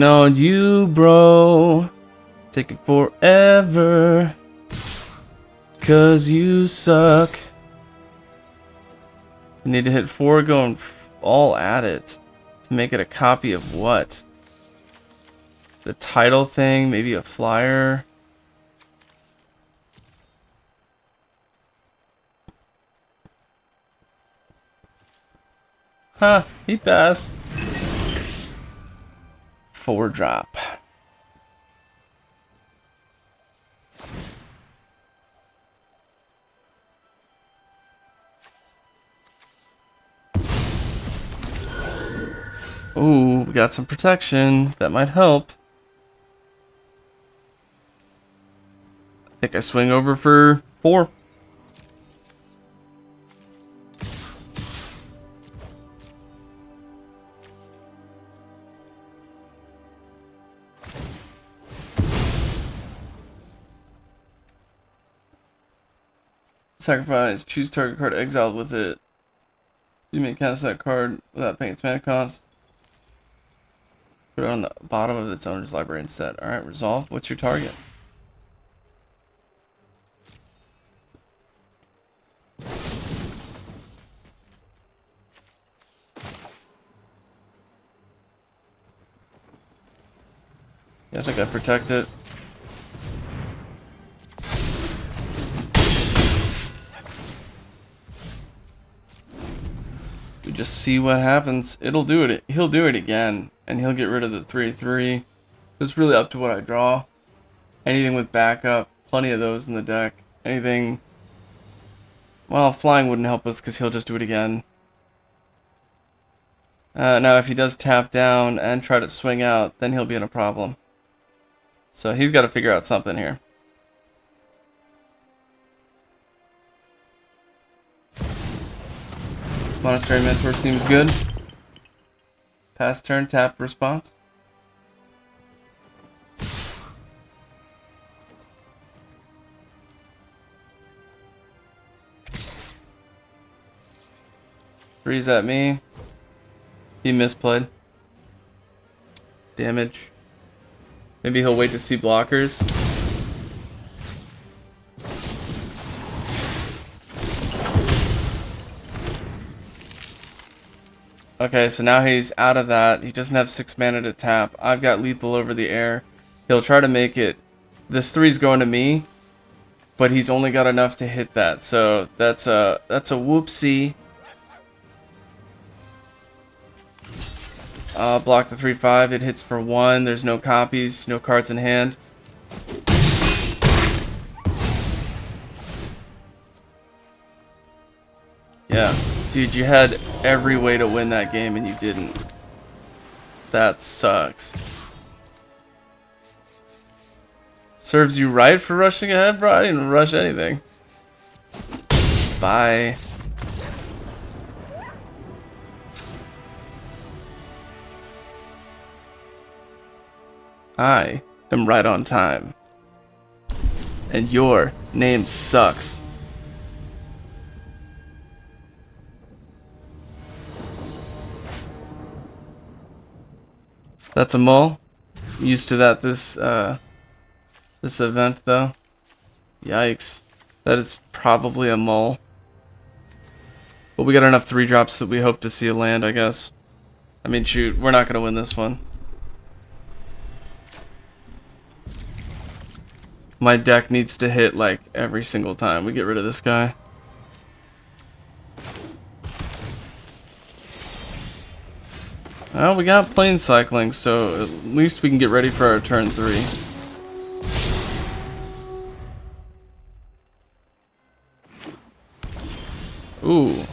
A: on you, bro. Taking forever. 'Cause you suck. You need to hit 4 going all at it. To make it a copy of what? The title thing? Maybe a flyer? Huh, he passed. 4 drop. Ooh, we got some protection. That might help. I think I swing over for 4. Sacrifice. Choose target card exiled with it. You may cast that card without paying its mana cost. Put it on the bottom of its owner's library instead. Alright, resolve. What's your target? Yeah, I think I protect it. We just see what happens. It'll do it. He'll do it again. And he'll get rid of the 3/3. It's really up to what I draw. Anything with backup. Plenty of those in the deck. Anything... Well, flying wouldn't help us because he'll just do it again. Now, if he does tap down and try to swing out, then he'll be in a problem. So he's got to figure out something here. Monastery Mentor seems good. Pass turn, tap, response. Freeze at me. He misplayed. Damage. Maybe he'll wait to see blockers. Okay, so now he's out of that. He doesn't have 6 mana to tap. I've got lethal over the air. He'll try to make it... This 3's going to me, but he's only got enough to hit that. So that's a whoopsie. Block the 3/5. It hits for 1. There's no copies, no cards in hand. Yeah. Dude, you had every way to win that game and you didn't. That sucks. Serves you right for rushing ahead, bro? I didn't even rush anything. Bye. I am right on time. And your name sucks. That's a mull. Used to that this event though. Yikes. That is probably a mull. But we got enough 3-drops that we hope to see a land, I guess. I mean, shoot, we're not gonna win this one. My deck needs to hit like every single time we get rid of this guy. Well, we got plane cycling, so at least we can get ready for our turn 3. Ooh.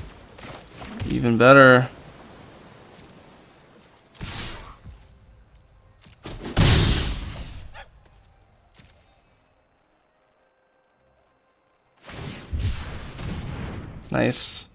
A: Even better. Nice.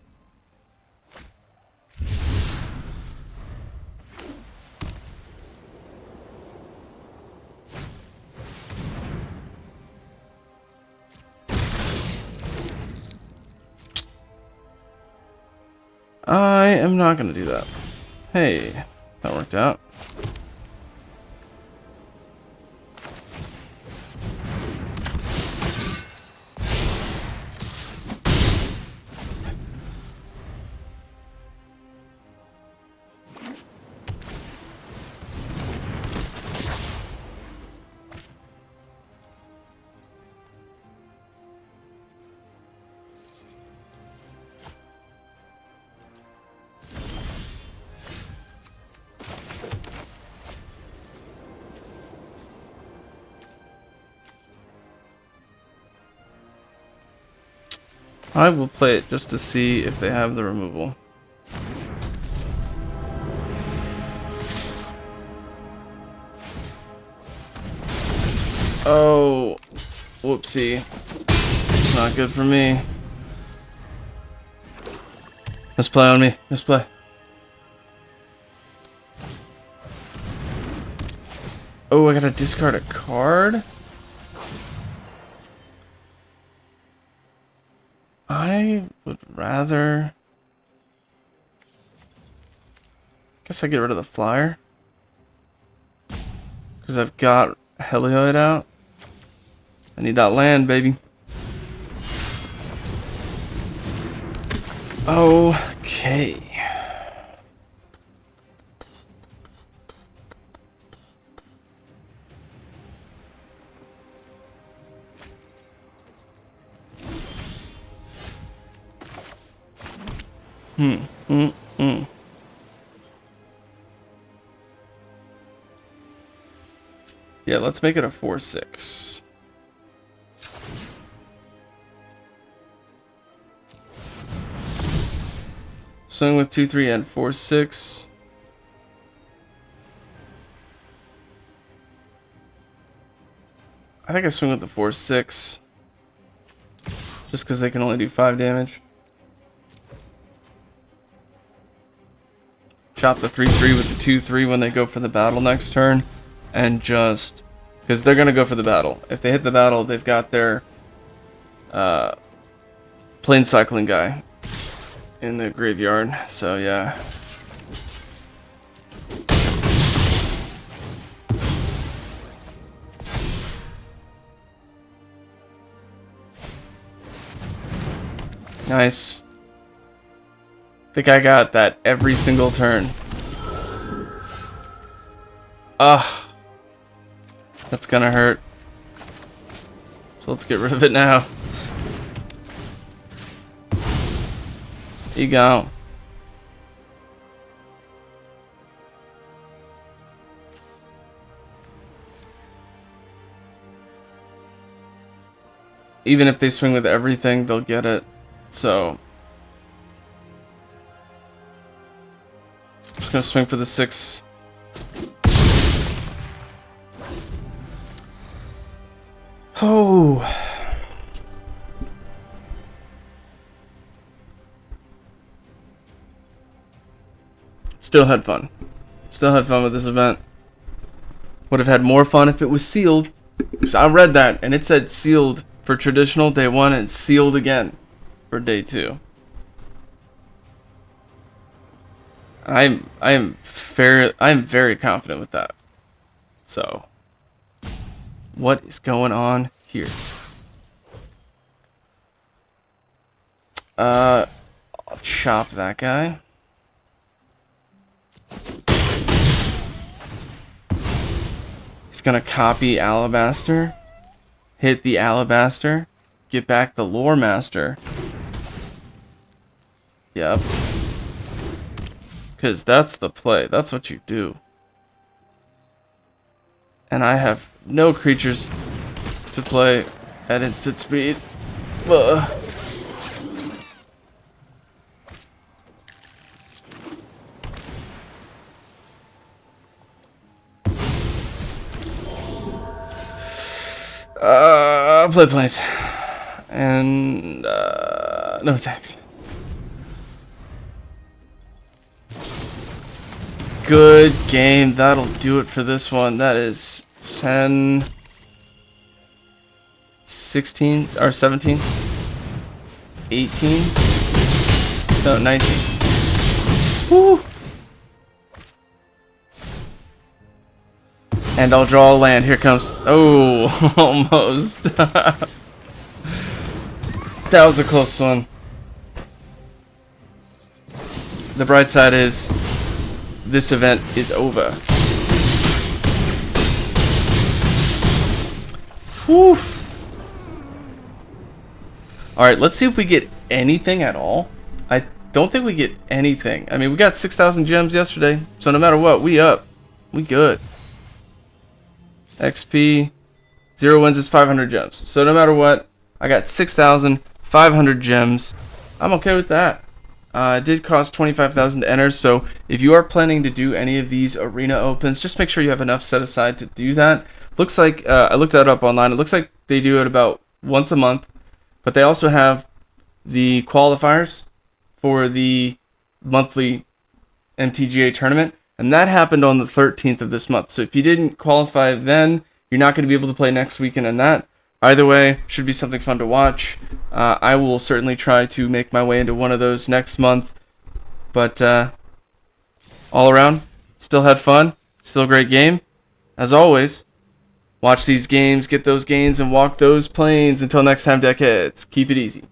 A: I am not going to do that. Hey, that worked out. I will play it just to see if they have the removal. Oh, whoopsie. It's not good for me. Misplay on me. Misplay. Oh, I gotta discard a card? I would rather... Guess I get rid of the flyer. Because I've got Helioid out. I need that land, baby. Okay. Yeah, let's make it a 4/6. Swing with 2/3 and 4/6. I think I swing with the 4/6. Just because they can only do 5 damage. Chop the 3/3 with the 2/3 when they go for the battle next turn. And just... Because they're going to go for the battle. If they hit the battle, they've got their... plane cycling guy in the graveyard. So, yeah. Nice. I think I got that every single turn. Ugh. That's gonna hurt. So let's get rid of it now. Here you go. Even if they swing with everything, they'll get it. So I'm just gonna swing for the 6. Oh. Still had fun. Still had fun with this event. Would have had more fun if it was sealed. Because I read that and it said sealed for traditional day 1 and sealed again for day 2. I'm very confident with that. So what is going on here? I'll chop that guy. He's gonna copy Alabaster, hit the Alabaster, get back the Lore Master. Yep. Because that's the play. That's what you do. And I have no creatures to play at instant speed. Ugh. I'll play planes. And no attacks. Good game. That'll do it for this one. That is 10, 16, or 17, 18, no, 19. Woo! And I'll draw a land. Here comes. Oh, almost. That was a close one. The bright side is this event is over. Whew. Alright, let's see if we get anything at all. I don't think we get anything. I mean, we got 6,000 gems yesterday, so no matter what, we up. We good. XP, 0 wins is 500 gems. So no matter what, I got 6,500 gems. I'm okay with that. It did cost 25,000 to enter, so if you are planning to do any of these arena opens, just make sure you have enough set aside to do that. Looks like, I looked that up online, it looks like they do it about once a month, but they also have the qualifiers for the monthly MTGA tournament, and that happened on the 13th of this month. So if you didn't qualify then, you're not going to be able to play next weekend in that. Either way, should be something fun to watch. I will certainly try to make my way into one of those next month. But all around, still had fun. Still a great game. As always, watch these games, get those gains, and walk those planes. Until next time, deckheads, keep it easy.